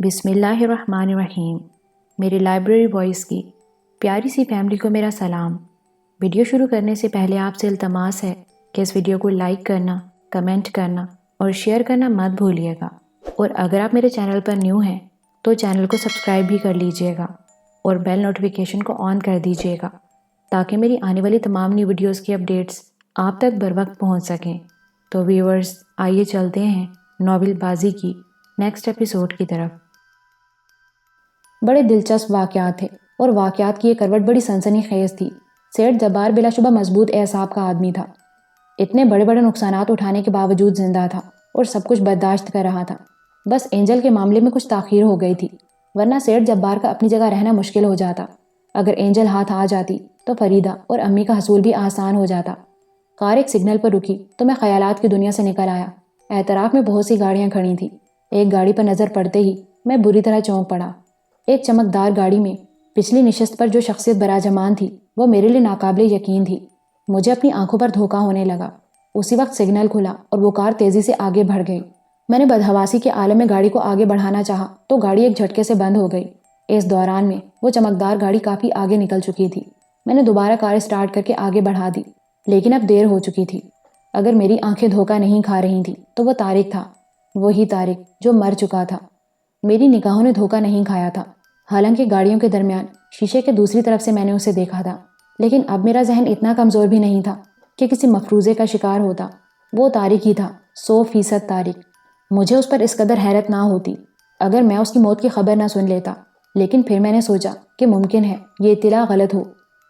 بسم اللہ الرحمن الرحیم۔ میری لائبریری وائس کی پیاری سی فیملی کو میرا سلام۔ ویڈیو شروع کرنے سے پہلے آپ سے التماس ہے کہ اس ویڈیو کو لائک کرنا، کمنٹ کرنا اور شیئر کرنا مت بھولیے گا، اور اگر آپ میرے چینل پر نیو ہیں تو چینل کو سبسکرائب بھی کر لیجئے گا اور بیل نوٹیفیکیشن کو آن کر دیجئے گا تاکہ میری آنے والی تمام نیو ویڈیوز کی اپڈیٹس آپ تک بر وقت پہنچ سکیں۔ تو ویورز، آئیے چلتے ہیں ناول بازی کی نیکسٹ ایپیسوڈ کی طرف۔ بڑے دلچسپ واقعات تھے اور واقعات کی یہ کروٹ بڑی سنسنی خیز تھی۔ سیٹھ جبار بلا شبہ مضبوط اعصاب کا آدمی تھا۔ اتنے بڑے بڑے نقصانات اٹھانے کے باوجود زندہ تھا اور سب کچھ برداشت کر رہا تھا۔ بس اینجل کے معاملے میں کچھ تاخیر ہو گئی تھی، ورنہ سیٹھ جبار کا اپنی جگہ رہنا مشکل ہو جاتا۔ اگر اینجل ہاتھ آ جاتی تو فریدہ اور امی کا حصول بھی آسان ہو جاتا۔ کار ایک سگنل پر رکی تو میں خیالات کی دنیا سے نکل آیا۔ اعتراف میں بہت سی گاڑیاں کھڑی تھیں۔ ایک گاڑی پر نظر پڑتے ہی میں بری طرح چونک پڑا۔ ایک چمکدار گاڑی میں پچھلی نشست پر جو شخصیت براجمان تھی وہ میرے لیے ناقابل یقین تھی۔ مجھے اپنی آنکھوں پر دھوکا ہونے لگا۔ اسی وقت سگنل کھلا اور وہ کار تیزی سے آگے بڑھ گئی۔ میں نے بدحواسی کے عالم میں گاڑی کو آگے بڑھانا چاہا تو گاڑی ایک جھٹکے سے بند ہو گئی۔ اس دوران میں وہ چمکدار گاڑی کافی آگے نکل چکی تھی۔ میں نے دوبارہ کار سٹارٹ کر کے آگے بڑھا دی، لیکن اب دیر ہو چکی تھی۔ اگر میری آنکھیں دھوکا نہیں کھا رہی تھیں تو وہ طارق تھا، وہی طارق جو مر چکا تھا۔ میری نگاہوں نے دھوکا نہیں کھایا تھا، حالانکہ گاڑیوں کے درمیان شیشے کے دوسری طرف سے میں نے اسے دیکھا تھا، لیکن اب میرا ذہن اتنا کمزور بھی نہیں تھا کہ کسی مفروضے کا شکار ہوتا۔ وہ طارق ہی تھا، 100% طارق۔ مجھے اس پر اس قدر حیرت نہ ہوتی اگر میں اس کی موت کی خبر نہ سن لیتا، لیکن پھر میں نے سوچا کہ ممکن ہے یہ اطلاع غلط ہو۔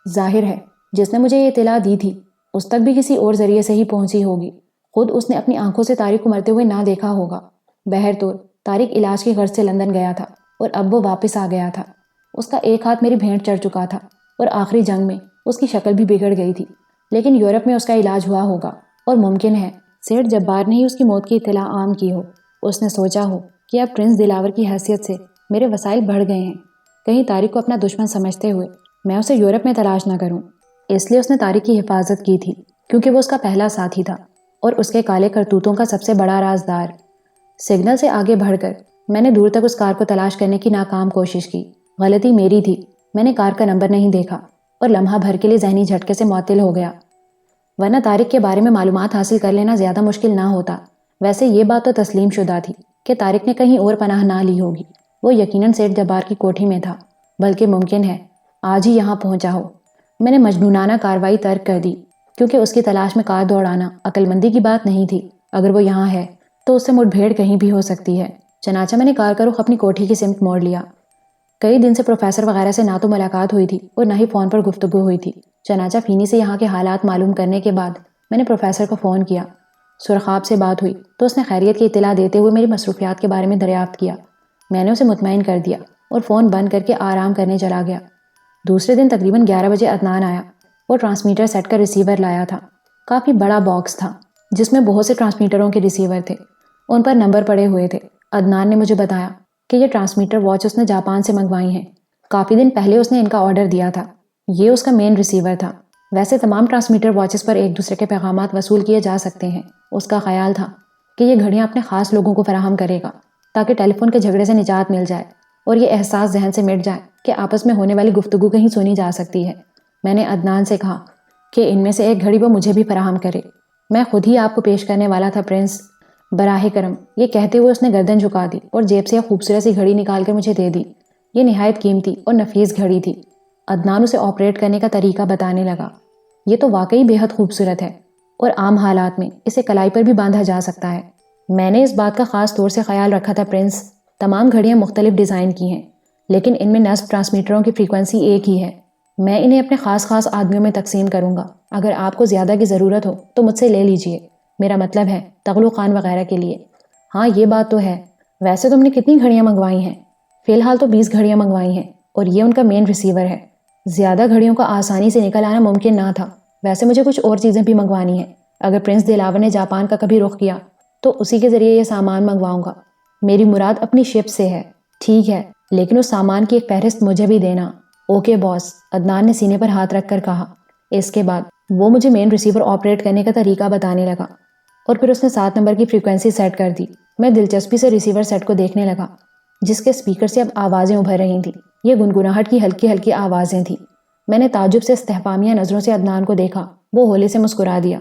ظاہر ہے جس نے مجھے یہ اطلاع دی تھی اس تک بھی کسی اور ذریعے سے ہی پہنچی ہوگی۔ خود اس نے اپنی آنکھوں سے طارق کو مرتے ہوئے نہ دیکھا ہوگا۔ بہرطور طارق علاج کی غرض سے لندن گیا تھا اور اب وہ واپس آ گیا تھا۔ اس کا ایک ہاتھ میری بھینٹ چڑھ چکا تھا اور آخری جنگ میں اس کی شکل بھی بگڑ گئی تھی، لیکن یورپ میں اس کا علاج ہوا ہوگا اور ممکن ہے سیٹھ جبار نے ہی اس کی موت کی اطلاع عام کی ہو۔ اس نے سوچا ہو کہ اب پرنس دلاور کی حیثیت سے میرے وسائل بڑھ گئے ہیں، کہیں طارق کو اپنا دشمن سمجھتے ہوئے میں اسے یورپ میں تلاش نہ کروں۔ اس لیے اس نے طارق کی حفاظت کی تھی، کیونکہ وہ اس کا پہلا ساتھی تھا اور اس کے کالے کرتوتوں کا سب سے بڑا رازدار۔ سگنل سے آگے بڑھ کر میں نے دور تک اس کار کو تلاش کرنے کی ناکام کوشش کی۔ غلطی میری تھی، میں نے کار کا نمبر نہیں دیکھا اور لمحہ بھر کے لیے ذہنی جھٹکے سے معطل ہو گیا، ورنہ طارق کے بارے میں معلومات حاصل کر لینا زیادہ مشکل نہ ہوتا۔ ویسے یہ بات تو تسلیم شدہ تھی کہ طارق نے کہیں اور پناہ نہ لی ہوگی۔ وہ یقیناً سیٹھ جبار کی کوٹھی میں تھا، بلکہ ممکن ہے آج ہی یہاں پہنچا ہو۔ میں نے مجنونانہ کارروائی ترک کر دی، کیونکہ اس کی تلاش میں کار دوڑانا عقل مندی کی بات نہیں تھی۔ اگر وہ یہاں ہے تو اس سے مٹ بھیڑ کہیں بھی ہو سکتی ہے۔ چنانچہ میں نے کار کا رخ اپنی کوٹھی کی سمت موڑ لیا۔ کئی دن سے پروفیسر وغیرہ سے نہ تو ملاقات ہوئی تھی اور نہ ہی فون پر گفتگو ہوئی تھی۔ چنانچہ فینی سے یہاں کے حالات معلوم کرنے کے بعد میں نے پروفیسر کو فون کیا۔ سرخاب سے بات ہوئی تو اس نے خیریت کی اطلاع دیتے ہوئے میری مصروفیات کے بارے میں دریافت کیا۔ میں نے اسے مطمئن کر دیا اور فون بند کر کے آرام کرنے چلا گیا۔ دوسرے دن تقریباً 11 بجے عدنان آیا۔ وہ ٹرانسمیٹر سیٹ کا ریسیور لایا تھا۔ کافی بڑا باکس تھا جس میں بہت سے ٹرانسمیٹروں کے ریسیور تھے، ان پر نمبر پڑے ہوئے تھے۔ عدنان نے مجھے بتایا کہ یہ ٹرانسمیٹر واچ اس نے جاپان سے منگوائی ہیں۔ کافی دن پہلے اس نے ان کا آرڈر دیا تھا۔ یہ اس کا مین ریسیور تھا۔ ویسے تمام ٹرانسمیٹر واچز پر ایک دوسرے کے پیغامات وصول کیے جا سکتے ہیں۔ اس کا خیال تھا کہ یہ گھڑیاں اپنے خاص لوگوں کو فراہم کرے گا تاکہ ٹیلی فون کے جھگڑے سے نجات مل جائے اور یہ احساس ذہن سے مٹ جائے کہ آپس میں ہونے والی گفتگو کہیں سنی جا سکتی ہے۔ میں نے عدنان سے کہا کہ ان میں سے ایک گھڑی وہ مجھے بھی فراہم کرے۔ میں خود ہی آپ کو پیش کرنے والا تھا پرنس، براہ کرم۔ یہ کہتے ہوئے اس نے گردن جھکا دی اور جیب سے ایک خوبصورت سی گھڑی نکال کر مجھے دے دی۔ یہ نہایت قیمتی اور نفیس گھڑی تھی۔ عدنان اسے آپریٹ کرنے کا طریقہ بتانے لگا۔ یہ تو واقعی بے حد خوبصورت ہے اور عام حالات میں اسے کلائی پر بھی باندھا جا سکتا ہے۔ میں نے اس بات کا خاص طور سے خیال رکھا تھا پرنس، تمام گھڑیاں مختلف ڈیزائن کی ہیں، لیکن ان میں نصب ٹرانسمیٹروں کی فریکوینسی ایک ہی ہے۔ میں انہیں اپنے خاص آدمیوں میں تقسیم کروں گا۔ اگر آپ کو زیادہ کی ضرورت ہو تو مجھ سے لے لیجئے، میرا مطلب ہے تغلو خان وغیرہ کے لیے۔ ہاں یہ بات تو ہے۔ ویسے تم نے کتنی گھڑیاں منگوائی ہیں؟ فی الحال تو 20 گھڑیاں منگوائی ہیں اور یہ ان کا مین ریسیور ہے۔ زیادہ گھڑیوں کا آسانی سے نکل آنا ممکن نہ تھا۔ ویسے مجھے کچھ اور چیزیں بھی منگوانی ہیں۔ اگر پرنس دلاور نے جاپان کا کبھی رخ کیا تو اسی کے ذریعے یہ سامان منگواؤں گا۔ میری مراد اپنی شپ سے ہے۔ ٹھیک ہے، لیکن اس سامان کی ایک فہرست مجھے بھی دینا۔ اوکے باس، عدنان نے سینے پر ہاتھ رکھ کر کہا۔ اس کے بعد وہ مجھے مین ریسیور آپریٹ کرنے کا طریقہ بتانے لگا اور پھر اس نے 7 نمبر کی فریکوینسی سیٹ کر دی۔ میں دلچسپی سے ریسیور سیٹ کو دیکھنے لگا۔ جس کے سپیکر سے اب آوازیں ابھر رہی تھیں۔ یہ گنگناہٹ کی ہلکی ہلکی آوازیں تھیں۔ میں نے تعجب سے استحفامیہ نظروں سے عدنان کو دیکھا۔ وہ ہولے سے مسکرا دیا۔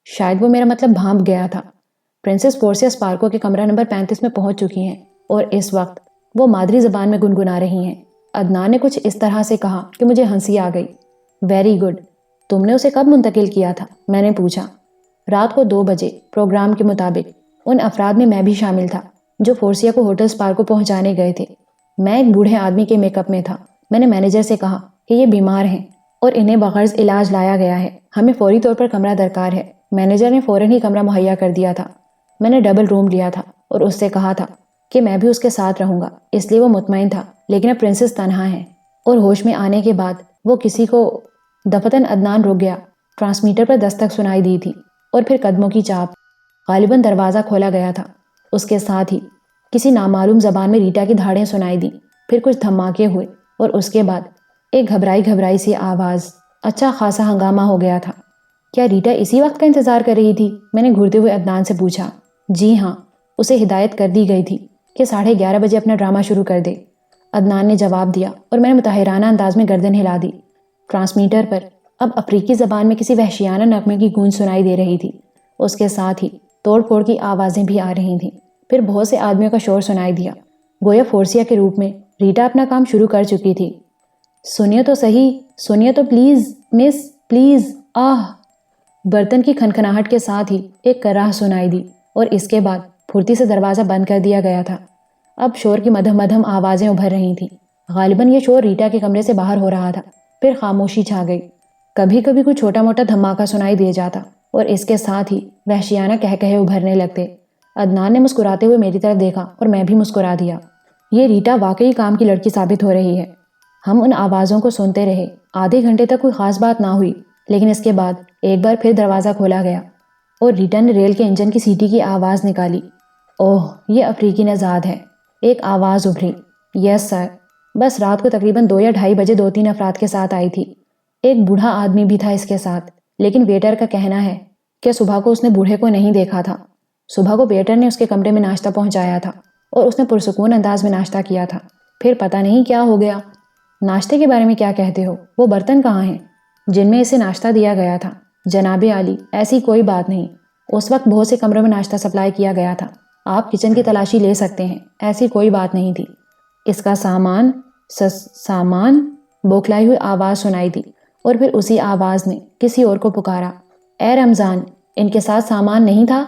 شاید وہ میرا مطلب بھانپ گیا تھا۔ پرنسس پورسیا اسپارکو کے کمرہ نمبر 35 میں پہنچ چکی ہیں اور اس وقت وہ مادری زبان میں گنگنا رہی ہیں۔ عدنان نے کچھ اس طرح سے کہا کہ مجھے ہنسی آ گئی۔ Very good. تم نے اسے کب منتقل کیا تھا؟ میں نے پوچھا۔ رات کو 2 بجے پروگرام کے مطابق۔ ان افراد میں بھی شامل تھا جو فورسیا کو ہوٹل اسپارکو پہنچانے گئے تھے۔ میں ایک بوڑھے آدمی کے میک اپ میں تھا۔ میں نے مینیجر سے کہا کہ یہ بیمار ہیں اور انہیں بغرض علاج لایا گیا ہے، ہمیں فوری طور پر کمرہ درکار ہے۔ مینیجر نے فوراً ہی کمرہ مہیا کر دیا تھا۔ میں نے ڈبل روم لیا تھا اور اس سے کہا تھا کہ میں بھی اس کے ساتھ رہوں گا، اس لیے وہ مطمئن تھا۔ لیکن اب پرنسس تنہا ہے اور ہوش میں آنے کے بعد وہ کسی کو دفتن عدنان رک گیا۔ ٹرانسمیٹر پر دستک سنائی دی تھی اور پھر قدموں کی چاپ۔ غالباً دروازہ کھولا گیا تھا۔ اس کے ساتھ ہی کسی نامعلوم زبان میں ریٹا کی دھاڑیں سنائی دیں۔ پھر کچھ دھماکے ہوئے اور اس کے بعد ایک گھبرائی سی آواز۔ اچھا خاصا ہنگامہ ہو گیا تھا۔ کیا ریٹا اسی وقت کا انتظار کر رہی تھی؟ میں نے گھرتے ہوئے عدنان سے پوچھا۔ جی ہاں، اسے ہدایت کر دی گئی تھی کہ 11:30 بجے اپنا ڈرامہ شروع کر دے۔ عدنان نے جواب دیا اور میں نے متحرانہ انداز میں گردن ہلا دی۔ ٹرانسمیٹر پر اب افریقی زبان میں کسی وحشیانہ نغمے کی گونج سنائی دے رہی تھی۔ اس کے ساتھ ہی توڑ پھوڑ کی آوازیں بھی آ رہی تھیں۔ پھر بہت سے آدمیوں کا شور سنائی دیا، گویا فورسیا کے روپ میں ریٹا اپنا کام شروع کر چکی تھی۔ سنیے تو صحیح، سنیے تو پلیز مس، پلیز۔ آہ! برتن کی کھنکھناہٹ کے ساتھ ہی ایک کراہ سنائی دی اور اس کے بعد پھرتی سے دروازہ بند کر دیا گیا تھا۔ اب شور کی مدھم مدھم آوازیں ابھر رہی تھیں۔ غالباً یہ شور ریٹا کے کمرے سے باہر ہو رہا تھا۔ پھر خاموشی چھا گئی۔ کبھی کبھی کوئی چھوٹا موٹا دھماکہ سنائی دے جاتا اور اس کے ساتھ ہی وحشیانہ کہکہے ابھرنے لگتے۔ عدنان نے مسکراتے ہوئے میری طرف دیکھا اور میں بھی مسکرا دیا۔ یہ ریٹا واقعی کام کی لڑکی ثابت ہو رہی ہے۔ ہم ان آوازوں کو سنتے رہے۔ آدھے گھنٹے تک کوئی خاص بات نہ ہوئی، لیکن اس کے بعد ایک بار پھر دروازہ کھولا گیا اور ریٹا نے ریل کے انجن کی سیٹی کی آواز نکالی۔ اوہ، یہ افریقی نژاد ہے، ایک آواز ابھری۔ یس سر۔ بس رات کو تقریباً 2 یا 2:30 بجے 2-3 افراد کے ساتھ آئی تھی۔ ایک بوڑھا آدمی بھی تھا اس کے ساتھ، لیکن ویٹر کا کہنا ہے کہ صبح کو اس نے بوڑھے کو نہیں دیکھا تھا۔ صبح کو ویٹر نے اس کے کمرے میں ناشتہ پہنچایا تھا اور اس نے پرسکون انداز میں ناشتہ کیا تھا۔ پھر پتہ نہیں کیا ہو گیا۔ ناشتے کے بارے میں کیا کہتے ہو؟ وہ برتن کہاں ہیں جن میں اسے ناشتہ دیا گیا تھا؟ جناب عالی، ایسی کوئی بات نہیں۔ اس وقت بہت سے کمروں میں ناشتہ سپلائی کیا گیا تھا۔ آپ کچن کی تلاشی لے سکتے ہیں، ایسی کوئی بات نہیں تھی۔ اس کا سامان بوکھلائی ہوئی آواز سنائی دی اور پھر اسی آواز نے کسی اور کو پکارا۔ اے رمضان، ان کے ساتھ سامان نہیں تھا؟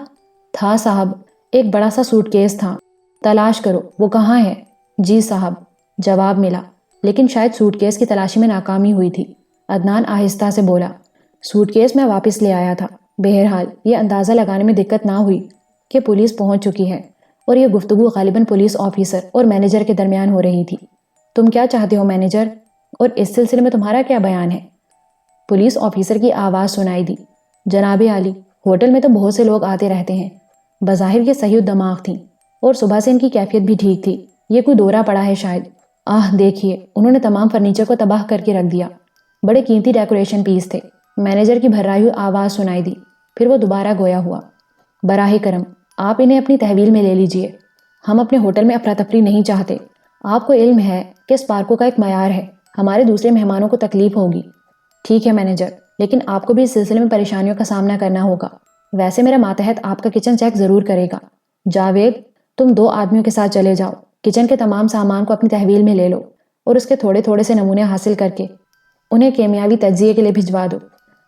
تھا صاحب، ایک بڑا سا سوٹ کیس تھا۔ تلاش کرو، وہ کہاں ہے؟ جی صاحب، جواب ملا، لیکن شاید سوٹ کیس کی تلاشی میں ناکامی ہوئی تھی۔ عدنان آہستہ سے بولا۔ سوٹ کیس میں واپس لے آیا تھا۔ بہرحال یہ اندازہ لگانے میں دقت نہ ہوئی کہ پولیس پہنچ چکی ہے اور یہ گفتگو غالباً پولیس آفیسر اور مینیجر کے درمیان ہو رہی تھی۔ تم کیا چاہتے ہو مینیجر؟ اور اس سلسلے میں تمہارا کیا بیان ہے؟ پولیس آفیسر کی آواز سنائی دی۔ جناب عالی، ہوٹل میں تو بہت سے لوگ آتے رہتے ہیں۔ بظاہر یہ صحیح دماغ تھیں اور صبح سے ان کی کیفیت بھی ٹھیک تھی۔ یہ کوئی دورہ پڑا ہے شاید۔ آہ دیکھیے، انہوں نے تمام فرنیچر کو تباہ کر کے رکھ دیا۔ بڑے قیمتی ڈیکوریشن پیس تھے۔ مینیجر کی بھرائی ہوئی آواز سنائی دی۔ پھر وہ دوبارہ گویا ہوا۔ براہ کرم آپ انہیں اپنی تحویل میں لے لیجئے۔ ہم اپنے ہوٹل میں افراتفری نہیں چاہتے۔ آپ کو علم ہے کہ اسپارکو کا ایک معیار ہے، ہمارے دوسرے مہمانوں کو تکلیف ہوگی۔ ٹھیک ہے مینیجر، لیکن آپ کو بھی اس سلسلے میں پریشانیوں کا سامنا کرنا ہوگا۔ ویسے میرا ماتحت آپ کا کچن چیک ضرور کرے گا۔ جاوید، تم 2 آدمیوں کے ساتھ چلے جاؤ، کچن کے تمام سامان کو اپنی تحویل میں لے لو اور اس کے تھوڑے تھوڑے سے نمونے حاصل کر کے انہیں کیمیاوی تجزیے کے لیے بھجوا دو۔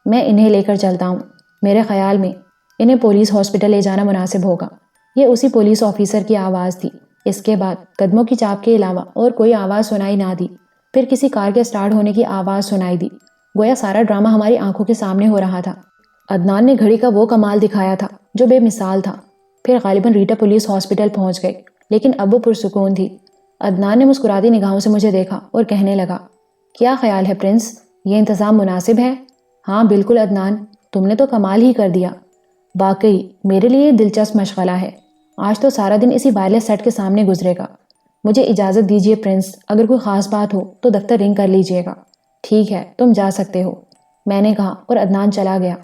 میں انہیں لے کر چلتا ہوں۔ میرے خیال میں انہیں پولیس ہاسپٹل لے جانا مناسب ہوگا۔ یہ اسی پولیس آفیسر کی آواز تھی۔ اس کے بعد قدموں کی چاپ کے علاوہ اور کوئی آواز سنائی نہ دی۔ پھر کسی کار کے سٹارٹ ہونے کی آواز سنائی دی، گویا سارا ڈرامہ ہماری آنکھوں کے سامنے ہو رہا تھا۔ عدنان نے گھڑی کا وہ کمال دکھایا تھا جو بے مثال تھا۔ پھر غالباً ریٹا پولیس ہاسپٹل پہنچ گئی، لیکن اب وہ پرسکون تھی۔ عدنان نے مسکراتی نگاہوں سے مجھے دیکھا اور کہنے لگا، کیا خیال ہے پرنس، یہ انتظام مناسب ہے؟ ہاں بالکل عدنان، تم نے تو کمال ہی کر دیا۔ واقعی میرے لیے یہ دلچسپ مشغلہ ہے۔ آج تو سارا دن اسی وائرلیس سیٹ کے سامنے گزرے گا۔ مجھے اجازت دیجیے پرنس، اگر کوئی خاص بات ہو تو دفتر رنگ کر لیجیے گا۔ ٹھیک ہے، تم جا سکتے ہو، میں نے کہا اور عدنان چلا گیا۔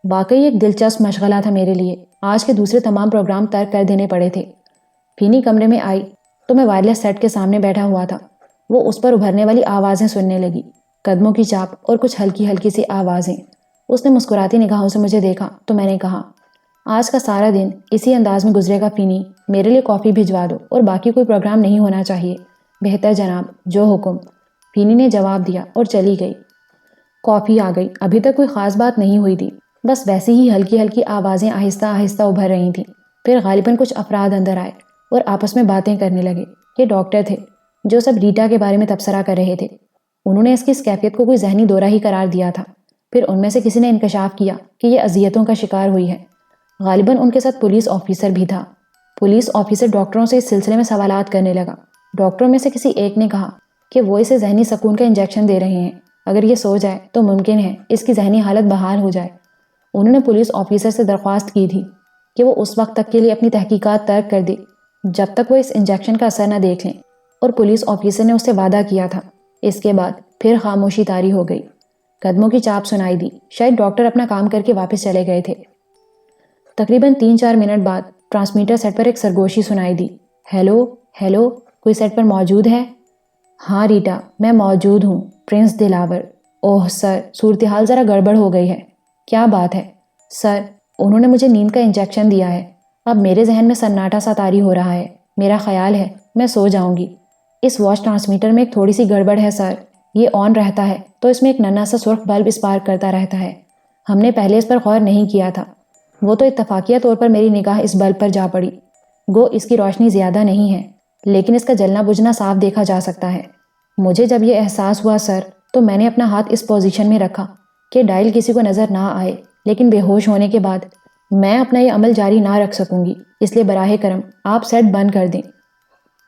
واقعی ایک دلچسپ مشغلہ تھا میرے لیے۔ آج کے دوسرے تمام پروگرام ترک کر دینے پڑے تھے۔ فینی کمرے میں آئی تو میں وائرلیس سیٹ کے سامنے بیٹھا ہوا تھا۔ وہ اس پر ابھرنے والی آوازیں سننے لگی، قدموں کی چاپ اور کچھ ہلکی ہلکی سی آوازیں۔ اس نے مسکراتی نگاہوں سے مجھے دیکھا تو میں نے کہا، آج کا سارا دن اسی انداز میں گزرے گا فینی، میرے لیے کافی بھجوا دو اور باقی کوئی پروگرام نہیں ہونا چاہیے۔ بہتر جناب، جو حکم، فینی نے جواب دیا اور چلی گئی۔ کافی آ گئی۔ ابھی تک کوئی خاص بات نہیں ہوئی تھی، بس ویسی ہی ہلکی ہلکی آوازیں آہستہ آہستہ ابھر رہی تھیں۔ پھر غالباً کچھ افراد اندر آئے اور آپس میں باتیں کرنے لگے۔ یہ ڈاکٹر تھے جو سب ریٹا کے بارے میں تبصرہ کر رہے تھے۔ انہوں نے اس کی اس کیفیت کو کوئی ذہنی دورہ ہی قرار دیا تھا۔ پھر ان میں سے کسی نے انکشاف کیا کہ یہ اذیتوں کا شکار ہوئی ہے۔ غالباً ان کے ساتھ پولیس آفیسر بھی تھا۔ پولیس آفیسر ڈاکٹروں سے اس سلسلے میں سوالات کرنے لگا۔ ڈاکٹروں میں سے کسی ایک نے کہا کہ وہ اسے ذہنی سکون کا انجیکشن دے رہے ہیں، اگر یہ سو جائے تو ممکن ہے اس کی ذہنی حالت بحال ہو جائے۔ انہوں نے پولیس آفیسر سے درخواست کی تھی کہ وہ اس وقت تک کے لیے اپنی تحقیقات ترک کر دے جب تک وہ اس انجیکشن کا اثر نہ دیکھ لیں، اور پولیس آفیسر نے اس سے وعدہ کیا تھا۔ اس کے بعد پھر خاموشی طاری ہو گئی۔ قدموں کی چاپ سنائی دی، شاید ڈاکٹر اپنا کام کر کے واپس چلے گئے تھے۔ تقریباً 3-4 منٹ بعد ٹرانسمیٹر سیٹ پر ایک سرگوشی سنائی دی۔ ہیلو ہیلو، کوئی سیٹ پر موجود ہے؟ ہاں ریٹا، میں موجود ہوں، پرنس دلاور۔ اوہ سر، صورتحال ذرا گڑبڑ ہو گئی ہے۔ کیا بات ہے؟ سر، انہوں نے مجھے نیند کا انجیکشن دیا ہے۔ اب میرے ذہن میں سناٹا سا طاری ہو رہا ہے۔ میرا خیال ہے میں سو جاؤں گی۔ اس واچ ٹرانسمیٹر میں ایک تھوڑی سی گڑبڑ ہے سر۔ یہ آن رہتا ہے تو اس میں ایک ننھا سا سرخ بلب اسپارک کرتا رہتا ہے۔ ہم نے پہلے اس پر غور نہیں کیا تھا۔ وہ تو اتفاقیہ طور پر میری نگاہ اس بلب پر جا پڑی۔ گو اس کی روشنی زیادہ نہیں ہے، لیکن اس کا جلنا بجھنا صاف دیکھا جا سکتا ہے۔ مجھے جب یہ احساس ہوا سر، تو میں نے اپنا ہاتھ اس پوزیشن میں رکھا کہ ڈائل کسی کو نظر نہ آئے، لیکن بے ہوش ہونے کے بعد میں اپنا یہ عمل جاری نہ رکھ سکوں گی، اس لیے براہ کرم آپ سیٹ بند کر دیں۔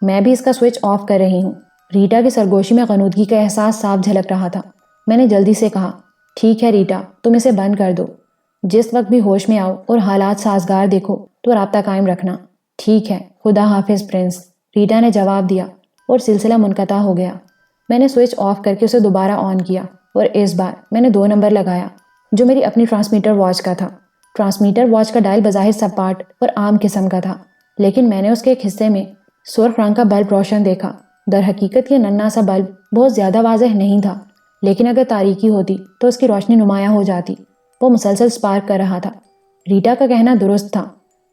میں بھی اس کا سوئچ آف کر رہی ہوں۔ ریٹا کی سرگوشی میں غنودگی کا احساس صاف جھلک رہا تھا۔ میں نے جلدی سے کہا، ٹھیک ہے ریٹا، تم اسے بند کر دو۔ جس وقت بھی ہوش میں آؤ اور حالات سازگار دیکھو تو رابطہ قائم رکھنا۔ ٹھیک ہے، خدا حافظ پرنس، ریٹا نے جواب دیا اور سلسلہ منقطع ہو گیا۔ میں نے سوئچ آف کر کے اسے دوبارہ آن کیا اور اس بار میں نے 2 نمبر لگایا جو میری اپنی ٹرانسمیٹر واچ کا تھا۔ ٹرانسمیٹر واچ کا ڈائل بظاہر سپاٹ اور عام قسم کا تھا، لیکن میں نے اس کے ایک حصے میں سرخ رنگ کا بلب روشن دیکھا۔ در حقیقت یہ ننھا سا بلب بہت زیادہ واضح نہیں تھا، لیکن اگر تاریکی ہوتی تو اس کی روشنی نمایاں ہو جاتی۔ وہ مسلسل سپارک کر رہا تھا۔ ریٹا کا کہنا درست تھا،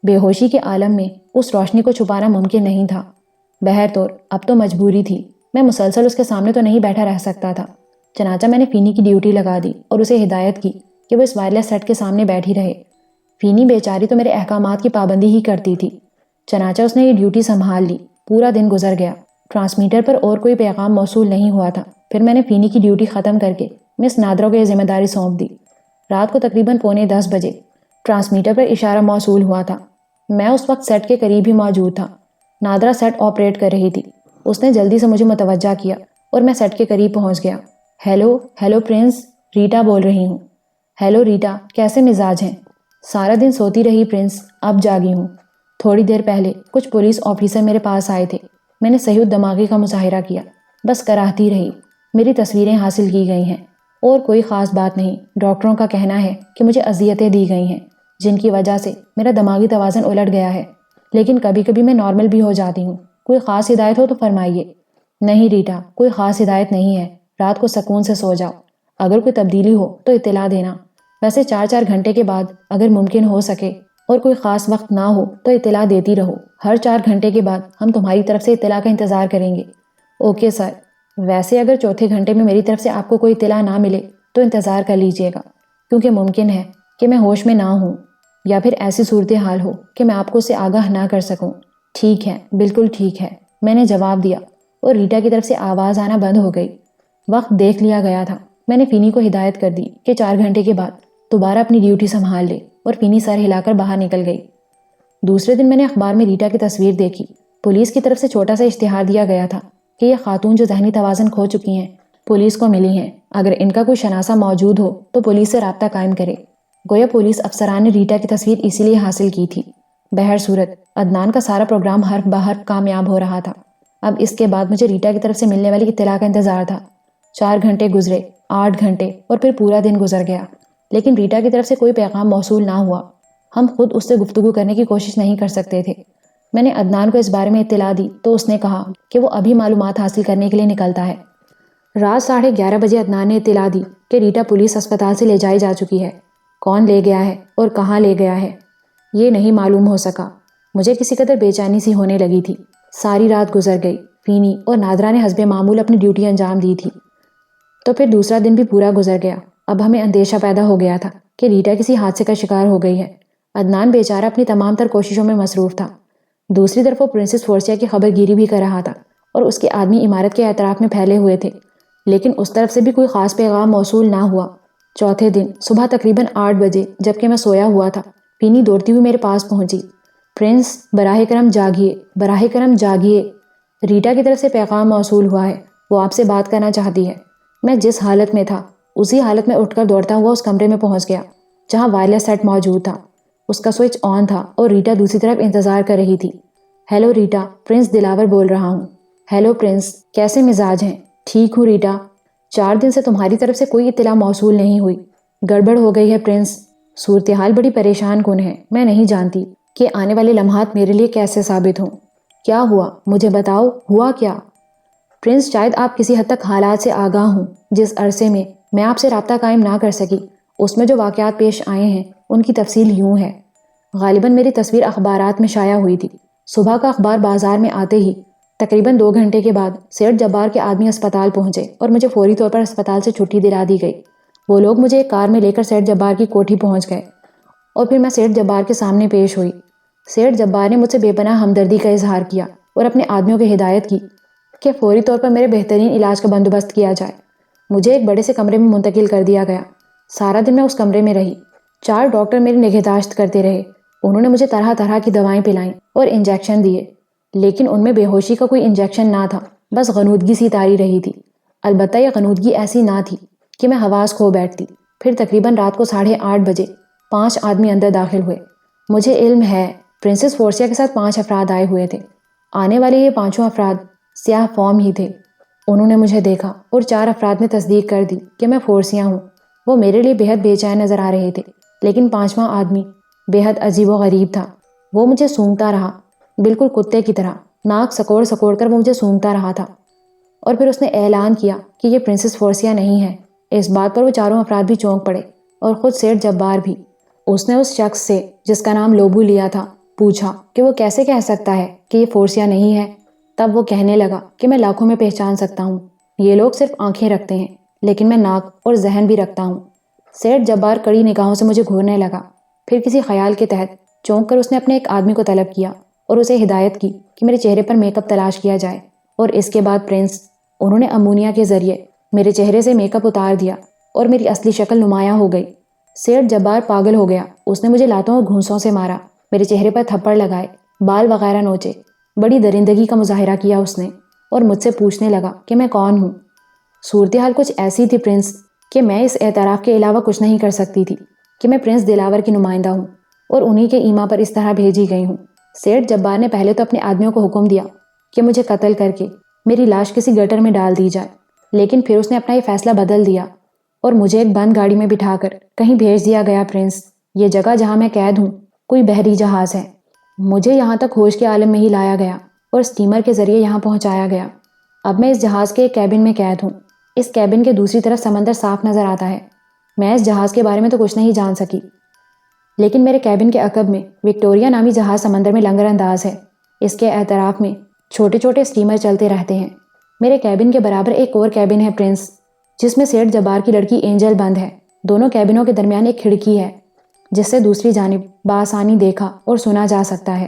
بے ہوشی کے عالم میں اس روشنی کو چھپانا ممکن نہیں تھا۔ بہرطور اب تو مجبوری تھی، میں مسلسل اس کے سامنے تو نہیں بیٹھا رہ سکتا تھا۔ چنانچہ میں نے فینی کی ڈیوٹی لگا دی اور اسے ہدایت کی کہ وہ اس وائرلیس سیٹ کے سامنے بیٹھی رہے۔ فینی بیچاری تو میرے احکامات کی پابندی ہی کرتی تھی، چنانچہ اس نے یہ ڈیوٹی سنبھال لی۔ پورا دن گزر گیا، ٹرانسمیٹر پر اور کوئی پیغام موصول نہیں ہوا تھا۔ پھر میں نے فینی کی ڈیوٹی ختم کر کے مس نادرا کو یہ ذمہ داری سونپ دی۔ رات کو تقریباً 9:45 بجے ٹرانسمیٹر پر اشارہ موصول ہوا تھا۔ میں اس وقت سیٹ کے قریب ہی موجود تھا۔ نادرا سیٹ آپریٹ کر رہی تھی۔ اس نے جلدی سے مجھے متوجہ کیا اور میں سیٹ کے قریب پہنچ گیا۔ ہیلو ہیلو پرنس، ریٹا بول رہی ہوں۔ ہیلو ریٹا، کیسے مزاج ہیں؟ سارا دن سوتی رہی پرنس، اب جاگی ہوں۔ تھوڑی دیر پہلے کچھ پولیس آفیسر میرے پاس آئے تھے۔ میں نے صحیح دماغی کا مظاہرہ کیا، بس کراہتی رہی۔ میری تصویریں حاصل کی گئی ہیں اور کوئی خاص بات نہیں۔ ڈاکٹروں کا کہنا ہے کہ مجھے اذیتیں دی گئی ہیں جن کی وجہ سے میرا دماغی توازن الٹ گیا ہے، لیکن کبھی کبھی میں نارمل بھی ہو جاتی ہوں۔ کوئی خاص ہدایت ہو تو فرمائیے۔ نہیں ریٹا، کوئی خاص ہدایت نہیں ہے۔ رات کو سکون سے سو جاؤ، اگر کوئی تبدیلی ہو تو اطلاع دینا۔ ویسے 4 گھنٹے کے بعد اگر ممکن ہو سکے اور کوئی خاص وقت نہ ہو تو اطلاع دیتی رہو۔ ہر 4 گھنٹے کے بعد ہم تمہاری طرف سے اطلاع کا انتظار کریں گے۔ Okay sir. ویسے اگر چوتھے گھنٹے میں میری طرف سے آپ کو کوئی اطلاع نہ ملے تو انتظار کر لیجئے گا، کیونکہ ممکن ہے کہ میں ہوش میں نہ ہوں یا پھر ایسی صورتحال ہو کہ میں آپ کو اس سے آگاہ نہ کر سکوں۔ ٹھیک ہے، بالکل ٹھیک ہے، میں نے جواب دیا اور ریٹا کی طرف سے آواز آنا بند ہو گئی۔ وقت دیکھ لیا گیا تھا۔ میں نے فینی کو ہدایت کر دی کہ 4 گھنٹے کے بعد دوبارہ اپنی ڈیوٹی سنبھال لے، اور فینی سر ہلا کر باہر نکل گئی۔ دوسرے دن میں نے اخبار میں ریٹا کی تصویر دیکھی۔ پولیس کی طرف سے چھوٹا سا اشتہار دیا گیا تھا کہ یہ خاتون جو ذہنی توازن کھو چکی ہیں پولیس کو ملی ہیں، اگر ان کا کوئی شناسہ موجود ہو تو پولیس سے رابطہ قائم کرے۔ گویا پولیس افسران نے ریٹا کی تصویر اسی لیے حاصل کی تھی۔ بہر صورت عدنان کا سارا پروگرام حرف بحرف کامیاب ہو رہا تھا۔ اب اس کے بعد مجھے ریٹا کی طرف سے ملنے والی اطلاع کا انتظار تھا۔ 4 گھنٹے گزرے، 8 گھنٹے اور پھر پورا دن گزر گیا، لیکن ریٹا کی طرف سے کوئی پیغام موصول نہ ہوا۔ ہم خود اس سے گفتگو کرنے کی کوشش نہیں کر سکتے تھے۔ میں نے عدنان کو اس بارے میں اطلاع دی تو اس نے کہا کہ وہ ابھی معلومات حاصل کرنے کے لیے نکلتا ہے۔ رات 11:30 بجے عدنان نے اطلاع دی کہ ریٹا پولیس اسپتال سے لے جائی جا چکی ہے۔ کون لے گیا ہے اور کہاں لے گیا ہے یہ نہیں معلوم ہو سکا۔ مجھے کسی قدر بے چینی سی ہونے لگی تھی۔ ساری رات گزر گئی۔ فینی اور نادرا نے حسب معمول اپنی ڈیوٹی انجام دی تھی، تو پھر دوسرا دن بھی پورا گزر گیا۔ اب ہمیں اندیشہ پیدا ہو گیا تھا کہ ریٹا کسی حادثے کا شکار ہو گئی ہے۔ عدنان بیچارہ اپنی تمام تر کوششوں میں مصروف تھا۔ دوسری طرف وہ پرنسس فورسیا کی خبر گیری بھی کر رہا تھا اور اس کے آدمی عمارت کے اطراف میں پھیلے ہوئے تھے، لیکن اس طرف سے بھی کوئی خاص پیغام موصول نہ ہوا۔ چوتھے دن صبح تقریباً 8 بجے جبکہ میں سویا ہوا تھا، فینی دوڑتی ہوئی میرے پاس پہنچی۔ پرنس، براہ کرم جاگیے، براہ کرم جاگیے، ریٹا کی طرف سے پیغام موصول ہوا ہے، وہ آپ سے بات کرنا چاہتی ہے۔ میں جس حالت میں تھا اسی حالت میں اٹھ کر دوڑتا ہوا اس کمرے میں پہنچ گیا جہاں وائرلیس سیٹ موجود تھا۔ اس کا سوئچ آن تھا اور ریٹا دوسری طرف انتظار کر رہی تھی۔ ہیلو ریٹا، پرنس دلاور بول رہا ہوں۔ ہیلو پرنس، کیسے مزاج ہیں؟ ٹھیک ہوں ریٹا، 4 دن سے تمہاری طرف سے کوئی اطلاع موصول نہیں ہوئی۔ گڑبڑ ہو گئی ہے پرنس، صورتحال بڑی پریشان کن ہے۔ میں نہیں جانتی کہ آنے والے لمحات میرے لیے کیسے ثابت ہوں۔ کیا ہوا؟ مجھے بتاؤ، ہوا کیا؟ پرنس، شاید آپ کسی حد تک حالات سے آگاہ ہوں۔ جس عرصے میں آپ سے رابطہ قائم نہ کر سکی، اس میں جو واقعات پیش آئے ہیں ان کی تفصیل یوں ہے۔ غالباً میری تصویر اخبارات میں شائع ہوئی تھی۔ صبح کا اخبار بازار میں آتے ہی تقریباً 2 گھنٹے کے بعد سیٹھ جبار کے آدمی اسپتال پہنچے اور مجھے فوری طور پر اسپتال سے چھٹی دلا دی گئی۔ وہ لوگ مجھے ایک کار میں لے کر سیٹھ جبار کی کوٹھی پہنچ گئے اور پھر میں سیٹھ جبار کے سامنے پیش ہوئی۔ سیٹھ جبار نے مجھ سے بے پناہ ہمدردی کا اظہار کیا اور اپنے آدمیوں کو ہدایت کی کہ فوری طور پر میرے بہترین علاج کا بندوبست کیا جائے۔ مجھے ایک بڑے سے کمرے میں منتقل کر دیا گیا۔ سارا دن میں اس کمرے میں رہی۔ 4 ڈاکٹر میری نگہداشت کرتے رہے۔ انہوں نے مجھے طرح طرح کی دوائیں پلائیں اور انجیکشن دیے، لیکن ان میں بے ہوشی کا کوئی انجیکشن نہ تھا، بس غنودگی سی تاری رہی تھی۔ البتہ یہ غنودگی ایسی نہ تھی کہ میں حواس کھو بیٹھتی۔ پھر تقریباً رات کو 8:30 بجے 5 آدمی اندر داخل ہوئے۔ مجھے علم ہے پرنسس فورسیا کے ساتھ 5 افراد آئے ہوئے تھے۔ آنے والے یہ 5 افراد سیاہ فام ہی تھے۔ انہوں نے مجھے دیکھا اور 4 افراد نے تصدیق کر دی کہ میں فورسیا ہوں۔ وہ میرے لیے بے حد بے چین نظر آ رہے تھے، لیکن 5واں آدمی بے حد عجیب و غریب تھا۔ وہ مجھے سونگھتا رہا، بالکل کتے کی طرح، ناک سکوڑ سکوڑ کر وہ مجھے سونگھتا رہا تھا، اور پھر اس نے اعلان کیا کہ یہ پرنسس فورسیا نہیں ہے۔ اس بات پر وہ 4 افراد بھی چونک پڑے اور خود سیٹھ جبار بھی۔ اس نے اس شخص سے جس کا نام لوبو لیا تھا پوچھا کہ وہ کیسے کہہ سکتا ہے کہ یہ فورسیا نہیں ہے۔ تب وہ کہنے لگا کہ میں لاکھوں میں پہچان سکتا ہوں، یہ لوگ صرف آنکھیں رکھتے ہیں، لیکن میں ناک اور ذہن بھی رکھتا ہوں۔ سیٹھ جبار کڑی نگاہوں سے مجھے گھورنے لگا۔ پھر کسی خیال کے تحت چونک کر اس نے اپنے ایک آدمی کو طلب کیا اور اسے ہدایت کی کہ میرے چہرے پر میک اپ تلاش کیا جائے، اور اس کے بعد پرنس، انہوں نے امونیا کے ذریعے میرے چہرے سے میک اپ اتار دیا اور میری اصلی شکل نمایاں ہو گئی۔ سیٹھ جبار پاگل ہو گیا۔ اس نے مجھے لاتوں اور گھونسوں سے مارا، میرے چہرے پر تھپڑ لگائے، بال وغیرہ نوچے۔ بڑی درندگی کا مظاہرہ کیا اس نے اور مجھ سے پوچھنے لگا کہ میں کون ہوں۔ صورتحال کچھ ایسی تھی پرنس کہ میں اس اعتراف کے علاوہ کچھ نہیں کر سکتی تھی کہ میں پرنس دلاور کی نمائندہ ہوں اور انہی کے ایما پر اس طرح بھیجی گئی ہوں۔ سیٹھ جبار نے پہلے تو اپنے آدمیوں کو حکم دیا کہ مجھے قتل کر کے میری لاش کسی گٹر میں ڈال دی جائے، لیکن پھر اس نے اپنا یہ فیصلہ بدل دیا اور مجھے ایک بند گاڑی میں بٹھا کر کہیں بھیج دیا گیا۔ پرنس، یہ جگہ جہاں میں قید ہوں کوئی بحری جہاز ہے۔ مجھے یہاں تک ہوش کے عالم میں ہی لایا گیا اور اسٹیمر کے ذریعے یہاں پہنچایا گیا۔ اب میں اس جہاز کے ایک کیبن میں قید ہوں۔ اس کیبن کے دوسری طرف سمندر صاف نظر آتا ہے۔ میں اس جہاز کے بارے میں تو کچھ نہیں جان سکی، لیکن میرے کیبن کے عقب میں وکٹوریا نامی جہاز سمندر میں لنگر انداز ہے۔ اس کے اعتراف میں چھوٹے چھوٹے اسٹیمر چلتے رہتے ہیں۔ میرے کیبن کے برابر ایک اور کیبن ہے پرنس، جس میں سیٹھ جبار کی لڑکی اینجل بند ہے۔ دونوں کیبنوں کے درمیان ایک کھڑکی ہے جس سے دوسری جانب بآسانی دیکھا اور سنا جا سکتا ہے۔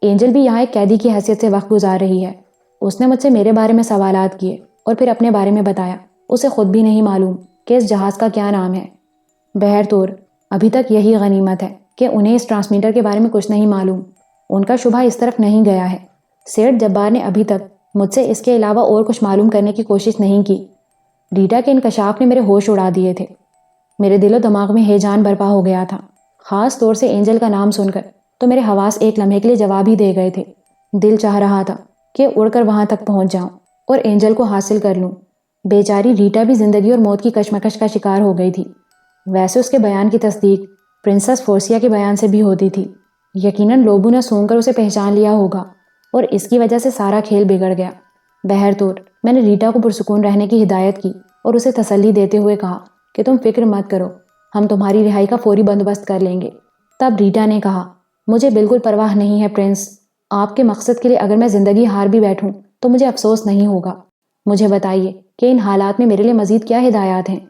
اینجل بھی یہاں ایک قیدی کی حیثیت سے وقت گزار رہی ہے۔ اس نے مجھ سے میرے بارے میں سوالات کیے اور پھر اپنے بارے میں بتایا۔ اسے خود بھی نہیں معلوم کہ اس جہاز کا کیا نام ہے۔ بہرطور ابھی تک یہی غنیمت ہے کہ انہیں اس ٹرانسمیٹر کے بارے میں کچھ نہیں معلوم۔ ان کا شبہ اس طرف نہیں گیا ہے۔ سیٹھ جبار نے ابھی تک مجھ سے اس کے علاوہ اور کچھ معلوم کرنے کی کوشش نہیں کی۔ ریٹا کے انکشاف نے میرے ہوش اڑا دیے تھے۔ میرے دل و دماغ میں ہیجان برپا ہو گیا تھا، خاص طور سے اینجل کا نام سن کر تو میرے حواس ایک لمحے کے لیے جواب ہی دے گئے تھے۔ دل چاہ رہا تھا کہ اڑ کر وہاں تک پہنچ جاؤں اور اینجل کو حاصل کر لوں۔ بیچاری ریٹا بھی زندگی اور موت کی کشمکش کا شکار ہو گئی تھی۔ ویسے اس کے بیان کی تصدیق پرنسس فورسیا کے بیان سے بھی ہوتی تھی، یقیناً لوبو نے سونگ کر اسے پہچان لیا ہوگا اور اس کی وجہ سے سارا کھیل بگڑ گیا۔ بہرطور میں نے ریٹا کو پرسکون رہنے کی ہدایت کی اور اسے تسلی دیتے ہوئے کہا کہ تم فکر مت کرو، ہم تمہاری رہائی کا فوری بندوبست کر لیں گے۔ تب ریٹا نے کہا، مجھے بالکل پرواہ نہیں ہے پرنس، آپ کے مقصد کے لیے اگر میں زندگی ہار بھی بیٹھوں تو مجھے افسوس نہیں ہوگا۔ مجھے بتائیے کہ ان حالات میں میرے لیے مزید کیا ہدایات ہیں؟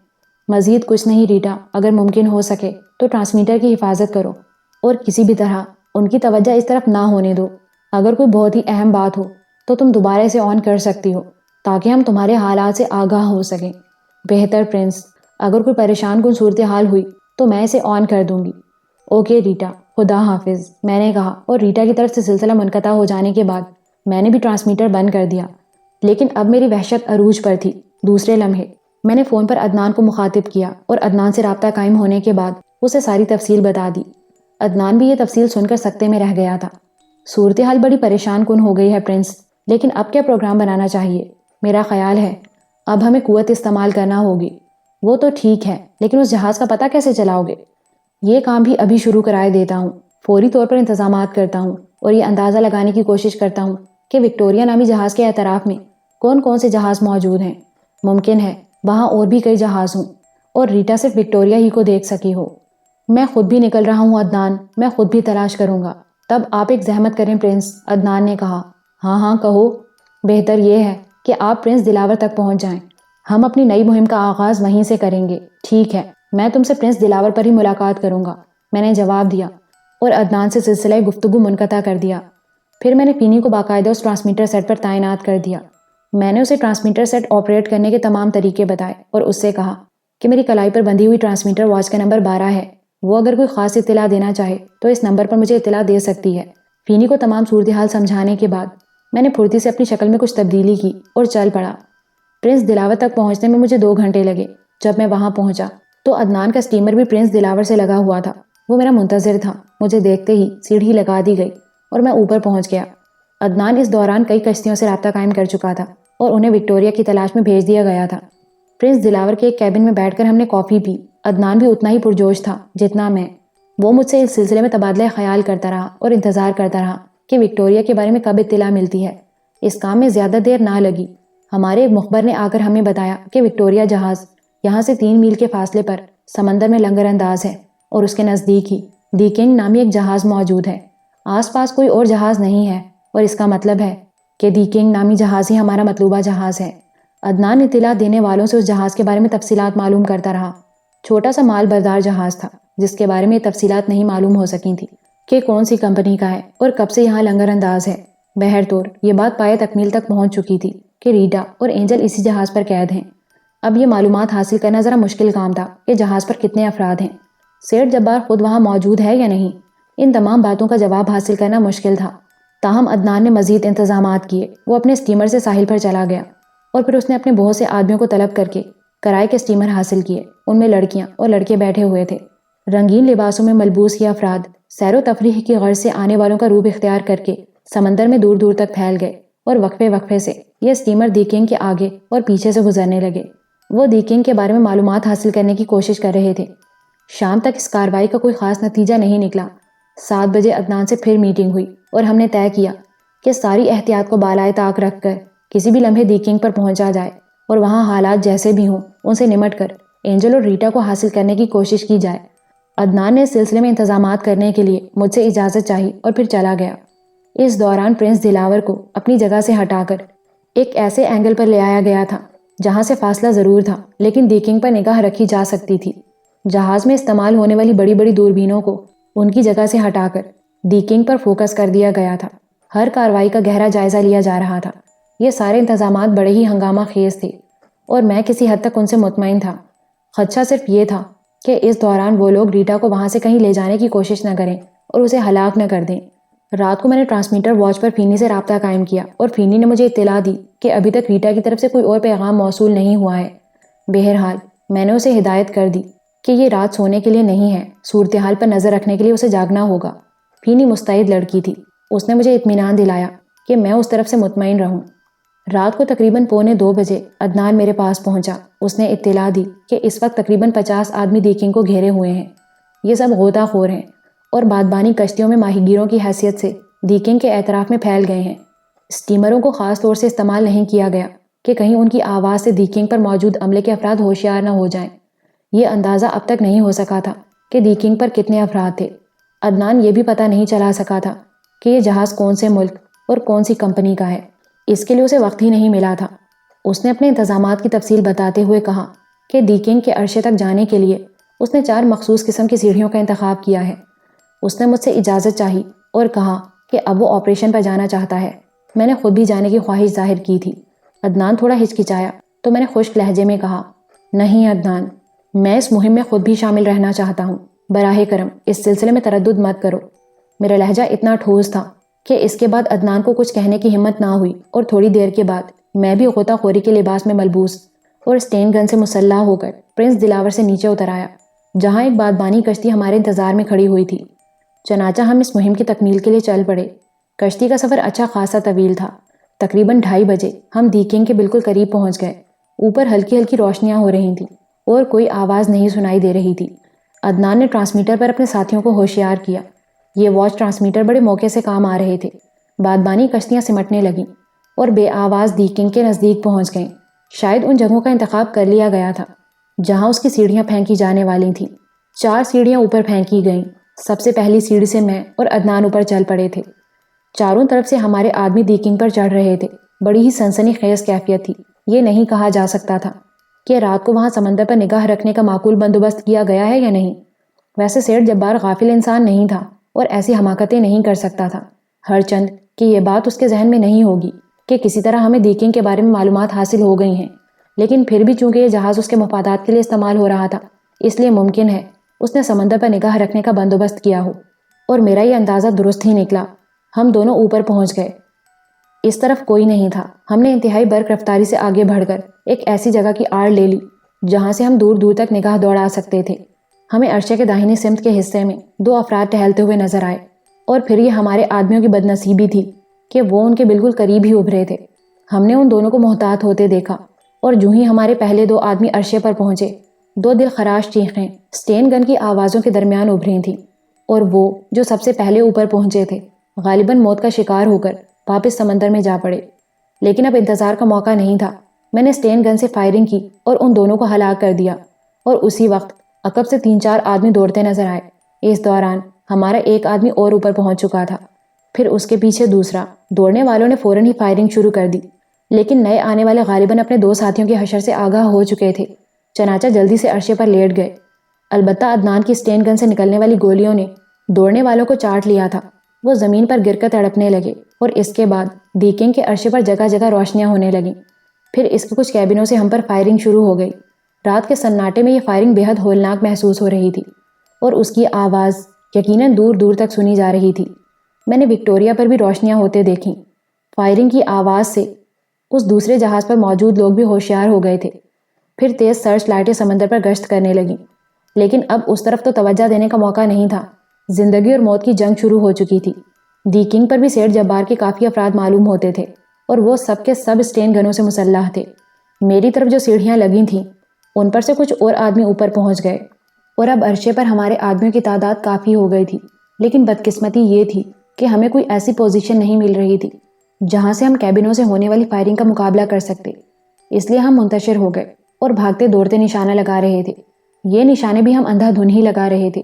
مزید کچھ نہیں ریٹا، اگر ممکن ہو سکے تو ٹرانسمیٹر کی حفاظت کرو اور کسی بھی طرح ان کی توجہ اس طرف نہ ہونے دو۔ اگر کوئی بہت ہی اہم بات ہو تو تم دوبارہ اسے آن کر سکتی ہو تاکہ ہم تمہارے حالات سے آگاہ ہو سکیں۔ بہتر پرنس، اگر کوئی پریشان کن صورتحال ہوئی تو میں اسے آن کر دوں گی۔ اوکے ریٹا، خدا حافظ، میں نے کہا، اور ریٹا کی طرف سے سلسلہ منقطع ہو جانے کے بعد میں نے بھی ٹرانسمیٹر بند کر دیا۔ لیکن اب میری وحشت عروج پر تھی۔ دوسرے لمحے میں نے فون پر عدنان کو مخاطب کیا اور عدنان سے رابطہ قائم ہونے کے بعد اسے ساری تفصیل بتا دی۔ عدنان بھی یہ تفصیل سن کر سکتے میں رہ گیا تھا۔ صورتحال بڑی پریشان کن ہو گئی ہے پرنس، لیکن اب کیا پروگرام بنانا چاہیے؟ میرا خیال ہے اب ہمیں قوت استعمال کرنا ہوگی۔ وہ تو ٹھیک ہے، لیکن اس جہاز کا پتہ کیسے چلاؤ گے؟ یہ کام بھی ابھی شروع کرائے دیتا ہوں، فوری طور پر انتظامات کرتا ہوں اور یہ اندازہ لگانے کی کوشش کرتا ہوں کہ وکٹوریا نامی جہاز کے اعتراف میں کون کون سے جہاز موجود ہیں۔ ممکن ہے وہاں اور بھی کئی جہاز ہوں اور ریٹا صرف وکٹوریا ہی کو دیکھ سکی ہو۔ میں خود بھی نکل رہا ہوں عدنان، میں خود بھی تلاش کروں گا۔ تب آپ ایک زحمت کریں پرنس، عدنان نے کہا۔ ہاں ہاں کہو۔ بہتر یہ ہے کہ آپ پرنس دلاور تک پہنچ جائیں، ہم اپنی نئی مہم کا آغاز وہیں سے کریں گے۔ ٹھیک ہے، میں تم سے پرنس دلاور پر ہی ملاقات کروں گا، میں نے جواب دیا اور عدنان سے سلسلہ گفتگو منقطع کر دیا۔ پھر میں نے فینی کو باقاعدہ اس ٹرانسمیٹر سیٹ پر تعینات کر دیا۔ میں نے اسے ٹرانسمیٹر سیٹ آپریٹ کرنے کے تمام طریقے بتائے اور اس سے کہا کہ میری کلائی پر بندھی ہوئی ٹرانسمیٹر واچ کا نمبر 12 ہے، وہ اگر کوئی خاص اطلاع دینا چاہے تو اس نمبر پر مجھے اطلاع دے سکتی ہے۔ فینی کو تمام صورتحال سمجھانے کے بعد میں نے پھرتی سے اپنی شکل میں کچھ تبدیلی کی اور چل پڑا۔ پرنس دلاور تک پہنچنے میں مجھے 2 گھنٹے لگے۔ جب میں وہاں پہنچا تو عدنان کا اسٹیمر بھی پرنس دلاور سے لگا ہوا تھا، وہ میرا منتظر تھا۔ مجھے دیکھتے ہی سیڑھی لگا دی گئی اور میں اوپر پہنچ گیا۔ عدنان اس دوران کئی کشتیوں سے رابطہ قائم کر چکا تھا اور انہیں وکٹوریا کی تلاش میں بھیج دیا گیا تھا۔ پرنس دلاور کے ایک کیبن میں بیٹھ کر ہم نے کافی پی۔ عدنان بھی اتنا ہی پرجوش تھا جتنا میں۔ وہ مجھ سے اس سلسلے میں تبادلہ خیال کرتا رہا اور انتظار کرتا رہا کہ وکٹوریا کے بارے میں کب اطلاع ملتی ہے۔ اس کام میں زیادہ دیر نہ لگی۔ ہمارے ایک مخبر نے آ کر ہمیں بتایا کہ وکٹوریا جہاز یہاں سے 3 میل کے فاصلے پر سمندر میں لنگر انداز ہے اور اس کے نزدیک ہی دی کنگ نامی ایک جہاز موجود ہے۔ آس پاس کوئی اور جہاز نہیں ہے اور اس کا مطلب ہے کہ دی کنگ نامی جہاز ہی ہمارا مطلوبہ جہاز ہے۔ عدنان اطلاع دینے والوں سے اس جہاز کے بارے میں تفصیلات معلوم کرتا رہا۔ چھوٹا سا مال بردار جہاز تھا جس کے بارے میں یہ تفصیلات نہیں معلوم ہو سکی تھی کہ کون سی کمپنی کا ہے اور کب سے یہاں لنگر انداز ہے۔ بہرطور یہ بات پائے تکمیل تک پہنچ چکی تھی کہ ریٹا اور اینجل اسی جہاز پر قید ہیں۔ اب یہ معلومات حاصل کرنا ذرا مشکل کام تھا کہ جہاز پر کتنے افراد ہیں، سیٹ جبار خود وہاں موجود ہے یا نہیں۔ ان تمام باتوں کا جواب حاصل کرنا مشکل تھا۔ تاہم عدنان نے مزید انتظامات کیے۔ وہ اپنے اسٹیمر سے ساحل پر چلا گیا اور پھر اس نے اپنے بہت سے آدمیوں کو طلب کر کے کرائے کے اسٹیمر حاصل کیے۔ ان میں لڑکیاں اور لڑکے بیٹھے ہوئے تھے۔ رنگین لباسوں میں ملبوس یہ افراد سیر و تفریح کی غرض سے آنے والوں کا روب اختیار کر کے سمندر میں دور دور تک پھیل گئے اور وقفے وقفے سے یہ اسٹیمر دی کنگ کے آگے اور پیچھے سے گزرنے لگے۔ وہ دی کنگ کے بارے میں معلومات حاصل کرنے کی کوشش کر رہے تھے۔ شام تک اس کارروائی کا کوئی خاص نتیجہ نہیں نکلا۔ 7 بجے عدنان سے پھر میٹنگ ہوئی اور ہم نے طے کیا کہ ساری احتیاط کو بالائے طاق رکھ کر کسی بھی لمحے دی کنگ پر پہنچا جائے اور وہاں حالات جیسے بھی ہوں ان سے نمٹ کر اینجل اور ریٹا کو حاصل کرنے کی کوشش کی جائے۔ عدنان نے اس سلسلے میں انتظامات کرنے کے لیے مجھ سے اجازت چاہی اور پھر چلا گیا۔ اس دوران پرنس دلاور کو اپنی جگہ سے ہٹا کر ایک ایسے اینگل پر لے آیا گیا تھا جہاں سے فاصلہ ضرور تھا لیکن دی کنگ پر نگاہ رکھی جا سکتی تھی۔ جہاز میں استعمال ہونے والی بڑی بڑی دوربینوں کو ان کی جگہ سے ہٹا کر دی کنگ پر فوکس کر دیا گیا تھا۔ ہر کارروائی کا گہرا جائزہ لیا جا رہا تھا۔ یہ سارے انتظامات بڑے ہی ہنگامہ خیز تھے اور میں کسی حد تک ان سے مطمئن تھا۔ خدشہ صرف یہ تھا کہ اس دوران وہ لوگ ریٹا کو وہاں سے کہیں لے جانے کی کوشش نہ کریں اور اسے ہلاک نہ کر دیں۔ رات کو میں نے ٹرانسمیٹر واچ پر فینی سے رابطہ قائم کیا اور فینی نے مجھے اطلاع دی کہ ابھی تک ریٹا کی طرف سے کوئی اور پیغام موصول نہیں ہوا ہے۔ بہرحال میں نے اسے ہدایت کر دی کہ یہ رات سونے کے لیے نہیں ہے، صورتحال پر نظر رکھنے کے لیے اسے جاگنا ہوگا۔ فینی مستعد لڑکی تھی۔ اس نے مجھے اطمینان دلایا کہ میں اس طرف سے مطمئن رہوں۔ رات کو تقریباً 1:45 بجے عدنان میرے پاس پہنچا۔ اس نے اطلاع دی کہ اس وقت تقریباً 50 آدمی دی کنگ کو گھیرے ہوئے ہیں۔ یہ سب غوطہ خور ہیں اور بادبانی کشتیوں میں ماہی گیروں کی حیثیت سے دیکنگ کے اعتراف میں پھیل گئے ہیں۔ اسٹیمروں کو خاص طور سے استعمال نہیں کیا گیا کہ کہیں ان کی آواز سے دیکنگ پر موجود عملے کے افراد ہوشیار نہ ہو جائیں۔ یہ اندازہ اب تک نہیں ہو سکا تھا کہ دیکنگ پر کتنے افراد تھے۔ عدنان یہ بھی پتہ نہیں چلا سکا تھا کہ یہ جہاز کون سے ملک اور کون سی کمپنی کا ہے۔ اس کے لیے اسے وقت ہی نہیں ملا تھا۔ اس نے اپنے انتظامات کی تفصیل بتاتے ہوئے کہا کہ دیکنگ کے عرصے تک جانے کے لیے اس نے 4 مخصوص قسم کی سیڑھیوں کا انتخاب کیا ہے۔ اس نے مجھ سے اجازت چاہی اور کہا کہ اب وہ آپریشن پر جانا چاہتا ہے۔ میں نے خود بھی جانے کی خواہش ظاہر کی تھی۔ عدنان تھوڑا ہچکچایا تو میں نے خشک لہجے میں کہا، نہیں عدنان، میں اس مہم میں خود بھی شامل رہنا چاہتا ہوں۔ براہ کرم اس سلسلے میں تردد مت کرو۔ میرا لہجہ اتنا ٹھوس تھا کہ اس کے بعد عدنان کو کچھ کہنے کی ہمت نہ ہوئی، اور تھوڑی دیر کے بعد میں بھی غوطہ خوری کے لباس میں ملبوس اور اسٹین گن سے مسلح ہو کر پرنس دلاور سے نیچے اتر آیا، جہاں ایک بادبانی کشتی ہمارے انتظار میں کھڑی ہوئی تھی۔ چنانچہ ہم اس مہم کی تکمیل کے لیے چل پڑے۔ کشتی کا سفر اچھا خاصا طویل تھا۔ تقریباً 2:30 بجے ہم دیکنگ کے بالکل قریب پہنچ گئے۔ اوپر ہلکی ہلکی روشنیاں ہو رہی تھیں اور کوئی آواز نہیں سنائی دے رہی تھی۔ عدنان نے ٹرانسمیٹر پر اپنے ساتھیوں کو ہوشیار کیا۔ یہ واچ ٹرانسمیٹر بڑے موقع سے کام آ رہے تھے۔ بادبانی کشتیاں سمٹنے لگیں اور بے آواز دیکنگ کے نزدیک پہنچ گئیں۔ شاید ان جگہوں کا انتخاب کر لیا گیا تھا جہاں اس کی سیڑھیاں پھینکی جانے والی تھیں۔ 4 سیڑھیاں اوپر پھینکی گئیں۔ سب سے پہلی سیڑھی سے میں اور عدنان اوپر چل پڑے تھے۔ چاروں طرف سے ہمارے آدمی دیکنگ پر چڑھ رہے تھے۔ بڑی ہی سنسنی خیز کیفیت تھی۔ یہ نہیں کہا جا سکتا تھا کہ رات کو وہاں سمندر پر نگاہ رکھنے کا معقول بندوبست کیا گیا ہے یا نہیں۔ ویسے سیٹھ جبار غافل انسان نہیں تھا اور ایسی حماقتیں نہیں کر سکتا تھا، ہر چند کہ یہ بات اس کے ذہن میں نہیں ہوگی کہ کسی طرح ہمیں دیکنگ کے بارے میں معلومات حاصل ہو گئی ہیں۔ لیکن پھر بھی چونکہ یہ جہاز اس کے مفادات کے لیے استعمال ہو رہا تھا، اس لیے ممکن ہے اس نے سمندر پر نگاہ رکھنے کا بندوبست کیا ہو، اور میرا یہ اندازہ درست ہی نکلا۔ ہم دونوں اوپر پہنچ گئے۔ اس طرف کوئی نہیں تھا۔ ہم نے انتہائی برق رفتاری سے آگے بڑھ کر ایک ایسی جگہ کی آڑ لے لی جہاں سے ہم دور دور تک نگاہ دوڑا سکتے تھے۔ ہمیں عرصے کے داہنی سمت کے حصے میں 2 افراد ٹہلتے ہوئے نظر آئے، اور پھر یہ ہمارے آدمیوں کی بدنصیبی تھی کہ وہ ان کے بالکل قریب ہی ابھرے تھے۔ ہم نے ان دونوں کو محتاط ہوتے دیکھا، اور جو ہی ہمارے پہلے 2 آدمی عرصے پر پہنچے، 2 دل خراش چیخیں اسٹین گن کی آوازوں کے درمیان ابھری تھیں، اور وہ جو سب سے پہلے اوپر پہنچے تھے غالباً موت کا شکار ہو کر واپس سمندر میں جا پڑے۔ لیکن اب انتظار کا موقع نہیں تھا۔ میں نے اسٹین گن سے فائرنگ کی اور ان دونوں کو ہلاک کر دیا، اور اسی وقت عقب سے 3-4 آدمی دوڑتے نظر آئے۔ اس دوران ہمارا ایک آدمی اور اوپر پہنچ چکا تھا، پھر اس کے پیچھے دوسرا۔ دوڑنے والوں نے فوراً ہی فائرنگ شروع کر دی، لیکن نئے آنے والے غالباً اپنے 2 ساتھیوں کے حشر سے آگاہ ہو چکے تھے، چنانچہ جلدی سے عرصے پر لیٹ گئے۔ البتہ عدنان کی اسٹین گن سے نکلنے والی گولیوں نے دوڑنے والوں کو چاٹ لیا تھا۔ وہ زمین پر گر کر تڑپنے لگے، اور اس کے بعد دیکنگ کے عرصے پر جگہ جگہ روشنیاں ہونے لگیں۔ پھر اس کے کچھ کیبنوں سے ہم پر فائرنگ شروع ہو گئی۔ رات کے سناٹے میں یہ فائرنگ بے حد ہولناک محسوس ہو رہی تھی، اور اس کی آواز یقیناً دور دور تک سنی جا رہی تھی۔ میں نے وکٹوریا پر بھی روشنیاں ہوتے دیکھیں۔ فائرنگ کی آواز سے اس دوسرے جہاز پر موجود لوگ بھی ہوشیار ہو گئے تھے۔ پھر تیز سرچ لائٹیں سمندر پر گشت کرنے لگیں، لیکن اب اس طرف تو توجہ دینے کا موقع نہیں تھا۔ زندگی اور موت کی جنگ شروع ہو چکی تھی۔ دیکنگ پر بھی سیٹھ جبار کے کافی افراد معلوم ہوتے تھے، اور وہ سب کے سب اسٹین گنوں سے مسلح تھے۔ میری طرف جو سیڑھیاں لگی تھیں ان پر سے کچھ اور آدمی اوپر پہنچ گئے، اور اب عرصے پر ہمارے آدمیوں کی تعداد کافی ہو گئی تھی۔ لیکن بدقسمتی یہ تھی کہ ہمیں کوئی ایسی پوزیشن نہیں مل رہی تھی جہاں سے ہم کیبنوں سے ہونے والی فائرنگ کا مقابلہ کر سکتے، اس لیے ہم منتشر ہو گئے اور بھاگتے دوڑتے نشانہ لگا رہے تھے۔ یہ نشانے بھی ہم اندھا دھن ہی لگا رہے تھے۔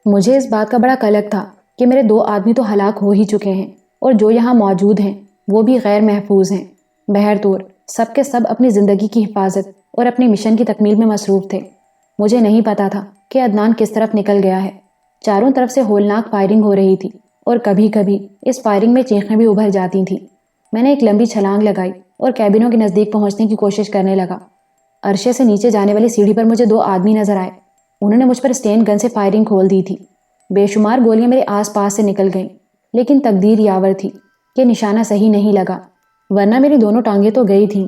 مجھے اس بات کا بڑا قلق تھا کہ میرے 2 آدمی تو ہلاک ہو ہی چکے ہیں، اور جو یہاں موجود ہیں وہ بھی غیر محفوظ ہیں۔ بہرطور سب کے سب اپنی زندگی کی حفاظت اور اپنی مشن کی تکمیل میں مصروف تھے۔ مجھے نہیں پتا تھا کہ عدنان کس طرف نکل گیا ہے۔ چاروں طرف سے ہولناک فائرنگ ہو رہی تھی، اور کبھی کبھی اس فائرنگ میں چیخیں بھی ابھر جاتی تھیں۔ میں نے ایک لمبی چھلانگ لگائی اور کیبنوں کے نزدیک پہنچنے کی کوشش کرنے لگا۔ عرصے سے نیچے جانے والی سیڑھی پر مجھے 2 آدمی نظر آئے۔ انہوں نے مجھ پر اسٹین گن سے فائرنگ کھول دی تھی۔ بے شمار گولیاں میرے آس پاس سے نکل گئیں، لیکن تقدیر یاور تھی کہ نشانہ صحیح نہیں لگا، ورنہ میری دونوں ٹانگیں تو گئی تھیں۔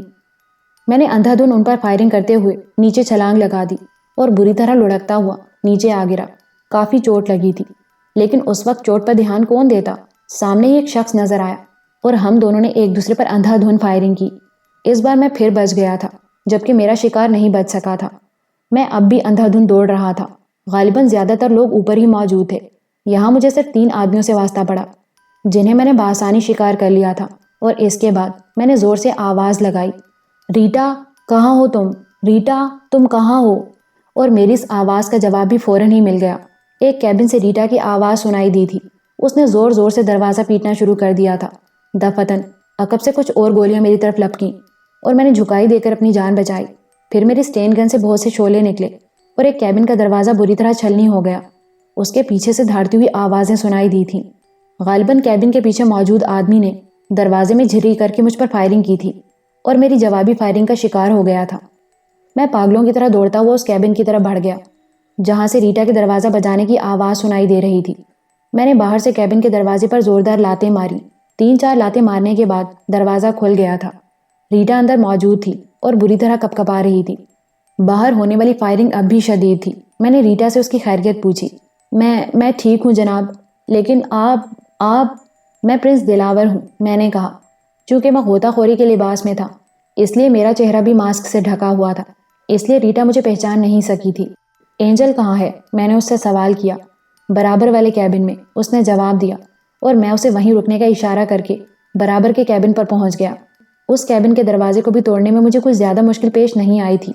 میں نے اندھا دھن ان پر فائرنگ کرتے ہوئے نیچے چھلانگ لگا دی اور بری طرح لڑکتا ہوا نیچے آ گرا۔ کافی چوٹ لگی تھی، لیکن اس وقت چوٹ پر دھیان کون دیتا؟ سامنے ہی ایک شخص نظر آیا، اور ہم دونوں نے ایک دوسرے پر اندھا دھن فائرنگ کی۔ اس بار میں پھر بچ گیا تھا، جبکہ میرا شکار نہیں بچ سکا تھا۔ میں اب بھی اندھا دھن دوڑ رہا تھا۔ غالباً زیادہ تر لوگ اوپر ہی موجود تھے۔ یہاں مجھے صرف 3 آدمیوں سے واسطہ پڑا جنہیں میں نے بآسانی شکار کر لیا تھا، اور اس کے بعد میں نے زور سے آواز لگائی، ریٹا کہاں ہو تم؟ ریٹا تم کہاں ہو؟ اور میری اس آواز کا جواب بھی فوراً ہی مل گیا۔ ایک کیبن سے ریٹا کی آواز سنائی دی تھی۔ اس نے زور زور سے دروازہ پیٹنا شروع کر دیا تھا۔ دفتن عقب سے کچھ اور گولیاں میری طرف لپکیں اور میں نے جھکائی دے کر اپنی جان بچائی۔ پھر میری اسٹین گن سے بہت سے شعلے نکلے اور ایک کیبن کا دروازہ بری طرح چھلنی ہو گیا۔ اس کے پیچھے سے دھاڑتی ہوئی آوازیں سنائی دی تھیں۔ غالباً کیبن کے پیچھے موجود آدمی نے دروازے میں جھری کر کے مجھ پر فائرنگ کی تھی اور میری جوابی فائرنگ کا شکار ہو گیا تھا۔ میں پاگلوں کی طرح دوڑتا ہوا اس کیبن کی طرف بڑھ گیا جہاں سے ریٹا کے دروازہ بجانے کی آواز سنائی دے رہی تھی۔ میں نے باہر سے کیبن کے دروازے پر زوردار لاتیں ماری۔ 3-4 لاتیں مارنے کے بعد دروازہ کھل گیا تھا۔ ریٹا اندر موجود تھی اور بری طرح کپکپا رہی تھی۔ باہر ہونے والی فائرنگ اب بھی شدید تھی۔ میں نے ریٹا سے اس کی خیریت پوچھی۔ میں ٹھیک ہوں جناب، لیکن آپ میں پرنس دلاور ہوں، میں نے کہا۔ چونکہ میں غوطہ خوری کے لباس میں تھا اس لیے میرا چہرہ بھی ماسک سے ڈھکا ہوا تھا، اس لیے ریٹا مجھے پہچان نہیں سکی تھی۔ اینجل کہاں ہے؟ میں نے اس سے سوال کیا۔ برابر والے کیبن میں، اس نے جواب دیا، اور میں اسے وہیں رکنے کا اشارہ کر کے برابر کے کیبن پر پہنچ گیا۔ اس کیبن کے دروازے کو بھی توڑنے میں مجھے کچھ زیادہ مشکل پیش نہیں آئی تھی۔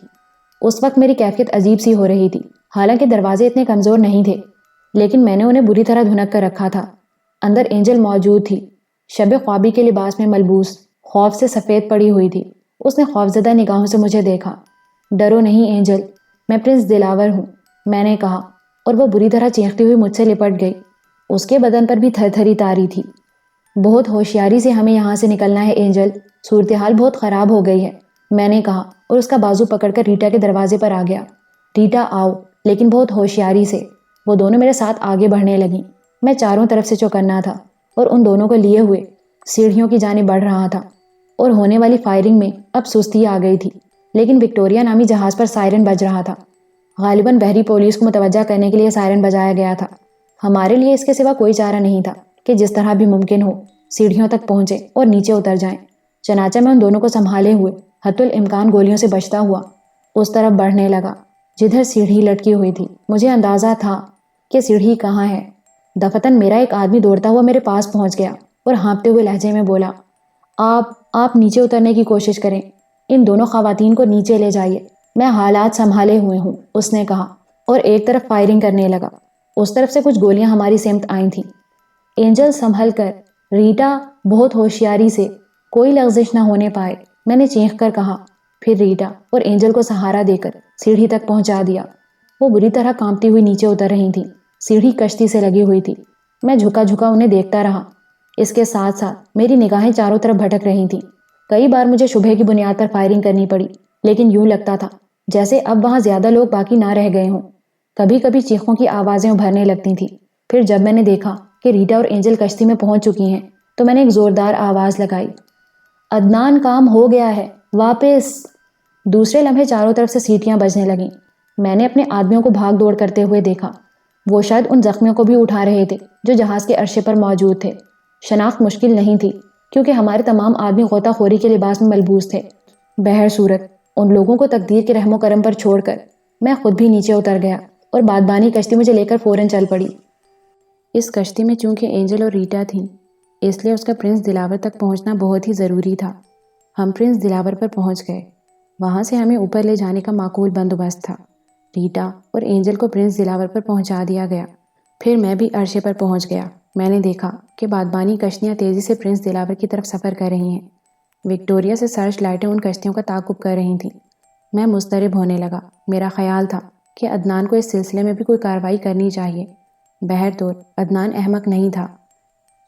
اس وقت میری کیفیت عجیب سی ہو رہی تھی۔ حالانکہ دروازے اتنے کمزور نہیں تھے لیکن میں نے انہیں بری طرح دھنک کر رکھا تھا۔ اندر اینجل موجود تھی، شب خوابی کے لباس میں ملبوس، خوف سے سفید پڑی ہوئی تھی۔ اس نے خوفزدہ نگاہوں سے مجھے دیکھا۔ ڈرو نہیں اینجل، میں پرنس دلاور ہوں، میں نے کہا، اور وہ بری طرح چیختی ہوئی مجھ سے لپٹ گئی۔ اس کے بدن پر بھی تھر تھری تاری تھی۔ بہت ہوشیاری سے ہمیں یہاں سے نکلنا ہے اینجل، صورتحال بہت خراب ہو گئی ہے، میں نے کہا، اور اس کا بازو پکڑ کر ریٹا کے دروازے پر آ گیا۔ ریٹا آؤ، لیکن بہت ہوشیاری سے۔ وہ دونوں میرے ساتھ آگے بڑھنے لگیں۔ میں چاروں طرف سے چوکنا تھا اور ان دونوں کو لیے ہوئے سیڑھیوں کی جانب بڑھ رہا تھا، اور ہونے والی فائرنگ میں اب سستی آ گئی تھی۔ لیکن وکٹوریا نامی جہاز پر سائرن بج رہا تھا۔ غالباً بحری پولیس کو متوجہ کرنے کے لیے سائرن بجایا گیا تھا۔ ہمارے لیے اس کے سوا کوئی چارہ نہیں تھا کہ جس طرح بھی ممکن ہو سیڑھیوں تک پہنچے اور نیچے اتر جائیں۔ چنانچہ میں ان دونوں کو سنبھالے ہوئے حتی الامکان گولیوں سے بچتا ہوا اس طرف بڑھنے لگا جدھر سیڑھی لٹکی ہوئی تھی۔ مجھے اندازہ تھا کہ سیڑھی کہاں ہے۔ دفتن میرا ایک آدمی دوڑتا ہوا میرے پاس پہنچ گیا اور ہانپتے ہوئے لہجے میں بولا، آپ نیچے اترنے کی کوشش کریں، ان دونوں خواتین کو نیچے لے جائیے، میں حالات سنبھالے ہوئے ہوں، اس نے کہا، اور ایک طرف فائرنگ کرنے لگا۔ اس طرف سے کچھ گولیاں ہماری سمت آئی تھیں۔ اینجل سنبھل کر، ریٹا بہت ہوشیاری سے، کوئی لغزش نہ ہونے پائے، میں نے چیخ کر کہا۔ پھر ریٹا اور اینجل کو سہارا دے کر سیڑھی تک پہنچا دیا۔ وہ بری طرح کانپتی ہوئی نیچے اتر رہی تھیں۔ سیڑھی کشتی سے لگی ہوئی تھی۔ میں جھکا جھکا انہیں دیکھتا رہا۔ اس کے ساتھ ساتھ میری نگاہیں چاروں طرف بھٹک رہی تھیں۔ کئی بار مجھے شبہ کی بنیاد پر فائرنگ کرنی پڑی، لیکن یوں لگتا تھا جیسے اب وہاں زیادہ لوگ باقی نہ رہ گئے ہوں۔ کبھی کبھی چیخوں کی آوازیں ابھرنے لگتی تھیں۔ پھر جب میں نے دیکھا کہ ریٹا اور اینجل کشتی میں پہنچ چکی ہیں تو میں نے ایک زوردار آواز لگائی، عدنان کام ہو گیا ہے، واپس۔ دوسرے لمحے چاروں طرف سے سیٹیاں بجنے لگیں۔ میں نے اپنے آدمیوں کو بھاگ دوڑ کرتے ہوئے دیکھا۔ وہ شاید ان زخمیوں کو بھی اٹھا رہے تھے جو جہاز کے عرصے پر موجود تھے۔ شناخت مشکل نہیں تھی کیونکہ ہمارے تمام آدمی غوطہ خوری کے لباس میں ملبوس تھے۔ بہر صورت ان لوگوں کو تقدیر کے رحم و کرم پر چھوڑ کر میں خود بھی نیچے اتر گیا اور بادبانی کشتی مجھے لے کر فوراً چل پڑی۔ اس کشتی میں چونکہ اینجل اور ریٹا تھیں اس لیے اس کا پرنس دلاور تک پہنچنا بہت ہی ضروری تھا۔ ہم پرنس دلاور پر پہنچ گئے۔ وہاں سے ہمیں اوپر لے جانے کا معقول بندوبست تھا۔ ریٹا اور اینجل کو پرنس دلاور پر پہنچا دیا گیا۔ پھر میں بھی عرشے پر پہنچ گیا۔ میں نے دیکھا کہ بادبانی کشتیاں تیزی سے پرنس دلاور کی طرف سفر کر رہی ہیں۔ وکٹوریا سے سرچ لائٹیں ان کشتیوں کا تعاقب کر رہی تھیں۔ میں مضطرب ہونے لگا۔ میرا خیال تھا کہ عدنان کو اس سلسلے میں بھی کوئی کارروائی کرنی چاہیے۔ بہرطور عدنان احمق نہیں تھا۔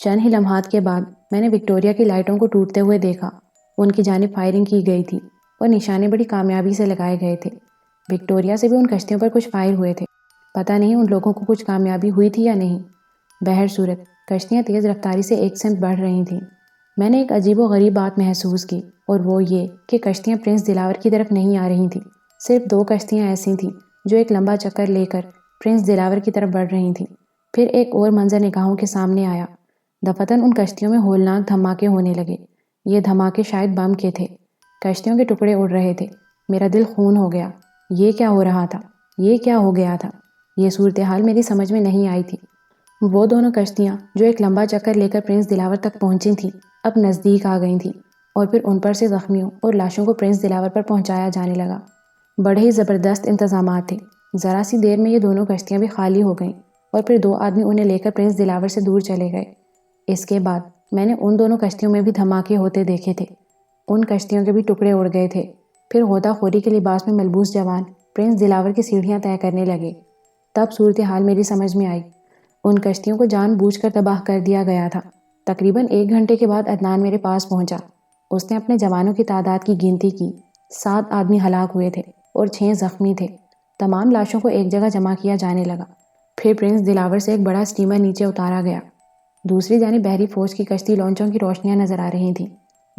چند ہی لمحات کے بعد میں نے وکٹوریا کی لائٹوں کو ٹوٹتے ہوئے دیکھا۔ ان کی جانب فائرنگ کی گئی تھی اور نشانے بڑی کامیابی سے لگائے گئے تھے۔ وکٹوریا سے بھی ان کشتیوں پر کچھ فائر ہوئے تھے۔ پتہ نہیں ان لوگوں کو کچھ کامیابی ہوئی تھی یا نہیں۔ بہر صورت کشتیاں تیز رفتاری سے ایک سمت بڑھ رہی تھیں۔ میں نے ایک عجیب و غریب بات محسوس کی، اور وہ یہ کہ کشتیاں پرنس دلاور کی طرف نہیں آ رہی تھیں۔ صرف 2 کشتیاں ایسی تھیں جو ایک لمبا چکر لے کر پرنس دلاور کی طرف بڑھ رہی تھیں۔ پھر ایک اور منظر نگاہوں کے سامنے آیا۔ دفتن ان کشتیوں میں ہولناک دھماکے ہونے لگے۔ یہ دھماکے شاید بم کے تھے۔ کشتیوں کے ٹکڑے اڑ رہے تھے۔ میرا دل خون ہو گیا۔ یہ کیا ہو رہا تھا؟ یہ کیا ہو گیا تھا؟ یہ صورتحال میری سمجھ میں نہیں آئی تھی۔ وہ دونوں کشتیاں جو ایک لمبا چکر لے کر پرنس دلاور تک پہنچی تھیں اب نزدیک آ گئی تھیں اور پھر ان پر سے زخمیوں اور لاشوں کو پرنس دلاور پر پہنچایا جانے لگا۔ بڑے ہی زبردست انتظامات تھے۔ ذرا سی دیر میں یہ دونوں کشتیاں بھی خالی ہو گئیں اور پھر 2 آدمی انہیں لے کر پرنس دلاور سے دور چلے گئے۔ اس کے بعد میں نے ان دونوں کشتیوں میں بھی دھماکے ہوتے دیکھے تھے۔ ان کشتیوں کے بھی ٹکڑے اڑ گئے تھے۔ پھر غوطہ خوری کے لباس میں ملبوس جوان پرنس دلاور کی سیڑھیاں طے کرنے لگے۔ تب صورتحال میری سمجھ میں آئی۔ ان کشتیوں کو جان بوجھ کر تباہ کر دیا گیا تھا۔ تقریباً 1 گھنٹے کے بعد عدنان میرے پاس پہنچا۔ اس نے اپنے جوانوں کی تعداد کی گنتی کی۔ 7 آدمی ہلاک ہوئے تھے اور 6 زخمی تھے۔ تمام لاشوں کو ایک جگہ جمع کیا جانے لگا۔ پھر پرنس دلاور سے ایک بڑا اسٹیمر نیچے اتارا گیا۔ دوسری جانب بحری فوج کی کشتی لانچوں کی روشنیاں نظر آ رہی تھیں۔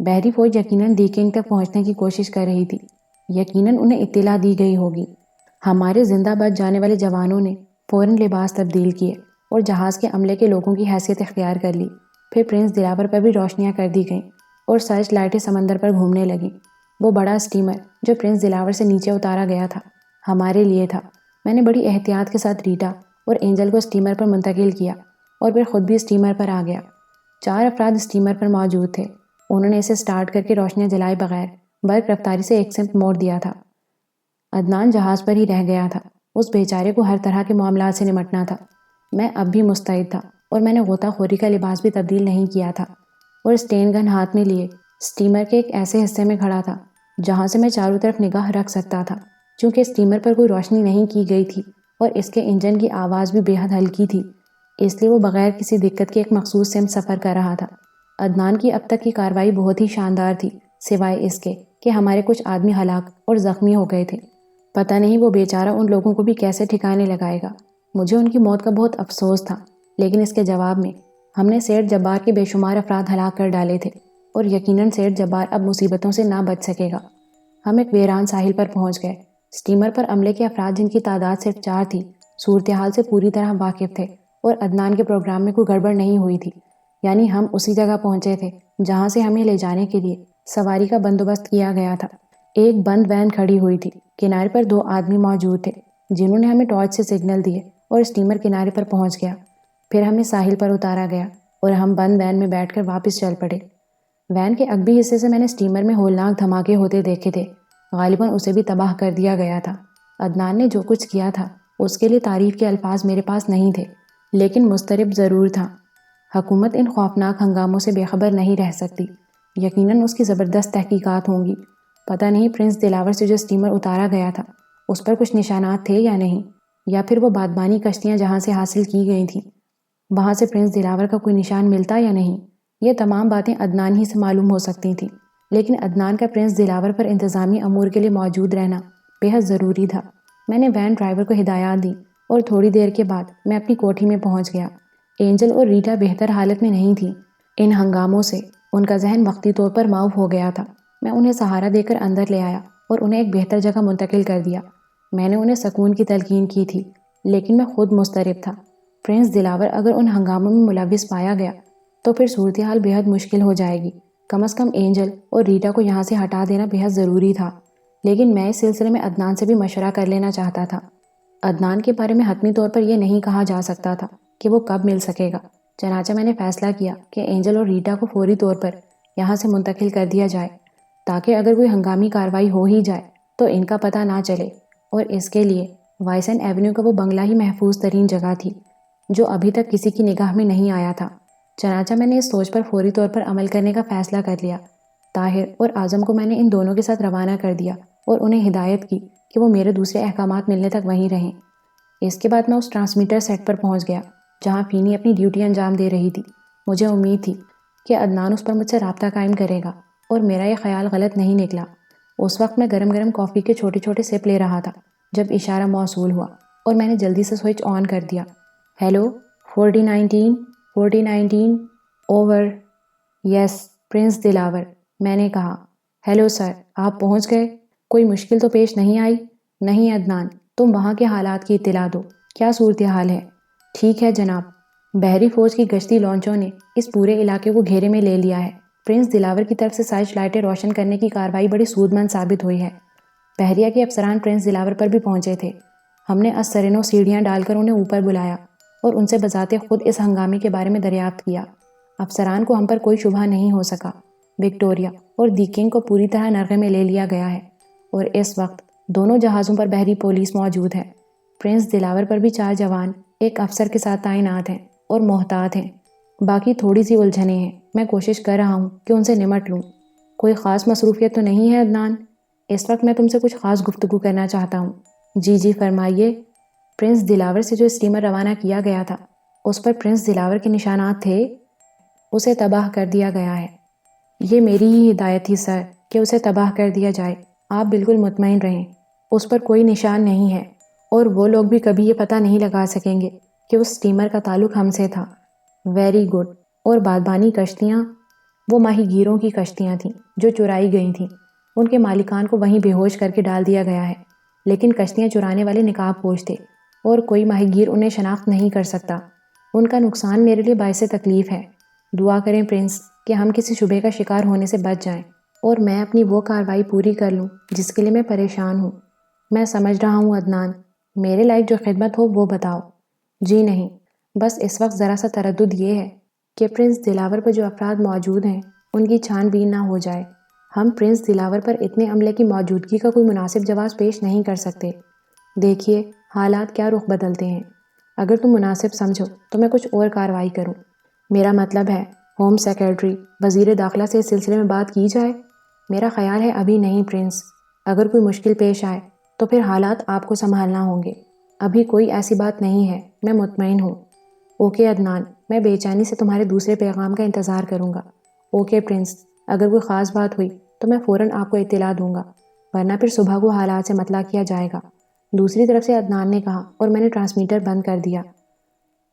بحری فوج یقیناً دی کنگ تک پہنچنے کی کوشش کر رہی تھی۔ یقیناً انہیں اطلاع دی گئی ہوگی۔ ہمارے زندہ بچ جانے والے جوانوں نے فوراً لباس تبدیل کیے اور جہاز کے عملے کے لوگوں کی حیثیت اختیار کر لی۔ پھر پرنس دلاور پر بھی روشنیاں کر دی گئیں اور سرچ لائٹیں سمندر پر گھومنے لگیں۔ وہ بڑا اسٹیمر جو پرنس دلاور سے نیچے اتارا گیا تھا ہمارے لیے تھا۔ میں نے بڑی احتیاط کے ساتھ ریٹا اور اینجل کو اسٹیمر پر منتقل کیا اور پھر خود بھی اسٹیمر پر آ گیا۔ 4 افراد اسٹیمر پر موجود تھے۔ انہوں نے اسے سٹارٹ کر کے روشنیاں جلائے بغیر برق رفتاری سے ایک سمت موڑ دیا تھا۔ عدنان جہاز پر ہی رہ گیا تھا۔ اس بیچارے کو ہر طرح کے معاملات سے نمٹنا تھا۔ میں اب بھی مستعد تھا اور میں نے غوطہ خوری کا لباس بھی تبدیل نہیں کیا تھا اور اسٹین گن ہاتھ میں لیے اسٹیمر کے ایک ایسے حصے میں کھڑا تھا جہاں سے میں چاروں طرف نگاہ رکھ سکتا تھا۔ چونکہ اسٹیمر پر کوئی روشنی نہیں کی گئی تھی اور اس کے انجن کی آواز بھی بے حد ہلکی تھی، اس لیے وہ بغیر کسی دقت کے ایک مخصوص سمت سفر کر رہا تھا۔ عدنان کی اب تک کی کارروائی بہت ہی شاندار تھی، سوائے اس کے کہ ہمارے کچھ آدمی ہلاک اور زخمی ہو گئے تھے۔ پتہ نہیں وہ بیچارہ ان لوگوں کو بھی کیسے ٹھکانے لگائے گا۔ مجھے ان کی موت کا بہت افسوس تھا، لیکن اس کے جواب میں ہم نے سیٹھ جبار کے بے شمار افراد ہلاک کر ڈالے تھے اور یقیناً سیٹھ جبار اب مصیبتوں سے نہ بچ سکے گا۔ ہم ایک ویران ساحل پر پہنچ گئے۔ اسٹیمر پر عملے کے افراد جن کی تعداد صرف 4 تھی صورتحال سے پوری طرح واقف تھے اور عدنان کے پروگرام میں کوئی گڑبڑ نہیں ہوئی تھی، یعنی ہم اسی جگہ پہنچے تھے جہاں سے ہمیں لے جانے کے لیے سواری کا بندوبست کیا گیا تھا۔ ایک بند وین کھڑی ہوئی تھی۔ کنارے پر 2 آدمی موجود تھے جنہوں نے ہمیں ٹارچ سے سگنل دیے اور اسٹیمر کنارے پر پہنچ گیا۔ پھر ہمیں ساحل پر اتارا گیا اور ہم بند وین میں بیٹھ کر واپس چل پڑے۔ وین کے عقبی حصے سے میں نے اسٹیمر میں ہولناک دھماکے ہوتے دیکھے تھے۔ غالباً اسے بھی تباہ کر دیا گیا تھا۔ عدنان نے جو کچھ کیا تھا اس کے لیے تعریف کے الفاظ میرے پاس نہیں تھے، لیکن مضطرب ضرور تھا۔ حکومت ان خوفناک ہنگاموں سے بے خبر نہیں رہ سکتی۔ یقیناً اس کی زبردست تحقیقات ہوں گی۔ پتہ نہیں پرنس دلاور سے جو اسٹیمر اتارا گیا تھا اس پر کچھ نشانات تھے یا نہیں، یا پھر وہ بادبانی کشتیاں جہاں سے حاصل کی گئی تھیں وہاں سے پرنس دلاور کا کوئی نشان ملتا یا نہیں۔ یہ تمام باتیں عدنان ہی سے معلوم ہو سکتی تھیں، لیکن عدنان کا پرنس دلاور پر انتظامی امور کے لیے موجود رہنا بے حد ضروری تھا۔ میں نے وین ڈرائیور کو ہدایات دی اور تھوڑی دیر کے بعد میں اپنی کوٹھی میں پہنچ گیا۔ اینجل اور ریٹا بہتر حالت میں نہیں تھیں۔ ان ہنگاموں سے ان کا ذہن وقتی طور پر معاف ہو گیا تھا۔ میں انہیں سہارا دے کر اندر لے آیا اور انہیں ایک بہتر جگہ منتقل کر دیا۔ میں نے انہیں سکون کی تلقین کی تھی، لیکن میں خود مضطرب تھا۔ پرنس دلاور اگر ان ہنگاموں میں ملوث پایا گیا تو پھر صورتحال بے حد مشکل ہو جائے گی۔ کم از کم اینجل اور ریٹا کو یہاں سے ہٹا دینا بے حد ضروری تھا، لیکن میں اس سلسلے میں عدنان سے بھی مشورہ کر لینا چاہتا تھا۔ عدنان کے بارے میں حتمی طور پر یہ نہیں کہا جا سکتا تھا کہ وہ کب مل سکے گا، چنانچہ میں نے فیصلہ کیا کہ اینجل اور ریٹا کو فوری طور پر یہاں سے منتقل کر دیا جائے، تاکہ اگر کوئی ہنگامی کارروائی ہو ہی جائے تو ان کا پتہ نہ چلے، اور اس کے لیے وائسن ایونیو کا وہ بنگلہ ہی محفوظ ترین جگہ تھی جو ابھی تک کسی کی نگاہ میں نہیں آیا تھا۔ چنانچہ میں نے اس سوچ پر فوری طور پر عمل کرنے کا فیصلہ کر لیا۔ طاہر اور اعظم کو میں نے ان دونوں کے ساتھ روانہ کر دیا اور انہیں ہدایت کی کہ وہ میرے دوسرے احکامات ملنے تک وہیں رہیں۔ اس کے بعد میں اس ٹرانسمیٹر سیٹ پر پہنچ گیا جہاں فینی اپنی ڈیوٹی انجام دے رہی تھی۔ مجھے امید تھی کہ عدنان اس پر مجھ سے رابطہ قائم کرے گا، اور میرا یہ خیال غلط نہیں نکلا۔ اس وقت میں گرم گرم کافی کے چھوٹے چھوٹے سپ لے رہا تھا جب اشارہ موصول ہوا اور میں نے جلدی سے سوئچ آن کر دیا۔ Hello 4019 over. Yes prince Dilawar, میں نے کہا۔ ہیلو سر، آپ پہنچ گئے؟ کوئی مشکل تو پیش نہیں آئی؟ نہیں عدنان، تم وہاں کے حالات کی اطلاع دو، کیا صورتحال ہے؟ ٹھیک ہے جناب، بحری فوج کی گشتی لانچوں نے اس پورے علاقے کو گھیرے میں لے لیا ہے۔ پرنس دلاور کی طرف سے سرچ لائٹیں روشن کرنے کی کارروائی بڑی سود مند ثابت ہوئی ہے۔ بحریہ کے افسران پرنس دلاور پر بھی پہنچے تھے۔ ہم نے از سرنو سیڑھیاں ڈال کر انہیں اوپر بلایا اور ان سے بذات خود اس ہنگامے کے بارے میں دریافت کیا۔ افسران کو ہم پر کوئی شبہ نہیں ہو سکا۔ وکٹوریا اور دی کنگ کو پوری طرح نرغے میں لے لیا گیا ہے اور اس وقت دونوں جہازوں پر بحری پولیس موجود ہے۔ پرنس دلاور پر بھی 4 جوان ایک افسر کے ساتھ تعینات ہیں اور محتاط ہیں۔ باقی تھوڑی سی الجھنیں ہیں، میں کوشش کر رہا ہوں کہ ان سے نمٹ لوں۔ کوئی خاص مصروفیت تو نہیں ہے عدنان؟ اس وقت میں تم سے کچھ خاص گفتگو کرنا چاہتا ہوں۔ جی فرمائیے۔ پرنس دلاور سے جو اسٹیمر روانہ کیا گیا تھا اس پر پرنس دلاور کے نشانات تھے؟ اسے تباہ کر دیا گیا ہے۔ یہ میری ہی ہدایت تھی سر کہ اسے تباہ کر دیا جائے۔ آپ بالکل مطمئن رہیں، اس پر کوئی نشان نہیں ہے اور وہ لوگ بھی کبھی یہ پتہ نہیں لگا سکیں گے کہ اس اسٹیمر کا تعلق ہم سے تھا۔ Very good. اور بادبانی کشتیاں؟ وہ ماہی گیروں کی کشتیاں تھیں جو چرائی گئی تھیں۔ ان کے مالکان کو وہیں بے ہوش کر کے ڈال دیا گیا ہے، لیکن کشتیاں چرانے والے نقاب پوش تھے اور کوئی ماہی گیر انہیں شناخت نہیں کر سکتا۔ ان کا نقصان میرے لیے باعث تکلیف ہے۔ دعا کریں پرنس کہ ہم کسی شبہ کا شکار ہونے سے بچ جائیں اور میں اپنی وہ کارروائی پوری کر لوں جس کے لیے میں پریشان ہوں۔ میں سمجھ رہا ہوں عدنان، میرے لائق جو خدمت ہو وہ بتاؤ۔ جی نہیں، بس اس وقت ذرا سا تردد یہ ہے کہ پرنس دلاور پر جو افراد موجود ہیں ان کی چھان بین نہ ہو جائے۔ ہم پرنس دلاور پر اتنے عملے کی موجودگی کا کوئی مناسب جواز پیش نہیں کر سکتے۔ دیکھیے حالات کیا رخ بدلتے ہیں۔ اگر تم مناسب سمجھو تو میں کچھ اور کارروائی کروں۔ میرا مطلب ہے ہوم سیکرٹری، وزیر داخلہ سے اس سلسلے میں بات کی جائے؟ میرا خیال ہے ابھی نہیں پرنس۔ اگر کوئی مشکل پیش آئے تو پھر حالات آپ کو سنبھالنا ہوں گے۔ ابھی کوئی ایسی بات نہیں ہے، میں مطمئن ہوں۔ اوکے عدنان، میں بے چینی سے تمہارے دوسرے پیغام کا انتظار کروں گا۔ اوکے پرنس، اگر کوئی خاص بات ہوئی تو میں فوراً آپ کو اطلاع دوں گا، ورنہ پھر صبح کو حالات سے مطلع کیا جائے گا۔ دوسری طرف سے عدنان نے کہا اور میں نے ٹرانسمیٹر بند کر دیا۔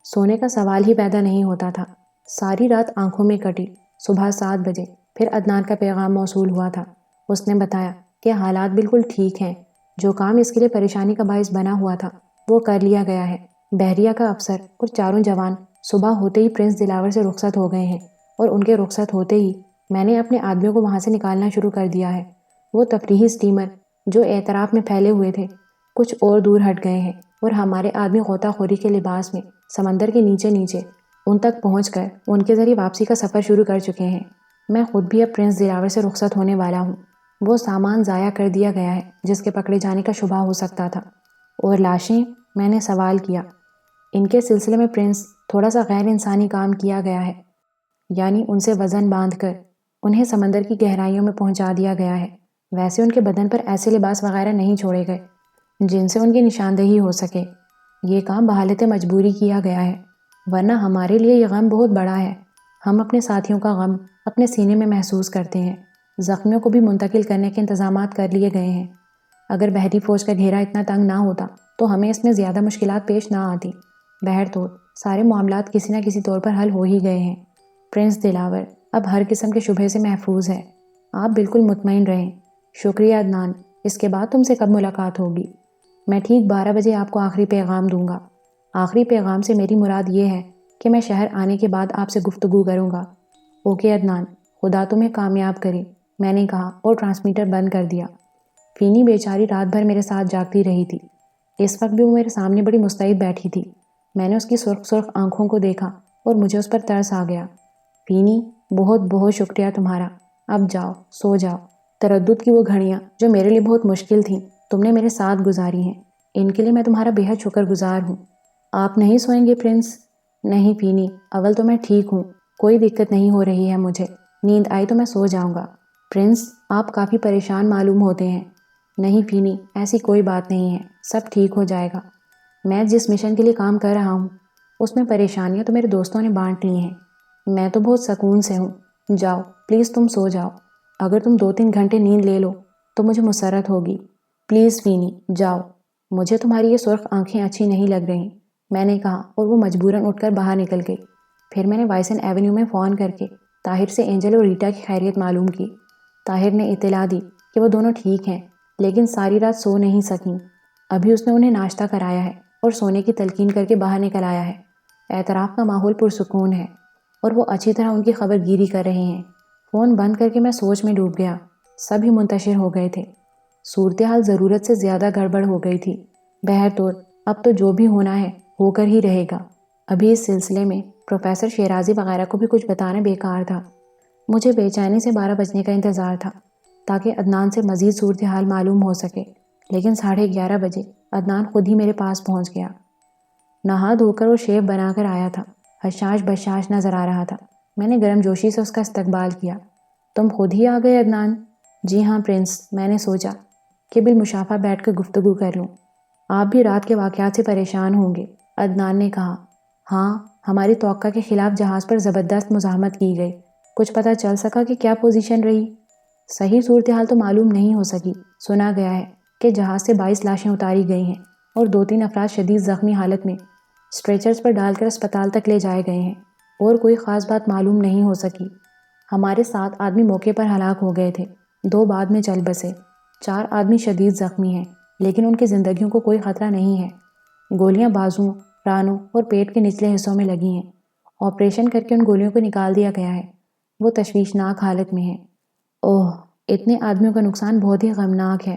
سونے کا سوال ہی پیدا نہیں ہوتا تھا۔ ساری رات آنکھوں میں کٹی۔ صبح 7 بجے پھر عدنان کا پیغام موصول ہوا تھا۔ اس نے بتایا کہ حالات بالکل ٹھیک ہیں۔ جو کام اس کے لیے پریشانی کا باعث بنا ہوا تھا وہ کر لیا گیا ہے۔ بحریہ کا افسر اور 4 جوان صبح ہوتے ہی پرنس دلاور سے رخصت ہو گئے ہیں اور ان کے رخصت ہوتے ہی میں نے اپنے آدمیوں کو وہاں سے نکالنا شروع کر دیا ہے۔ وہ تفریحی اسٹیمر جو اعتراف میں پھیلے ہوئے تھے کچھ اور دور ہٹ گئے ہیں اور ہمارے آدمی غوطہ خوری کے لباس میں سمندر کے نیچے ان تک پہنچ کر ان کے ذریعے واپسی کا سفر شروع کر چکے ہیں۔ میں خود بھی اب پرنس دلاور سے رخصت ہونے والا ہوں۔ وہ سامان ضائع کر دیا گیا ہے جس کے پکڑے جانے کا شبہ ہو سکتا تھا۔ اور لاشیں؟ میں نے سوال کیا۔ ان کے سلسلے میں پرنس تھوڑا سا غیر انسانی کام کیا گیا ہے، یعنی ان سے وزن باندھ کر انہیں سمندر کی گہرائیوں میں پہنچا دیا گیا ہے۔ ویسے ان کے بدن پر ایسے لباس وغیرہ نہیں چھوڑے گئے جن سے ان کی نشاندہی ہو سکے۔ یہ کام بحالت مجبوری کیا گیا ہے، ورنہ ہمارے لیے یہ غم بہت بڑا ہے۔ ہم اپنے ساتھیوں کا غم اپنے سینے میں محسوس کرتے ہیں۔ زخمیوں کو بھی منتقل کرنے کے انتظامات کر لیے گئے ہیں۔ اگر بحری فوج کا گھیرا اتنا تنگ نہ ہوتا تو ہمیں اس میں زیادہ مشکلات پیش نہ آتی۔ بہرطور سارے معاملات کسی نہ کسی طور پر حل ہو ہی گئے ہیں۔ پرنس دلاور اب ہر قسم کے شبہ سے محفوظ ہے۔ آپ بالکل مطمئن رہیں۔ شکریہ عدنان۔ اس کے بعد تم سے کب ملاقات ہوگی؟ میں ٹھیک 12 بجے آپ کو آخری پیغام دوں گا۔ آخری پیغام سے میری مراد یہ ہے کہ میں شہر آنے کے بعد آپ سے گفتگو کروں گا۔ اوکے عدنان، خدا تمہیں کامیاب کرے، میں نے کہا اور ٹرانسمیٹر بند کر دیا۔ فینی بیچاری رات بھر میرے ساتھ جاگتی رہی تھی۔ اس وقت بھی وہ میرے سامنے بڑی مستعد بیٹھی تھی۔ میں نے اس کی سرخ سرخ آنکھوں کو دیکھا اور مجھے اس پر ترس آ گیا۔ فینی، بہت بہت شکریہ تمہارا۔ اب جاؤ، سو جاؤ۔ تردد کی وہ گھڑیاں جو میرے لیے بہت مشکل تھیں تم نے میرے ساتھ گزاری ہیں، ان کے لیے میں تمہارا بے حد شکر گزار ہوں۔ آپ نہیں سوئیں گے پرنس؟ نہیں فینی، اول تو میں ٹھیک ہوں، کوئی دقت نہیں ہو رہی ہے مجھے۔ نیند آئی تو میں سو جاؤں گا۔ پرنس، آپ کافی پریشان معلوم ہوتے ہیں۔ نہیں فینی، ایسی کوئی بات نہیں ہے، سب ٹھیک ہو جائے گا۔ میں جس مشن کے لیے کام کر رہا ہوں اس میں پریشانیاں تو میرے دوستوں نے بانٹ لی ہیں۔ میں تو بہت سکون سے ہوں۔ جاؤ پلیز، تم سو جاؤ۔ اگر تم 2-3 گھنٹے نیند لے لو تو مجھے مسرت ہوگی۔ پلیز فینی، جاؤ۔ مجھے تمہاری یہ سرخ آنکھیں اچھی نہیں لگ رہیں، میں نے کہا اور وہ مجبوراً اٹھ کر باہر نکل گئی۔ پھر میں نے وائسن ایونیو میں فون کر کے طاہر سے اینجل اور ریٹا کی خیریت معلوم کی۔ طاہر نے اطلاع دی کہ وہ دونوں ٹھیک ہیں لیکن ساری رات سو نہیں سکیں۔ ابھی اس نے انہیں ناشتہ کرایا ہے اور سونے کی تلقین کر کے باہر نکل آیا ہے۔ اعتراف کا ماحول پرسکون ہے اور وہ اچھی طرح ان کی خبر گیری کر رہے ہیں۔ فون بند کر کے میں سوچ میں ڈوب گیا۔ سب ہی منتشر ہو گئے تھے۔ صورتحال ضرورت سے زیادہ گڑبڑ ہو گئی تھی۔ بہرطور اب تو جو بھی ہونا ہے ہو کر ہی رہے گا۔ ابھی اس سلسلے میں پروفیسر شیرازی وغیرہ کو بھی کچھ بتانا بیکار تھا۔ مجھے بے چینی سے 12 بجنے کا انتظار تھا تاکہ عدنان سے مزید صورتحال معلوم ہو سکے، لیکن 11:30 بجے عدنان خود ہی میرے پاس پہنچ گیا۔ نہا دھو کر اور شیو بنا کر آیا تھا، حشاش بشاش نظر آ رہا تھا۔ میں نے گرم جوشی سے اس کا استقبال کیا۔ تم خود ہی آ گئے عدنان؟ جی ہاں پرنس، میں نے سوچا کہ بالمشافہ بیٹھ کر گفتگو کر لوں۔ آپ بھی رات کے واقعات سے پریشان ہوں گے، عدنان نے کہا۔ ہاں، ہماری توقع کے خلاف جہاز پر زبردست مزاحمت کی گئی۔ کچھ پتہ چل سکا کہ کیا پوزیشن رہی؟ صحیح صورتحال تو معلوم نہیں ہو سکی۔ سنا گیا ہے کہ جہاز سے 22 لاشیں اتاری گئی ہیں اور 2-3 افراد شدید زخمی حالت میں اسٹریچرز پر ڈال کر اسپتال تک لے جائے گئے ہیں، اور کوئی خاص بات معلوم نہیں ہو سکی۔ ہمارے 7 آدمی موقع پر ہلاک ہو گئے تھے، 2 بعد میں چل بسے۔ 4 آدمی شدید زخمی ہیں، لیکن ان کی زندگیوں کو کوئی خطرہ نہیں ہے۔ گولیاں بازوؤں، رانوں اور پیٹ کے نچلے حصوں میں لگی ہیں۔ آپریشن کر کے ان گولیوں کو نکال دیا گیا ہے۔ وہ تشویشناک حالت میں ہیں۔ اوہ، اتنے آدمیوں کا نقصان بہت ہی غمناک ہے۔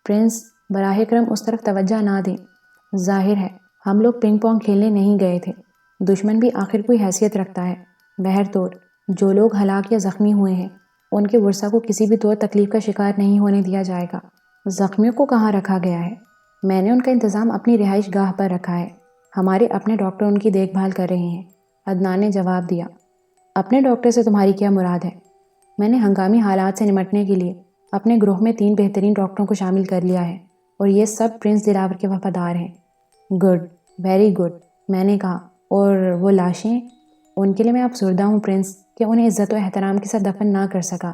پرنس، براہ کرم اس طرف توجہ نہ دیں۔ ظاہر ہے ہم لوگ پنگ پونگ کھیلنے نہیں گئے تھے۔ دشمن بھی آخر کوئی حیثیت رکھتا ہے۔ بہرطور جو لوگ ہلاک یا زخمی ہوئے ہیں ان کے ورثاء کو کسی بھی طور تکلیف کا شکار نہیں ہونے دیا جائے گا۔ زخمیوں کو کہاں رکھا گیا ہے؟ میں نے ان کا انتظام اپنی رہائش گاہ پر رکھا ہے۔ ہمارے اپنے ڈاکٹر ان کی دیکھ بھال کر رہے ہیں، عدنان نے جواب دیا۔ اپنے ڈاکٹر سے تمہاری کیا مراد ہے؟ میں نے ہنگامی حالات سے نمٹنے کے لیے اپنے گروہ میں 3 بہترین ڈاکٹروں کو شامل کر لیا ہے، اور یہ سب پرنس دلاور کے وفادار ہیں۔ گڈ، ویری گڈ، میں نے کہا۔ اور وہ لاشیں؟ ان کے لیے میں افسردہ ہوں پرنس کہ انہیں عزت و احترام کے ساتھ دفن نہ کر سکا۔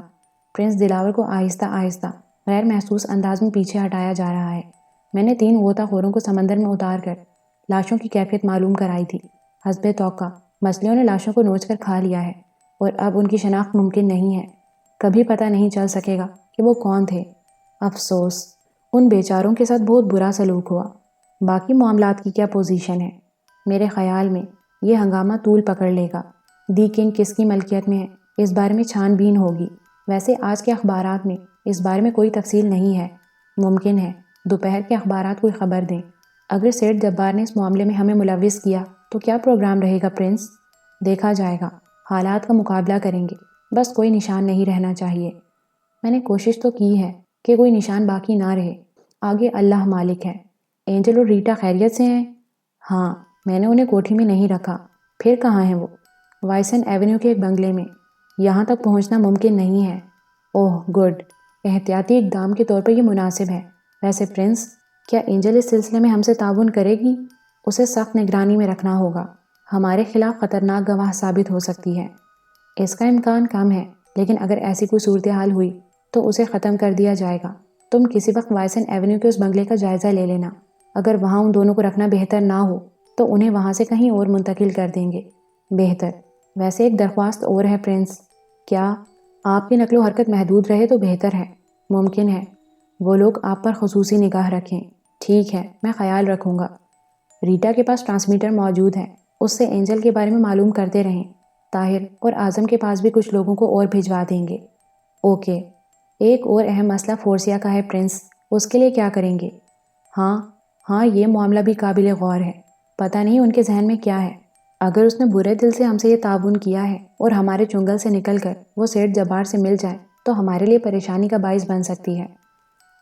پرنس دلاور کو آہستہ آہستہ غیر محسوس انداز میں پیچھے ہٹایا جا رہا ہے۔ میں نے 3 غوطہ خوروں کو سمندر میں اتار کر لاشوں کی کیفیت معلوم کرائی تھی۔ حسب توقع مچھلیوں نے لاشوں کو نوچ کر کھا لیا ہے، اور اب ان کی شناخت ممکن نہیں ہے۔ کبھی پتہ نہیں چل سکے گا کہ وہ کون تھے۔ افسوس، ان بیچاروں کے ساتھ بہت برا سلوک ہوا۔ باقی معاملات کی کیا پوزیشن ہے؟ میرے خیال میں یہ ہنگامہ طول پکڑ لے گا۔ دی کنگ کس کی ملکیت میں ہے، اس بارے میں چھان بین ہوگی۔ ویسے آج کے اخبارات میں اس بارے میں کوئی تفصیل نہیں ہے۔ ممکن ہے دوپہر کے اخبارات کوئی خبر دیں۔ اگر سیٹھ جبار نے اس معاملے میں ہمیں ملوث کیا تو کیا پروگرام رہے گا پرنس؟ دیکھا جائے گا، حالات کا مقابلہ کریں گے، بس کوئی نشان نہیں رہنا چاہیے۔ میں نے کوشش تو کی ہے کہ کوئی نشان باقی نہ رہے۔ آگے اللہ مالک ہے۔ اینجل اور ریٹا خیریت سے ہیں؟ ہاں، میں نے انہیں کوٹھی میں نہیں رکھا۔ پھر کہاں ہیں وہ؟ وائسن ایونیو کے ایک بنگلے میں۔ یہاں تک پہنچنا ممکن نہیں ہے۔ اوہ گڈ، احتیاطی اقدام کے طور پر یہ مناسب ہے۔ ویسے پرنس، کیا اینجل اس سلسلے میں ہم سے تعاون کرے گی؟ اسے سخت نگرانی میں رکھنا ہوگا۔ ہمارے خلاف خطرناک گواہ ثابت ہو سکتی ہے۔ اس کا امکان کم ہے، لیکن اگر ایسی کوئی صورتحال ہوئی تو اسے ختم کر دیا جائے گا۔ تم کسی وقت وائسن ایونیو کے اس بنگلے کا جائزہ لے لینا۔ اگر وہاں ان دونوں کو رکھنا بہتر نہ ہو تو انہیں وہاں سے کہیں اور منتقل کر دیں گے۔ بہتر۔ ویسے ایک درخواست اور ہے پرنس۔ کیا؟ آپ کی نقل و حرکت محدود رہے تو بہتر ہے۔ ممکن ہے وہ لوگ آپ پر خصوصی نگاہ رکھیں۔ ٹھیک ہے، میں خیال رکھوں گا۔ ریٹا کے پاس ٹرانسمیٹر موجود ہے، اس سے اینجل کے بارے میں معلوم کرتے رہیں۔ طاہر اور اعظم کے پاس بھی کچھ لوگوں کو اور بھجوا دیں گے۔ اوکے۔ ایک اور اہم مسئلہ فورسیا کا ہے پرنس، اس کے لیے کیا کریں گے؟ ہاں، یہ معاملہ بھی قابل غور ہے۔ پتہ نہیں ان کے ذہن میں کیا ہے۔ اگر اس نے برے دل سے ہم سے یہ تعاون کیا ہے اور ہمارے چنگل سے نکل کر وہ سیٹھ جبار سے مل جائے تو ہمارے لیے پریشانی کا باعث بن سکتی ہے۔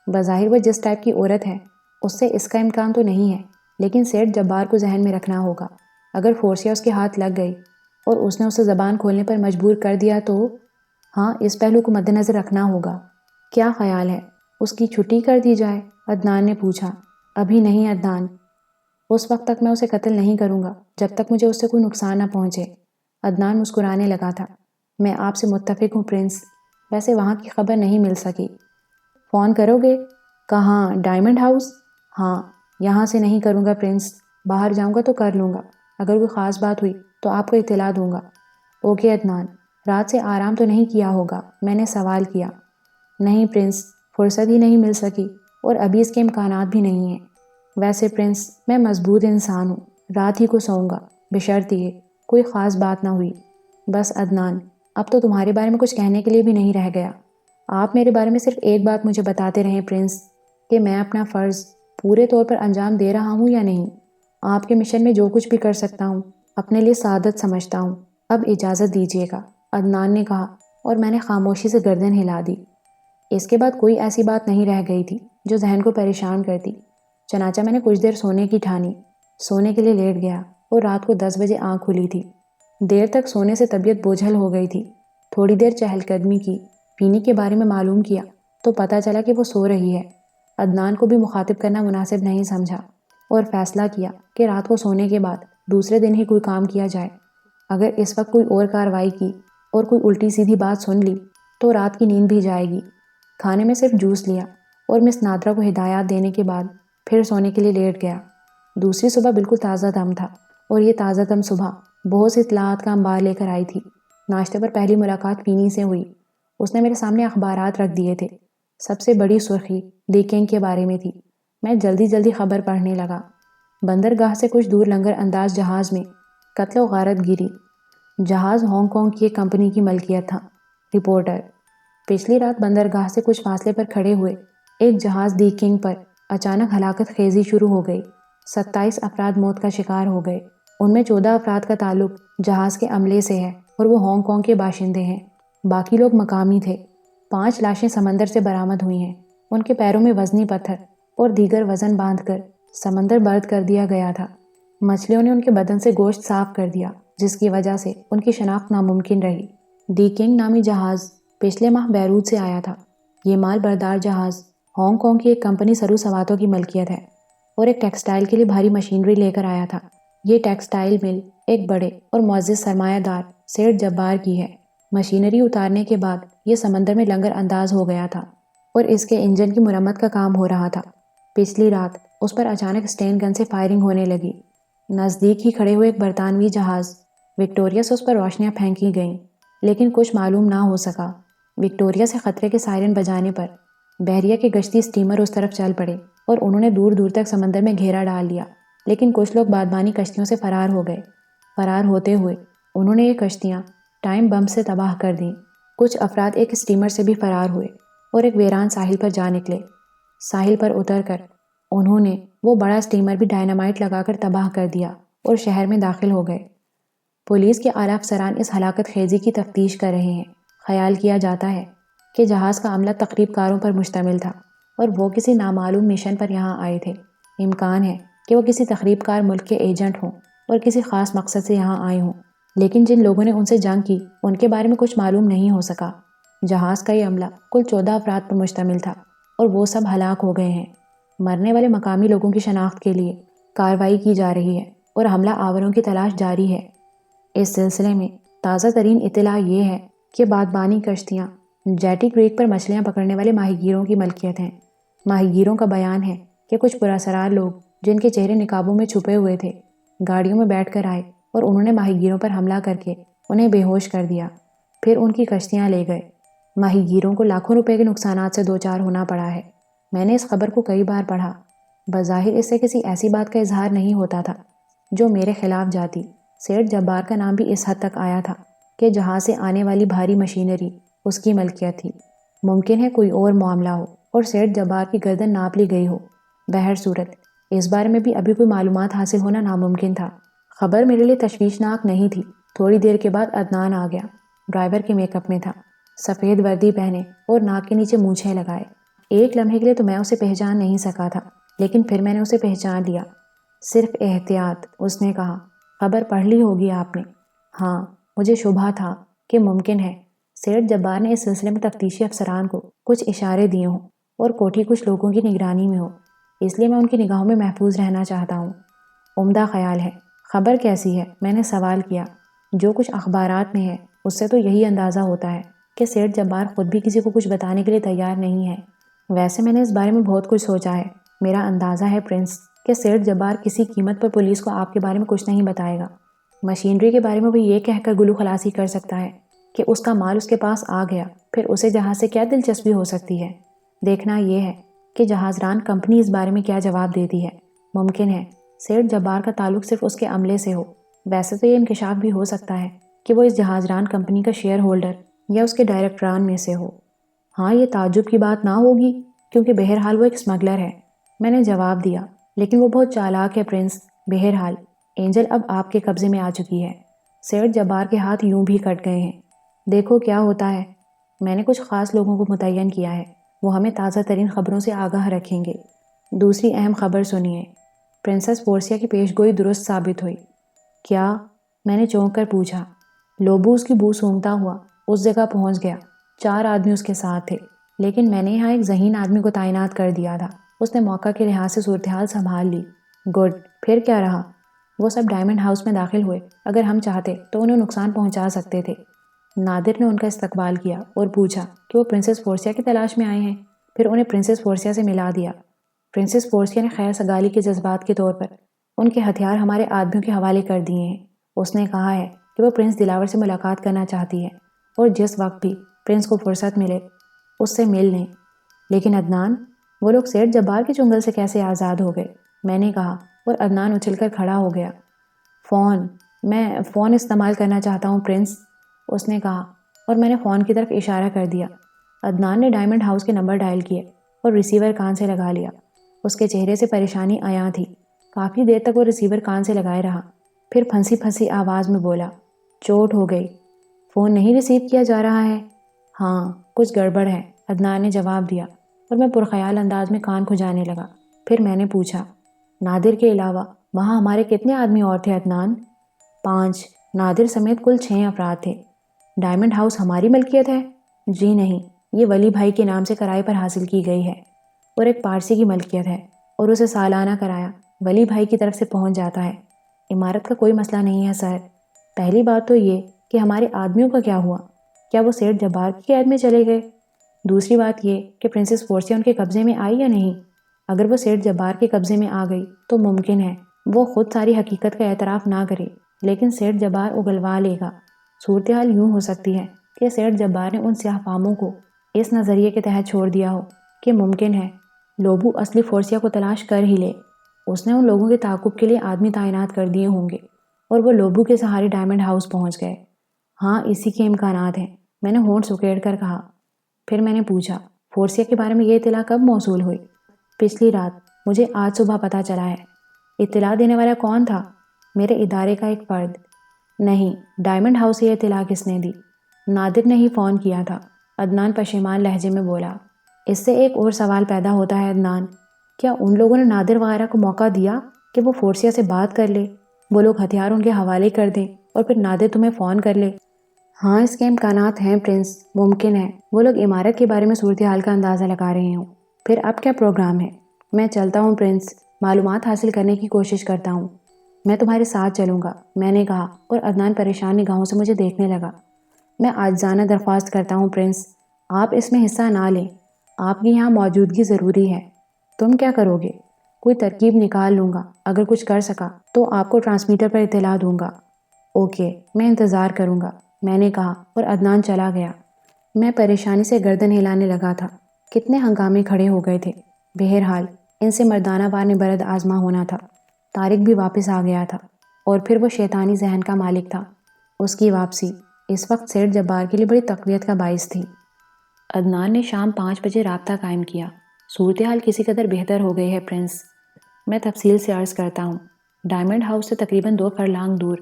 بظاہر وہ جس ٹائپ کی عورت ہے اس سے اس کا امکان تو نہیں ہے، لیکن سیٹھ جبار کو ذہن میں رکھنا ہوگا۔ اگر فورسیا اس کے ہاتھ لگ گئی اور اس نے اسے زبان کھولنے پر مجبور کر دیا تو؟ ہاں، اس پہلو کو مد نظر رکھنا ہوگا۔ کیا خیال ہے اس کی چھٹی کر دی جائے؟ عدنان نے پوچھا۔ ابھی نہیں عدنان، اس وقت تک میں اسے قتل نہیں کروں گا جب تک مجھے اس سے کوئی نقصان نہ پہنچے۔ عدنان مسکرانے لگا تھا۔ میں آپ سے متفق ہوں پرنس۔ ویسے وہاں کی خبر نہیں مل سکی۔ فون کرو گے؟ کہاں، ڈائمنڈ ہاؤس؟ ہاں، یہاں سے نہیں کروں گا پرنس، باہر جاؤں گا تو کر لوں گا۔ اگر کوئی خاص بات ہوئی تو آپ کو اطلاع دوں گا۔ اوکے عدنان، رات سے آرام تو نہیں کیا ہوگا؟ میں نے سوال کیا۔ نہیں پرنس، فرصت ہی نہیں مل سکی، اور ابھی اس کے امکانات بھی نہیں ہیں۔ ویسے پرنس، میں مضبوط انسان ہوں، رات ہی کو سوؤں گا، بشرط یہ کوئی خاص بات نہ ہوئی۔ بس عدنان، اب تو تمہارے بارے میں کچھ کہنے کے لیے بھی نہیں رہ گیا۔ آپ میرے بارے میں صرف ایک بات مجھے بتاتے رہیں پرنس، کہ میں اپنا فرض پورے طور پر انجام دے رہا ہوں یا نہیں۔ آپ کے مشن میں جو کچھ بھی کر سکتا ہوں اپنے لیے سعادت سمجھتا ہوں، اب اجازت دیجیے گا، عدنان نے کہا، اور میں نے خاموشی سے گردن ہلا دی۔ اس کے بعد کوئی ایسی بات نہیں رہ گئی تھی جو ذہن کو پریشان کرتی۔ چنانچہ میں نے کچھ دیر سونے کی ٹھانی، سونے کے لیے لیٹ گیا اور رات کو 10 بجے آنکھ کھلی تھی۔ دیر تک سونے سے طبیعت بوجھل ہو گئی تھی۔ تھوڑی دیر چہل قدمی کی، پینی کے بارے میں معلوم کیا تو پتہ چلا کہ وہ سو رہی ہے۔ عدنان کو بھی مخاطب کرنا مناسب نہیں سمجھا اور فیصلہ کیا کہ رات کو سونے کے بعد دوسرے دن ہی کوئی کام کیا جائے۔ اگر اس وقت کوئی اور کارروائی کی اور کوئی الٹی سیدھی بات سن لی تو رات کی نیند بھی جائے گی۔ کھانے میں صرف جوس لیا اور مس نادرا کو ہدایات دینے کے بعد پھر سونے کے لیے لیٹ گیا۔ دوسری صبح بالکل تازہ دم تھا اور یہ تازہ دم صبح بہت سی اطلاعات کا انبار لے کر آئی تھی۔ ناشتے پر پہلی ملاقات پینی سے ہوئی۔ اس نے میرے سامنے اخبارات رکھ دیے تھے۔ سب سے بڑی سرخی لی کنگ کے بارے میں تھی۔ میں جلدی جلدی خبر پڑھنے لگا۔ بندرگاہ سے کچھ دور لنگر انداز جہاز میں قتل و غارت گری۔ جہاز ہانگ کانگ کی ایک کمپنی کی ملکیت تھا۔ رپورٹر: پچھلی رات بندرگاہ سے کچھ فاصلے پر کھڑے ہوئے ایک جہاز لی کنگ پر اچانک ہلاکت خیزی شروع ہو گئی۔ 27 افراد موت کا شکار ہو گئے۔ ان میں 14 افراد کا تعلق جہاز کے عملے سے ہے اور وہ ہانگ کانگ کے باشندے ہیں۔ باقی لوگ مقامی تھے۔ 5 لاشیں سمندر سے برآمد ہوئی ہیں۔ ان کے پیروں میں وزنی پتھر اور دیگر وزن باندھ کر سمندر برد کر دیا گیا تھا۔ مچھلیوں نے ان کے بدن سے گوشت صاف کر دیا، جس کی وجہ سے ان کی شناخت ناممکن رہی۔ لی کنگ نامی جہاز پچھلے ماہ بیروت سے آیا تھا۔ یہ مال بردار جہاز ہانگ کانگ کی ایک کمپنی سرو سواتوں کی ملکیت ہے اور ایک ٹیکسٹائل کے لیے بھاری مشینری لے کر آیا تھا۔ یہ ٹیکسٹائل مل ایک بڑے اور معزز سرمایہ دار سیٹھ جبار کی ہے۔ مشینری اتارنے کے بعد یہ سمندر میں لنگر انداز ہو گیا تھا اور اس کے انجن کی مرمت کا کام ہو رہا تھا۔ پچھلی رات اس پر اچانک اسٹین گن سے فائرنگ ہونے لگی۔ نزدیک ہی کھڑے ہوئے ایک برطانوی جہاز وکٹوریہ سے اس پر روشنیاں پھینکی گئیں، لیکن کچھ معلوم نہ ہو سکا۔ وکٹوریہ سے خطرے کے سائرن بجانے پر بحریہ کے گشتی اسٹیمر اس طرف چل پڑے اور انہوں نے دور دور تک سمندر میں گھیرا ڈال لیا، لیکن کچھ لوگ بادبانی کشتیوں سے فرار ہو گئے۔ فرار ہوتے ہوئے انہوں نے یہ کشتیاں ٹائم بم سے تباہ کر دیں۔ کچھ افراد ایک اسٹیمر سے بھی فرار ہوئے اور ایک ویران ساحل پر جا نکلے۔ ساحل پر اتر کر انہوں نے وہ بڑا اسٹیمر بھی ڈائنامائٹ لگا کر تباہ کر دیا اور شہر میں داخل ہو گئے۔ پولیس کے اعلیٰ افسران اس ہلاکت خیزی کی تفتیش کر رہے ہیں۔ خیال کیا جاتا ہے کہ جہاز کا عملہ تقریب کاروں پر مشتمل تھا اور وہ کسی نامعلوم مشن پر یہاں آئے تھے۔ امکان ہے کہ وہ کسی تقریب کار ملک کے ایجنٹ ہوں اور کسی خاص مقصد سے یہاں آئے ہوں، لیکن جن لوگوں نے ان سے جنگ کی ان کے بارے میں کچھ معلوم نہیں ہو سکا۔ جہاز کا یہ عملہ کل 14 افراد پر مشتمل تھا اور وہ سب ہلاک ہو گئے ہیں۔ مرنے والے مقامی لوگوں کی شناخت کے لیے کارروائی کی جا رہی ہے اور حملہ آوروں کی تلاش جاری ہے۔ اس سلسلے میں تازہ ترین اطلاع یہ ہے کہ بادبانی کشتیاں جیٹی کریک پر مچھلیاں پکڑنے والے ماہی گیروں کی ملکیت ہیں۔ ماہی گیروں کا بیان ہے کہ کچھ پراسرار لوگ جن کے چہرے نقابوں میں چھپے ہوئے تھے گاڑیوں میں بیٹھ کر آئے اور انہوں نے ماہی گیروں پر حملہ کر کے انہیں بے ہوش کر دیا، پھر ان کی کشتیاں لے گئے۔ ماہی گیروں کو لاکھوں روپے کے نقصانات سے دوچار ہونا پڑا ہے۔ میں نے اس خبر کو کئی بار پڑھا۔ بظاہر اس سے کسی ایسی بات کا اظہار نہیں ہوتا تھا جو میرے خلاف جاتی۔ سیٹھ جبار کا نام بھی اس حد تک آیا تھا کہ جہاز سے آنے والی بھاری مشینری اس کی ملکیت تھی۔ ممکن ہے کوئی اور معاملہ ہو اور سیٹھ جبار کی گردن ناپ لی گئی ہو۔ بہر صورت اس بارے میں بھی ابھی کوئی معلومات حاصل ہونا ناممکن تھا۔ خبر میرے لیے تشویشناک نہیں تھی۔ تھوڑی دیر کے بعد عدنان آ گیا۔ ڈرائیور کے میک اپ میں تھا، سفید وردی پہنے اور ناک کے نیچے مونچھیں لگائے۔ ایک لمحے کے لیے تو میں اسے پہچان نہیں سکا تھا، لیکن پھر میں نے اسے پہچان لیا۔ صرف احتیاط، اس نے کہا۔ خبر پڑھ لی ہوگی آپ نے؟ ہاں، مجھے شبہ تھا کہ ممکن ہے سیٹھ جبار نے اس سلسلے میں تفتیشی افسران کو کچھ اشارے دیے ہوں اور کوٹھی کچھ لوگوں کی نگرانی میں ہو، اس لیے میں ان کی نگاہوں میں محفوظ رہنا چاہتا ہوں۔ عمدہ خیال ہے۔ خبر کیسی ہے؟ میں نے سوال کیا۔ جو کچھ اخبارات میں ہے اس سے تو یہی اندازہ ہوتا ہے کہ سیٹھ جبار خود بھی کسی کو کچھ بتانے کے لیے تیار نہیں ہے۔ ویسے میں نے اس بارے میں بہت کچھ سوچا ہے۔ میرا اندازہ ہے پرنس کہ سیٹھ جبار کسی قیمت پر پولیس کو آپ کے بارے میں کچھ نہیں بتائے گا۔ مشینری کے بارے میں وہ یہ کہہ کر گلو خلاصی کر سکتا ہے کہ اس کا مال اس کے پاس آ گیا، پھر اسے جہاز سے کیا دلچسپی ہو سکتی ہے؟ دیکھنا یہ ہے کہ جہاز ران کمپنی اس بارے میں کیا جواب دیتی ہے۔ ممکن ہے سیٹھ جبار کا تعلق صرف اس کے عملے سے ہو۔ ویسے تو یہ انکشاف بھی ہو سکتا ہے کہ وہ اس جہاز ران کمپنی کا شیئر ہولڈر یا اس کے ڈائریکٹران میں سے ہو۔ ہاں، یہ تعجب کی بات نہ ہوگی کیونکہ بہرحال وہ ایک اسمگلر ہے، میں نے جواب دیا، لیکن وہ بہت چالاک ہے پرنس۔ بہرحال اینجل اب آپ کے قبضے میں آ چکی ہے۔ سیٹ جبار کے ہاتھ یوں بھی کٹ گئے ہیں۔ دیکھو کیا ہوتا ہے۔ میں نے کچھ خاص لوگوں کو متعین کیا ہے، وہ ہمیں تازہ ترین خبروں سے آگاہ رکھیں گے۔ دوسری اہم خبر سنیے، پرنسس پورسیا کی پیش گوئی درست ثابت ہوئی۔ کیا؟ میں نے چونک کر پوچھا۔ لوبو اس کی بو سونگھتا ہوا اس جگہ پہنچ گیا۔ 4 آدمی اس کے ساتھ تھے، لیکن میں نے یہاں ایک ذہین آدمی کو تعینات کر دیا تھا۔ اس نے موقع کے لحاظ سے صورتحال سنبھال لی۔ گڈ، پھر کیا رہا؟ وہ سب ڈائمنڈ ہاؤس میں داخل ہوئے۔ اگر ہم چاہتے تو انہیں نقصان پہنچا سکتے تھے۔ نادر نے ان کا استقبال کیا اور پوچھا کہ وہ پرنسس پورسیا کی تلاش میں آئے ہیں، پھر انہیں پرنسس پورسیا سے ملا دیا۔ پرنسس پورسیا نے خیر سگالی کے جذبات کے طور پر ان کے ہتھیار ہمارے آدمیوں کے حوالے کر دیے ہیں۔ اس نے کہا ہے کہ وہ پرنس دلاور سے ملاقات کرنا چاہتی ہے اور جس وقت بھی پرنس کو فرصت ملے اس سے مل لیں۔ لیکن عدنان، وہ لوگ سیٹ جبار کے چنگل سے کیسے آزاد ہو گئے؟ میں نے کہا اور عدنان اچھل کر کھڑا ہو گیا۔ میں فون استعمال کرنا چاہتا ہوں پرنس، اس نے کہا اور میں نے فون کی طرف اشارہ کر دیا۔ عدنان نے ڈائمنڈ ہاؤس کے نمبر ڈائل کیے اور ریسیور کان سے لگا لیا۔ اس کے چہرے سے پریشانی عیاں تھی۔ کافی دیر تک وہ ریسیور کان سے لگائے رہا، پھر پھنسی پھنسی آواز میں بولا، چوٹ ہو گئی۔ فون نہیں ریسیو کیا جا رہا ہے؟ ہاں، کچھ گڑبڑ ہے، عدنان نے جواب دیا اور میں پرخیال انداز میں کان کھجانے لگا۔ پھر میں نے پوچھا، نادر کے علاوہ وہاں ہمارے کتنے آدمی اور تھے عدنان؟ 5، نادر سمیت کل 6 افراد تھے۔ ڈائمنڈ ہاؤس ہماری ملکیت ہے؟ جی نہیں، یہ ولی بھائی کے نام سے کرائے پر حاصل کی گئی ہے اور ایک پارسی کی ملکیت ہے اور اسے سالانہ کرایہ ولی بھائی کی طرف سے پہنچ جاتا ہے۔ عمارت کا کوئی مسئلہ نہیں ہے سر۔ پہلی بات تو یہ کہ ہمارے آدمیوں کا کیا ہوا؟ کیا وہ سیٹ جبار کی قید میں چلے گئے؟ دوسری بات یہ کہ پرنسس پورسیا ان کے قبضے میں آئی یا نہیں؟ اگر وہ سیٹ جبار کے قبضے میں آ گئی تو ممکن ہے وہ خود ساری حقیقت کا اعتراف نہ کرے، لیکن سیٹ جبار اگلوا لے گا۔ صورتحال یوں ہو سکتی ہے کہ سیٹ جبار نے ان سیاہ فاموں کو اس نظریے کے تحت چھوڑ دیا ہو کہ ممکن ہے لوبو اصلی فورسیا کو تلاش کر ہی لے۔ اس نے ان لوگوں کے تعاقب کے لیے آدمی تعینات کر دیے ہوں گے اور وہ لوبو کے سہارے ڈائمنڈ ہاؤس پہنچ گئے۔ ہاں، اسی کے امکانات ہیں، میں نے ہونٹ سکیڑ کر کہا۔ پھر میں نے پوچھا، فورسیا کے بارے میں یہ اطلاع کب موصول ہوئی؟ پچھلی رات، مجھے آج صبح پتہ چلا ہے۔ اطلاع دینے والا کون تھا؟ میرے ادارے کا ایک فرد۔ نہیں، ڈائمنڈ ہاؤس سے یہ اطلاع کس نے دی؟ نادر نے ہی فون کیا تھا، عدنان پشیمان لہجے میں بولا۔ اس سے ایک اور سوال پیدا ہوتا ہے عدنان، کیا ان لوگوں نے نادر وغیرہ کو موقع دیا کہ وہ فورسیا سے بات کر لے، وہ لوگ ہتھیار ان کے حوالے کر دیں اور پھر نادر تمہیں فون کر لے؟ ہاں، اس کے امکانات ہیں پرنس، ممکن ہے وہ لوگ عمارت کے بارے میں صورتحال کا اندازہ لگا رہے ہوں۔ پھر اب کیا پروگرام ہے؟ میں چلتا ہوں پرنس، معلومات حاصل کرنے کی کوشش کرتا ہوں۔ میں تمہارے ساتھ چلوں گا، میں نے کہا اور عدنان پریشان نگاہوں سے مجھے دیکھنے لگا۔ میں عاجزانہ درخواست کرتا ہوں پرنس، آپ اس میں حصہ نہ لیں، آپ کی یہاں موجودگی ضروری ہے۔ تم کیا کرو گے؟ کوئی ترکیب نکال لوں گا، اگر کچھ کر سکا تو آپ کو ٹرانسمیٹر پر اطلاع دوں گا۔ اوکے، میں انتظار کروں گا، میں نے کہا اور عدنان چلا گیا۔ میں پریشانی سے گردن ہلانے لگا تھا۔ کتنے ہنگامے کھڑے ہو گئے تھے۔ بہرحال ان سے مردانہ وار برد آزما ہونا تھا۔ طارق بھی واپس آ گیا تھا اور پھر وہ شیطانی ذہن کا مالک تھا۔ اس کی واپسی اس وقت سیٹ جبار کے لیے بڑی تقویت کا باعث تھی۔ عدنان نے شام 5 بجے رابطہ قائم کیا۔ صورتحال کسی قدر بہتر ہو گئی ہے پرنس، میں تفصیل سے عرض کرتا ہوں۔ ڈائمنڈ ہاؤس سے تقریباً 2 فرلانگ دور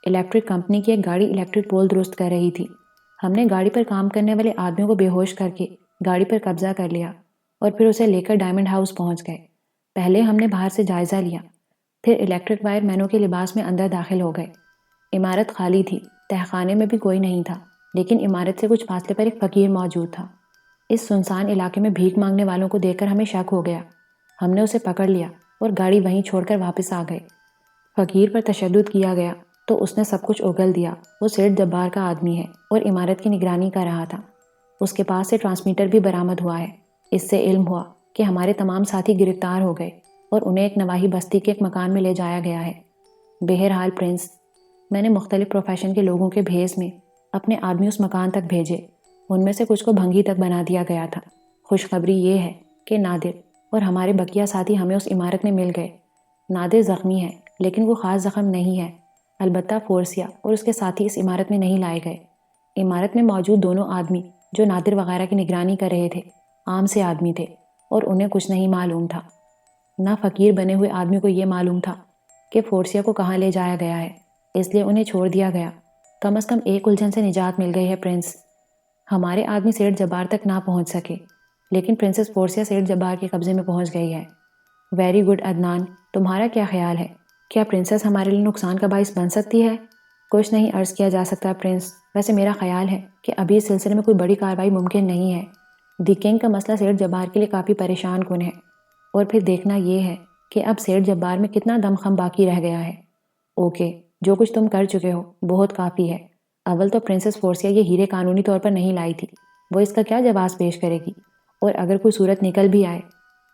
الیکٹرک کمپنی کی ایک گاڑی الیکٹرک پول درست کر رہی تھی۔ ہم نے گاڑی پر کام کرنے والے آدمیوں کو بے ہوش کر کے گاڑی پر قبضہ کر لیا اور پھر اسے لے کر ڈائمنڈ ہاؤس پہنچ گئے۔ پہلے ہم نے باہر سے جائزہ لیا، پھر الیکٹرک وائر مینوں کے لباس میں اندر داخل ہو گئے۔ عمارت خالی تھی، تہخانے میں بھی کوئی نہیں تھا، لیکن عمارت سے کچھ فاصلے پر ایک فقیر موجود تھا۔ اس سنسان علاقے میں بھیک مانگنے والوں کو دیکھ کر ہمیں شک ہو گیا۔ ہم نے اسے پکڑ لیا اور گاڑی وہیں چھوڑ کر واپس آ گئے۔ فقیر پر تشدد کیا گیا تو اس نے سب کچھ اگل دیا۔ وہ سیٹ جبار کا آدمی ہے اور عمارت کی نگرانی کر رہا تھا۔ اس کے پاس سے ٹرانسمیٹر بھی برآمد ہوا ہے۔ اس سے علم ہوا کہ ہمارے تمام ساتھی گرفتار ہو گئے اور انہیں ایک نواحی بستی کے ایک مکان میں لے جایا گیا ہے۔ بہرحال پرنس، میں نے مختلف پروفیشن کے لوگوں کے بھیس میں اپنے آدمی اس مکان تک بھیجے۔ ان میں سے کچھ کو بھنگی تک بنا دیا گیا تھا۔ خوشخبری یہ ہے کہ نادر اور ہمارے بقیہ ساتھی ہمیں اس عمارت میں مل گئے۔ نادر زخمی ہے لیکن وہ خاص زخم نہیں ہے۔ البتہ فورسیا اور اس کے ساتھی اس عمارت میں نہیں لائے گئے۔ عمارت میں موجود دونوں آدمی جو نادر وغیرہ کی نگرانی کر رہے تھے عام سے آدمی تھے اور انہیں کچھ نہیں معلوم تھا۔ نہ فقیر بنے ہوئے آدمی کو یہ معلوم تھا کہ فورسیا کو کہاں لے جایا گیا ہے، اس لیے انہیں چھوڑ دیا گیا۔ کم از کم ایک الجھن سے نجات مل گئی ہے پرنس۔ ہمارے آدمی سیٹھ جبار تک نہ پہنچ سکے، لیکن پرنسس فورسیا سیٹھ جبار کے قبضے میں پہنچ گئی ہے۔ ویری گڈ عدنان، تمہارا کیا خیال ہے؟ کیا پرنسس ہمارے لیے نقصان کا باعث بن سکتی ہے؟ کچھ نہیں عرض کیا جا سکتا پرنس، ویسے میرا خیال ہے کہ ابھی اس سلسلے میں کوئی بڑی کارروائی ممکن نہیں ہے۔ دی کنگ کا مسئلہ سیٹھ جبار کے لیے کافی پریشان کن ہے، اور پھر دیکھنا یہ ہے کہ اب سیٹھ جبار میں کتنا دم خم باقی رہ گیا ہے۔ اوکے، جو کچھ تم کر چکے ہو بہت کافی ہے۔ اول تو پرنسس فورسیا یہ ہیرے قانونی طور پر نہیں لائی تھی، وہ اس کا کیا جواز پیش کرے گی؟ اور اگر کوئی صورت نکل بھی آئے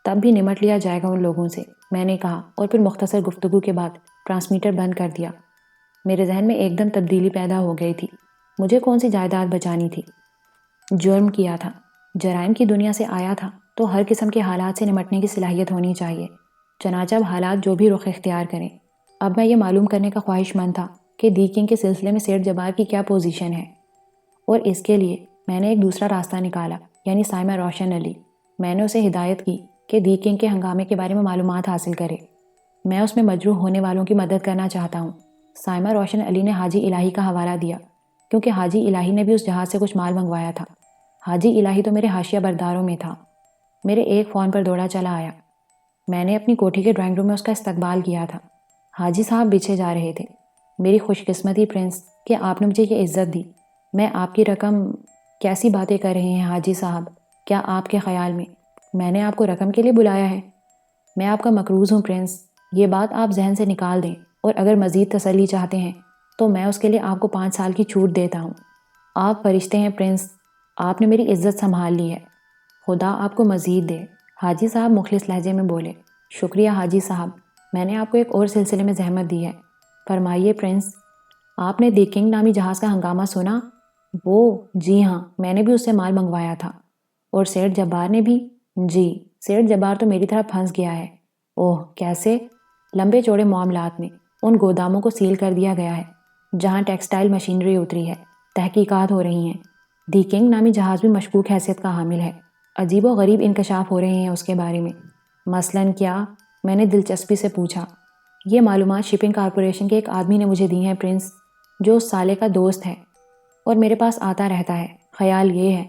تب بھی نمٹ لیا جائے گا ان لوگوں سے، میں نے کہا، اور پھر مختصر گفتگو کے بعد ٹرانسمیٹر بند کر دیا۔ میرے ذہن میں ایک دم تبدیلی پیدا ہو گئی تھی۔ مجھے کون سی جائیداد بچانی تھی؟ جرم کیا تھا، جرائم کی دنیا سے آیا تھا تو ہر قسم کے حالات سے نمٹنے کی صلاحیت ہونی چاہیے، چنانچہ اب حالات جو بھی رخ اختیار کریں۔ اب میں یہ معلوم کرنے کا خواہش مند تھا کہ دی کنگ کے سلسلے میں سیٹھ جبار کی کیا پوزیشن ہے، اور اس کے لیے میں نے ایک دوسرا راستہ نکالا، یعنی سائمہ روشن علی۔ میں نے اسے ہدایت کی کہ دی کنگ کے ہنگامے کے بارے میں معلومات حاصل کرے، میں اس میں مجروح ہونے والوں کی مدد کرنا چاہتا ہوں۔ سائمہ روشن علی نے حاجی الہی کا حوالہ دیا، کیونکہ حاجی الہی نے بھی اس جہاز سے کچھ مال منگوایا تھا۔ حاجی الہی تو میرے حاشیہ برداروں میں تھا۔ میرے ایک فون پر دوڑا چلا آیا۔ میں نے اپنی کوٹھی کے ڈرائنگ روم میں اس کا استقبال کیا تھا۔ حاجی صاحب بچھے جا رہے تھے۔ میری خوش قسمتی پرنس کہ آپ نے مجھے یہ عزت دی۔ میں آپ کی رقم… کیسی باتیں کر رہے ہیں حاجی صاحب؟ کیا آپ کے خیال میں نے آپ کو رقم کے لیے بلایا ہے؟ میں آپ کا مقروض ہوں پرنس، یہ بات آپ ذہن سے نکال دیں، اور اگر مزید تسلی چاہتے ہیں تو میں اس کے لیے آپ کو 5 سال کی چھوٹ دیتا ہوں۔ آپ فرشتے ہیں پرنس، آپ نے میری عزت سنبھال لی ہے، خدا آپ کو مزید دے۔ حاجی صاحب مخلص لہجے میں بولے۔ شکریہ حاجی صاحب، میں نے آپ کو ایک اور سلسلے میں زحمت دی ہے۔ فرمائیے پرنس۔ آپ نے دی کنگ نامی جہاز کا ہنگامہ سنا؟ وہ… جی ہاں، میں نے بھی اس سے مال منگوایا تھا۔ اور سیٹھ جبار نے بھی؟ جی، سیٹھ جبار تو میری طرح پھنس گیا ہے۔ اوہ، کیسے؟ لمبے چوڑے معاملات میں ان گوداموں کو سیل کر دیا گیا ہے جہاں ٹیکسٹائل مشینری اتری ہے، تحقیقات ہو رہی ہیں۔ دی کنگ نامی جہاز بھی مشکوک حیثیت کا حامل ہے، عجیب و غریب انکشاف ہو رہے ہیں اس کے بارے میں۔ مثلاً کیا؟ میں نے دلچسپی سے پوچھا۔ یہ معلومات شپنگ کارپوریشن کے ایک آدمی نے مجھے دی ہیں پرنس، جو اس سالے کا دوست ہے اور میرے پاس آتا رہتا ہے۔ خیال یہ ہے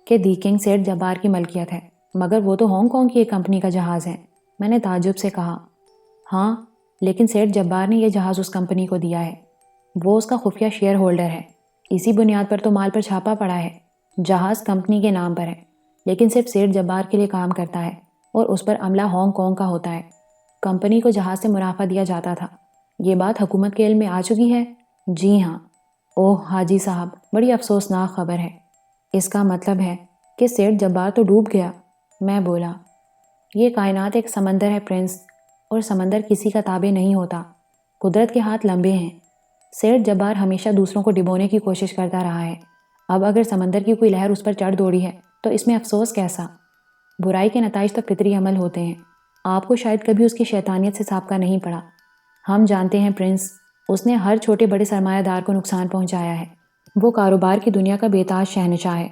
کہ دی کنگ سیٹھ جبار کی ملکیت ہے، مگر وہ تو ہانگ کانگ کی ایک کمپنی کا جہاز ہے۔ میں نے تعجب سے کہا۔ ہاں، لیکن سیٹھ جبار نے یہ جہاز اس کمپنی کو دیا ہے، وہ اس کا خفیہ شیئر ہولڈر ہے۔ اسی بنیاد پر تو مال پر چھاپا پڑا ہے۔ جہاز کمپنی کے نام پر ہے، لیکن صرف سیٹھ جبار کے لیے کام کرتا ہے، اور اس پر عملہ ہانگ کانگ کا ہوتا ہے۔ کمپنی کو جہاز سے منافع دیا جاتا تھا۔ یہ بات حکومت کے علم میں آ چکی ہے؟ جی ہاں۔ اوہ حاجی صاحب، بڑی افسوسناک خبر ہے۔ اس کا مطلب ہے کہ سیٹھ جبار تو ڈوب گیا؟ میں بولا۔ یہ کائنات ایک سمندر ہے پرنس، اور سمندر کسی کا تابع نہیں ہوتا۔ قدرت کے ہاتھ لمبے ہیں۔ سیٹھ جبار ہمیشہ دوسروں کو ڈبونے کی کوشش کرتا رہا ہے۔ اب اگر سمندر کی کوئی لہر اس پر چڑھ دوڑی ہے تو اس میں افسوس کیسا؟ برائی کے نتائج تو فطری عمل ہوتے ہیں۔ آپ کو شاید کبھی اس کی شیطانیت سے سابقہ نہیں پڑا۔ ہم جانتے ہیں پرنس، اس نے ہر چھوٹے بڑے سرمایہ دار کو نقصان پہنچایا ہے۔ وہ کاروبار کی دنیا کا بے تاج شہنشاہ ہے،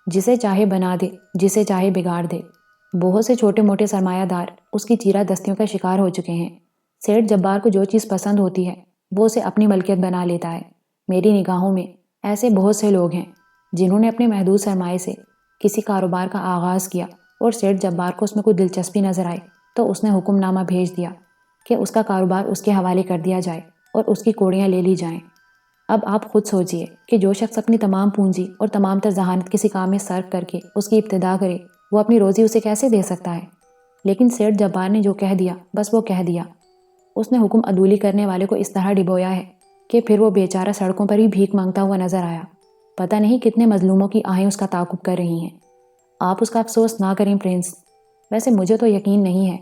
جسے چاہے بنا دے، جسے چاہے بگاڑ دے۔ بہت سے چھوٹے موٹے سرمایہ دار اس کی چیرہ دستیوں کا شکار ہو چکے ہیں۔ سیٹھ جبار کو جو چیز پسند ہوتی ہے وہ اسے اپنی ملکیت بنا لیتا ہے۔ میری نگاہوں میں ایسے بہت سے لوگ ہیں جنہوں نے اپنے محدود سرمایے سے کسی کاروبار کا آغاز کیا، اور سیٹھ جبار کو اس میں کوئی دلچسپی نظر آئی تو اس نے حکم نامہ بھیج دیا کہ اس کا کاروبار اس کے حوالے کر دیا جائے اور اس کی کوڑیاں لے لی جائیں۔ اب آپ خود سوچئے کہ جو شخص اپنی تمام پونجی اور تمام تر ذہانت کسی کام میں صرف کر کے اس کی ابتدا کرے، وہ اپنی روزی اسے کیسے دے سکتا ہے؟ لیکن سیٹھ جبار نے جو کہہ دیا بس وہ کہہ دیا۔ اس نے حکم عدولی کرنے والے کو اس طرح ڈبویا ہے کہ پھر وہ بیچارہ سڑکوں پر ہی بھیک مانگتا ہوا نظر آیا۔ پتہ نہیں کتنے مظلوموں کی آہیں اس کا تعاقب کر رہی ہیں۔ آپ اس کا افسوس نہ کریں پرنس۔ ویسے مجھے تو یقین نہیں ہے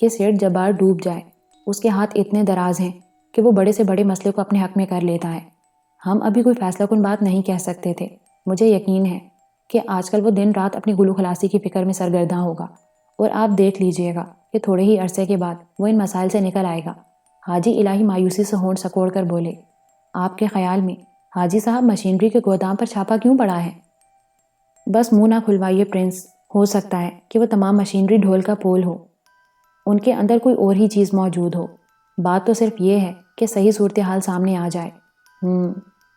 کہ سیٹھ جبار ڈوب جائے۔ اس کے ہاتھ اتنے دراز ہیں کہ وہ بڑے سے بڑے مسئلے کو اپنے حق میں کر لیتا ہے۔ ہم ابھی کوئی فیصلہ کن بات نہیں کہہ سکتے تھے۔ مجھے یقین ہے کہ آج کل وہ دن رات اپنی گلو خلاصی کی فکر میں سرگرداں ہوگا، اور آپ دیکھ لیجئے گا کہ تھوڑے ہی عرصے کے بعد وہ ان مسائل سے نکل آئے گا۔ حاجی الہی مایوسی سے ہونٹ سکوڑ کر بولے۔ آپ کے خیال میں حاجی صاحب مشینری کے گودام پر چھاپا کیوں پڑا ہے؟ بس منہ نہ کھلوائیے پرنس، ہو سکتا ہے کہ وہ تمام مشینری ڈھول کا پول ہو، ان کے اندر کوئی اور ہی چیز موجود ہو۔ بات تو صرف یہ ہے کہ صحیح صورتحال سامنے آ جائے۔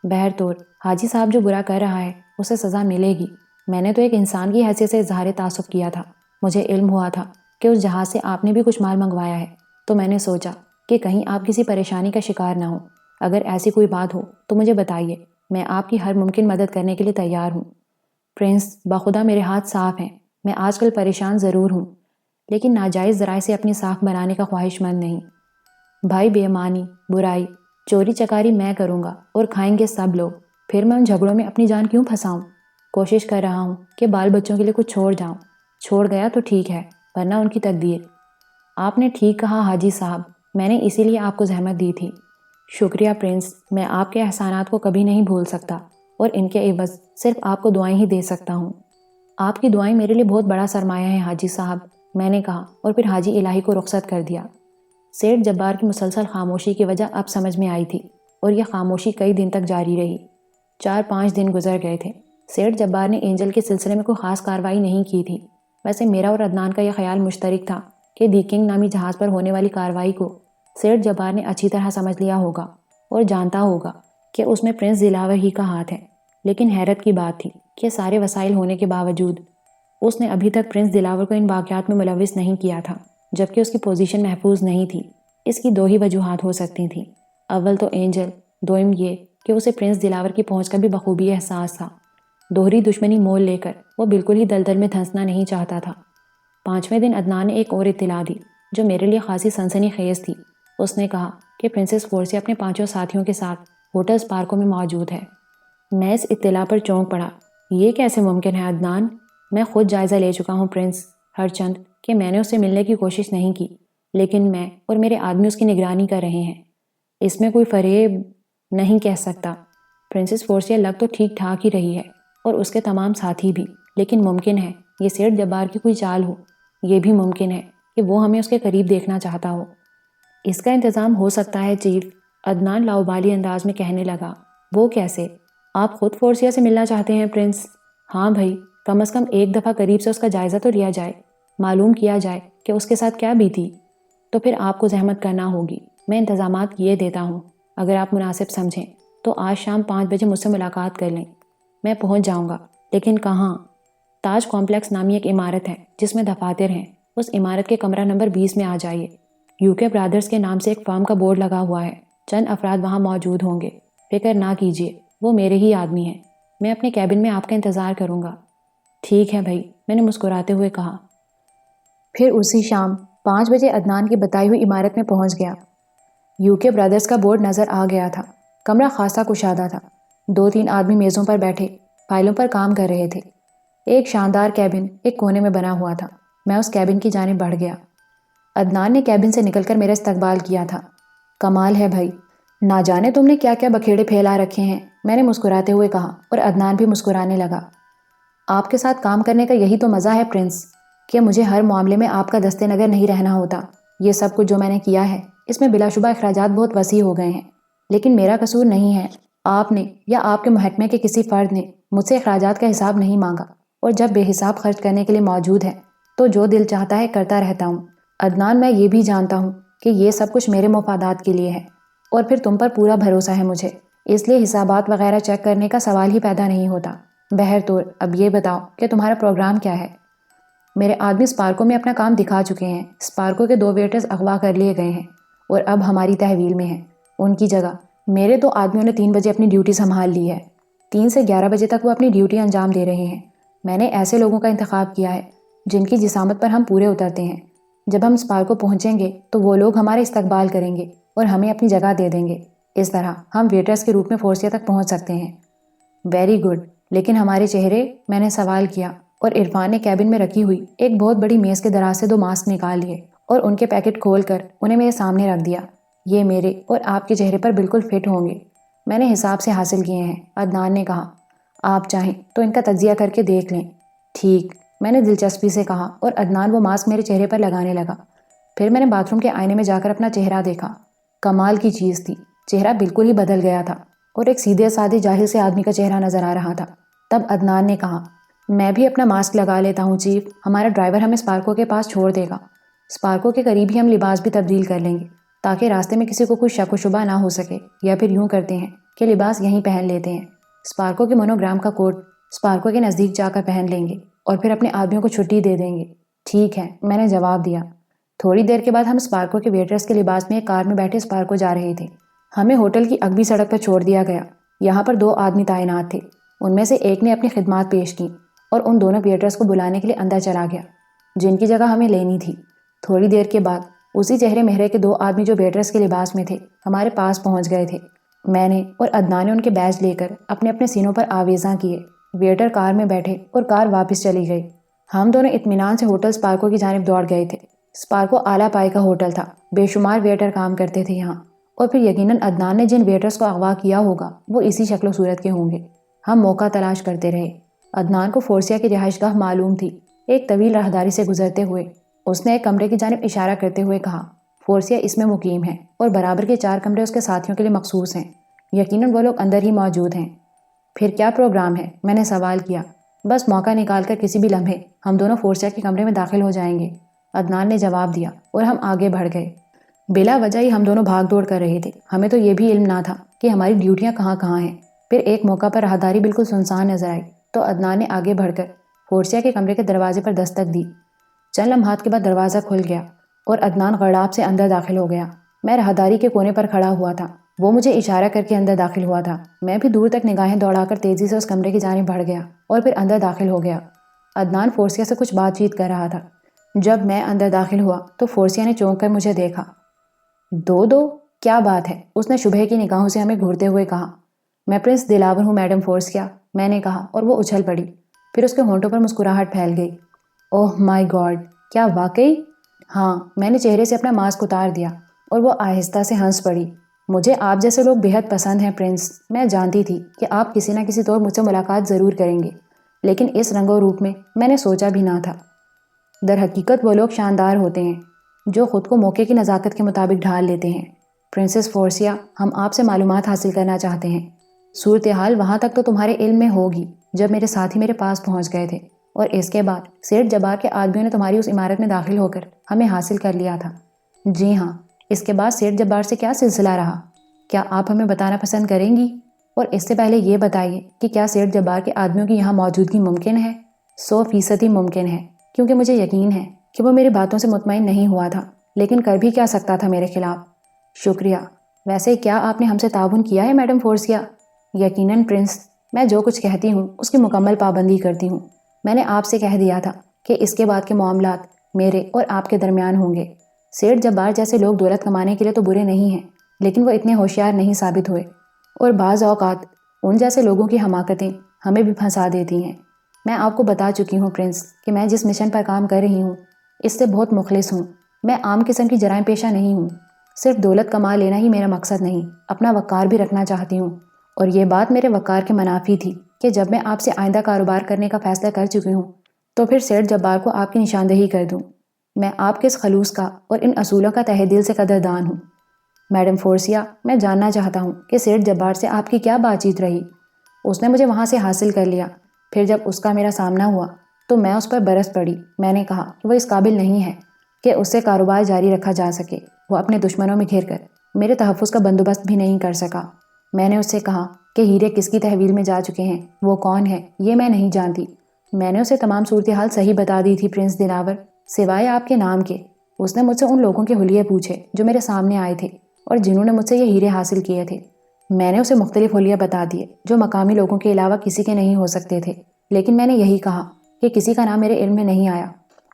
بہرطور حاجی صاحب جو برا کر رہا ہے اسے سزا ملے گی۔ میں نے تو ایک انسان کی حیثیت سے اظہار تعصب کیا تھا۔ مجھے علم ہوا تھا کہ اس جہاز سے آپ نے بھی کچھ مال منگوایا ہے، تو میں نے سوچا کہ کہیں آپ کسی پریشانی کا شکار نہ ہوں۔ اگر ایسی کوئی بات ہو تو مجھے بتائیے، میں آپ کی ہر ممکن مدد کرنے کے لیے تیار ہوں۔ پرنس، بخدا میرے ہاتھ صاف ہیں۔ میں آج کل پریشان ضرور ہوں، لیکن ناجائز ذرائع سے اپنی ساکھ بنانے کا خواہش مند نہیں۔ بھائی، بے ایمانی، برائی، چوری چکاری میں کروں گا اور کھائیں گے سب لوگ، پھر میں ان جھگڑوں میں اپنی جان کیوں پھنساؤں؟ کوشش کر رہا ہوں کہ بال بچوں کے لیے کچھ چھوڑ جاؤں۔ چھوڑ گیا تو ٹھیک ہے، ورنہ ان کی تقدیر۔ آپ نے ٹھیک کہا حاجی صاحب، میں نے اسی لیے آپ کو زحمت دی تھی۔ شکریہ پرنس، میں آپ کے احسانات کو کبھی نہیں بھول سکتا، اور ان کے عوض صرف آپ کو دعائیں ہی دے سکتا ہوں۔ آپ کی دعائیں میرے لیے بہت بڑا سرمایہ ہیں حاجی صاحب، میں نے کہا، اور پھر حاجی الہی کو رخصت کر دیا۔ سیٹھ جبار کی مسلسل خاموشی کی وجہ اب سمجھ میں آئی تھی، اور یہ خاموشی کئی دن تک جاری رہی۔ 4-5 دن گزر گئے تھے۔ سیٹھ جبار نے اینجل کے سلسلے میں کوئی خاص کارروائی نہیں کی تھی۔ ویسے میرا اور عدنان کا یہ خیال مشترک تھا کہ دی کنگ نامی جہاز پر ہونے والی کارروائی کو سیٹھ جبار نے اچھی طرح سمجھ لیا ہوگا اور جانتا ہوگا کہ اس میں پرنس دلاور ہی کا ہاتھ ہے۔ لیکن حیرت کی بات تھی کہ سارے وسائل ہونے کے باوجود اس نے ابھی تک پرنس دلاور کو ان واقعات میں ملوث نہیں کیا تھا، جبکہ اس کی پوزیشن محفوظ نہیں تھی۔ اس کی 2 ہی وجوہات ہو سکتی تھیں۔ اول تو اینجل، دوم یہ کہ اسے پرنس دلاور کی پہنچ کا بھی بخوبی احساس تھا۔ دوہری دشمنی مول لے کر وہ بالکل ہی دلدل میں دھنسنا نہیں چاہتا تھا۔ 5ویں دن عدنان نے ایک اور اطلاع دی جو میرے لیے خاصی سنسنی خیز تھی۔ اس نے کہا کہ پرنسس فورسیا اپنے 5 ساتھیوں کے ساتھ ہوٹل اسپارکو میں موجود ہے۔ میں اس اطلاع پر چونک پڑا۔ یہ کیسے ممکن ہے عدنان؟ میں خود جائزہ لے چکا ہوں پرنس، ہرچند کہ میں نے اس سے ملنے کی کوشش نہیں کی، لیکن میں اور میرے آدمی اس کی نگرانی کر رہے ہیں۔ اس میں کوئی فریب نہیں کہہ سکتا۔ پرنسس فورسیا لگ تو ٹھیک ٹھاک ہی رہی ہے، اور اس کے تمام ساتھی بھی، لیکن ممکن ہے یہ سیٹھ جبار کی کوئی چال ہو۔ یہ بھی ممکن ہے کہ وہ ہمیں اس کے قریب دیکھنا چاہتا ہو۔ اس کا انتظام ہو سکتا ہے چیف، عدنان لاؤبالی انداز میں کہنے لگا۔ وہ کیسے؟ آپ خود فورسیا سے ملنا چاہتے ہیں پرنس؟ ہاں بھائی، کم از کم ایک دفعہ قریب سے اس کا جائزہ تو لیا جائے، معلوم کیا جائے کہ اس کے ساتھ کیا بیتی۔ تو پھر آپ کو زحمت کرنا ہوگی۔ میں انتظامات کیے دیتا ہوں۔ اگر آپ مناسب سمجھیں تو آج شام 5 بجے مجھ سے ملاقات کر لیں۔ میں پہنچ جاؤں گا، لیکن کہاں؟ تاج کمپلیکس نامی ایک عمارت ہے جس میں دفاتر ہیں، اس عمارت کے کمرہ نمبر 20 میں آ جائیے۔ UK برادرز کے نام سے ایک فرم کا بورڈ لگا ہوا ہے، چند افراد وہاں موجود ہوں گے۔ فکر نہ کیجیے، وہ میرے ہی آدمی ہیں۔ میں اپنے کیبن میں آپ کا انتظار کروں گا۔ ٹھیک ہے بھائی، میں نے مسکراتے ہوئے کہا۔ پھر اسی شام 5 بجے عدنان کی بتائی ہوئی عمارت میں پہنچ گیا۔ UK برادرز کا بورڈ نظر آ گیا تھا۔ کمرہ خاصا کشادہ تھا۔ 2-3 آدمی میزوں پر بیٹھے فائلوں پر کام کر رہے تھے۔ ایک شاندار کیبن ایک کونے میں بنا ہوا تھا۔ میں اس کیبن کی جانب بڑھ گیا۔ عدنان نے کیبن سے نکل کر میرا استقبال کیا تھا۔ کمال ہے بھائی، نہ جانے تم نے کیا کیا بکھیڑے پھیلا رکھے ہیں، میں نے مسکراتے ہوئے کہا، اور عدنان بھی مسکرانے لگا۔ آپ کے ساتھ کام کرنے کا یہی تو مزہ ہے پرنس، کہ مجھے ہر معاملے میں آپ کا دستے نگر نہیں رہنا ہوتا۔ یہ سب کچھ جو میں نے کیا ہے، اس میں بلا شبہ اخراجات بہت وسیع ہو گئے ہیں، لیکن میرا قصور نہیں ہے۔ آپ نے یا آپ کے محکمے کے کسی فرد نے مجھ سے اخراجات کا حساب نہیں مانگا، اور جب بے حساب خرچ کرنے کے لیے موجود ہے تو جو دل چاہتا ہے کرتا رہتا ہوں۔ عدنان، میں یہ بھی جانتا ہوں کہ یہ سب کچھ میرے مفادات کے لیے ہے، اور پھر تم پر پورا بھروسہ ہے مجھے، اس لیے حسابات وغیرہ چیک کرنے کا سوال ہی پیدا نہیں ہوتا۔ بہرطور اب یہ بتاؤ کہ تمہارا پروگرام کیا ہے؟ میرے آدمی اسپارکو میں اپنا کام دکھا چکے ہیں۔ اسپارکو کے 2 ویٹرز اغوا کر لیے گئے ہیں اور اب ہماری تحویل میں ہیں۔ ان کی جگہ میرے 2 آدمیوں نے 3 بجے اپنی ڈیوٹی سنبھال لی ہے۔ 3 سے 11 بجے تک وہ اپنی ڈیوٹی انجام دے رہے ہیں۔ میں نے ایسے لوگوں کا انتخاب کیا ہے جن کی جسامت پر ہم پورے اترتے ہیں۔ جب ہم اسپارکو پہنچیں گے تو وہ لوگ ہمارے استقبال کریں گے اور ہمیں اپنی جگہ دے دیں گے۔ اس طرح ہم ویٹرز کے روپ میں فورسیا تک پہنچ سکتے ہیں۔ ویری گڈ، لیکن ہمارے چہرے؟ میں نے سوال کیا، اور عرفان نے کیبن میں رکھی ہوئی ایک بہت بڑی میز کے دراز سے 2 ماسک نکال لیے اور ان کے پیکٹ کھول کر انہیں میرے سامنے رکھ دیا۔ یہ میرے اور آپ کے چہرے پر بالکل فٹ ہوں گے۔ میں نے حساب سے حاصل کیے ہیں، عدنان نے کہا۔ آپ چاہیں تو ان کا تجزیہ کر کے دیکھ لیں۔ ٹھیک، میں نے دلچسپی سے کہا، اور عدنان وہ ماسک میرے چہرے پر لگانے لگا۔ پھر میں نے باتھ روم کے آئینے میں جا کر اپنا چہرہ دیکھا۔ کمال کی چیز تھی، چہرہ بالکل ہی بدل گیا تھا، اور ایک سیدھے سادے جاہل سے آدمی کا چہرہ نظر آ رہا تھا۔ تب عدنان نے کہا، میں بھی اپنا ماسک لگا لیتا ہوں چیف، ہمارا ڈرائیور ہمیں اسپارکو کے پاس چھوڑ دے گا۔ اسپارکو کے قریب ہی ہم لباس بھی تبدیل کر لیں گے تاکہ راستے میں کسی کو کوئی شک و شبہ نہ ہو سکے، یا پھر یوں کرتے ہیں کہ لباس یہیں پہن لیتے ہیں، اسپارکو کے مونوگرام کا کوٹ اسپارکو کے نزدیک جا کر پہن لیں گے اور پھر اپنے آدمیوں کو چھٹی دے دیں گے۔ ٹھیک ہے، میں نے جواب دیا۔ تھوڑی دیر کے بعد ہم اسپارکو کے ویٹرس کے لباس میں ایک کار میں بیٹھے اسپارکو جا رہے تھے۔ ہمیں ہوٹل کی اگبی سڑک پر چھوڑ دیا گیا۔ یہاں پر 2 آدمی تعینات تھے، ان میں سے ایک نے اپنی خدمات پیش کی اور ان دونوں ویٹرس کو بلانے کے لیے اندر چلا گیا جن کی جگہ ہمیں لینی تھی۔ تھوڑی دیر کے بعد اسی چہرے مہرے کے 2 آدمی جو ویٹرس کے لباس میں تھے ہمارے پاس پہنچ گئے تھے۔ میں نے اور عدنان نے ان کے بیج لے کر اپنے اپنے سینوں پر آویزاں کیے۔ ویٹر کار میں بیٹھے اور کار واپس چلی گئی۔ ہم دونوں اطمینان سے ہوٹل اسپارکو کی جانب دوڑ گئے تھے۔ اسپارکو اعلیٰ پائی کا ہوٹل تھا، بے شمار ویٹر کام کرتے تھے یہاں، اور پھر یقیناً عدنان نے جن ویٹرز کو اغوا کیا ہوگا وہ اسی شکل و صورت کے ہوں گے۔ ہم موقع تلاش کرتے رہے۔ عدنان کو فورسیا کی رہائش گاہ معلوم تھی۔ ایک طویل راہداری سے گزرتے ہوئے اس نے ایک کمرے کی جانب اشارہ کرتے ہوئے کہا، فورسیا اس میں مقیم ہے اور برابر کے 4 کمرے اس کے ساتھیوں کے لیے مخصوص ہیں۔ یقیناً وہ لوگ اندر ہی موجود ہیں۔ پھر کیا پروگرام ہے؟ میں نے سوال کیا۔ بس موقع نکال کر کسی بھی لمحے ہم دونوں فورسیا کے کمرے میں داخل ہو جائیں گے، عدنان نے جواب دیا، اور ہم آگے بڑھ گئے۔ بلا وجہ ہی ہم دونوں بھاگ دوڑ کر رہے تھے۔ ہمیں تو یہ بھی علم نہ تھا کہ ہماری ڈیوٹیاں کہاں کہاں ہیں۔ پھر ایک موقع پر راہداری بالکل سنسان نظر آئی تو عدنان نے آگے بڑھ کر فورسیا کے کمرے کے دروازے پر دستک دی۔ چند لمحات کے بعد دروازہ کھل گیا اور عدنان غڑاپ سے اندر داخل ہو گیا۔ میں راہداری کے کونے پر کھڑا ہوا تھا، وہ مجھے اشارہ کر کے اندر داخل ہوا تھا۔ میں بھی دور تک نگاہیں دوڑا کر تیزی سے اس کمرے کی جانب بڑھ گیا اور پھر اندر داخل ہو گیا۔ عدنان فورسیا سے کچھ بات چیت کر رہا تھا۔ جب میں اندر داخل ہوا تو فورسیا نے چونک کر مجھے دیکھا۔ دو کیا بات ہے؟ اس نے شبہ کی نگاہوں سے ہمیں گھورتے ہوئے کہا۔ میں پرنس دلاور ہوں میڈم فورسیا، میں نے کہا، اور وہ اچھل پڑی۔ پھر اس کے ہونٹوں پر مسکراہٹ پھیل گئی۔ اوہ مائی گاڈ، کیا واقعی؟ ہاں، میں نے چہرے سے اپنا ماسک اتار دیا اور وہ آہستہ سے ہنس پڑی۔ مجھے آپ جیسے لوگ بہت پسند ہیں پرنس۔ میں جانتی تھی کہ آپ کسی نہ کسی طور مجھ سے ملاقات ضرور کریں گے، لیکن اس رنگ و روپ میں نے سوچا بھی نہ تھا۔ در حقیقت وہ لوگ شاندار ہوتے ہیں جو خود کو موقع کی نزاکت کے مطابق ڈھال لیتے ہیں۔ پرنسس فورسیا، ہم آپ سے معلومات حاصل کرنا چاہتے ہیں۔ صورتحال وہاں تک تو تمہارے علم میں ہوگی جب میرے ساتھی میرے پاس پہنچ گئے تھے، اور اس کے بعد سیٹھ جبار کے آدمیوں نے تمہاری اس عمارت میں داخل ہو کر ہمیں حاصل کر لیا تھا۔ جی ہاں، اس کے بعد سیٹھ جبار سے کیا سلسلہ رہا؟ کیا آپ ہمیں بتانا پسند کریں گی؟ اور اس سے پہلے یہ بتائیے کہ کیا سیٹھ جبار کے آدمیوں کی یہاں موجودگی ممکن ہے؟ 100% ممکن ہے، کیونکہ مجھے یقین ہے کہ وہ میری باتوں سے مطمئن نہیں ہوا تھا، لیکن کر بھی کیا سکتا تھا میرے خلاف۔ شکریہ۔ ویسے کیا آپ نے ہم سے تعاون کیا ہے میڈم فورسیا؟ یقیناً پرنس، میں جو کچھ کہتی ہوں اس کی مکمل پابندی کرتی ہوں۔ میں نے آپ سے کہہ دیا تھا کہ اس کے بعد کے معاملات میرے اور آپ کے درمیان ہوں گے۔ سیٹھ جبار جیسے لوگ دولت کمانے کے لیے تو برے نہیں ہیں، لیکن وہ اتنے ہوشیار نہیں ثابت ہوئے، اور بعض اوقات ان جیسے لوگوں کی حماقتیں ہمیں بھی پھنسا دیتی ہیں۔ میں آپ کو بتا چکی ہوں پرنس کہ میں جس مشن پر کام کر رہی ہوں اس سے بہت مخلص ہوں۔ میں عام قسم کی جرائم پیشہ نہیں ہوں۔ صرف دولت کما لینا ہی میرا مقصد نہیں، اپنا وقار بھی رکھنا چاہتی ہوں، اور یہ بات میرے وقار کے منافی تھی کہ جب میں آپ سے آئندہ کاروبار کرنے کا فیصلہ کر چکی ہوں تو پھر سیٹھ جبار کو آپ کی نشاندہی کر دوں۔ میں آپ کے اس خلوص کا اور ان اصولوں کا تہ دل سے قدردان ہوں۔ میڈم فورسیا، میں جاننا چاہتا ہوں کہ سیٹھ جبار سے آپ کی کیا بات چیت رہی؟ اس نے مجھے وہاں سے حاصل کر لیا۔ پھر جب اس کا میرا سامنا ہوا تو میں اس پر برس پڑی۔ میں نے کہا کہ وہ اس قابل نہیں ہے کہ اس سے کاروبار جاری رکھا جا سکے۔ وہ اپنے دشمنوں میں گھر کر میرے تحفظ کا بندوبست بھی نہیں کر سکا۔ میں نے اس سے کہا کہ ہیرے کس کی تحویل میں جا چکے ہیں، وہ کون ہے، یہ میں نہیں جانتی۔ میں نے اسے تمام صورتحال صحیح بتا دی تھی پرنس دلاور، سوائے آپ کے نام کے۔ اس نے مجھ سے ان لوگوں کے حلیے پوچھے جو میرے سامنے آئے تھے اور جنہوں نے مجھ سے یہ ہیرے حاصل کیے تھے۔ میں نے اسے مختلف حلیے بتا دیے جو مقامی لوگوں کے علاوہ کسی کے نہیں ہو سکتے تھے، لیکن میں نے یہی کہا کہ کسی کا نام میرے علم میں نہیں آیا،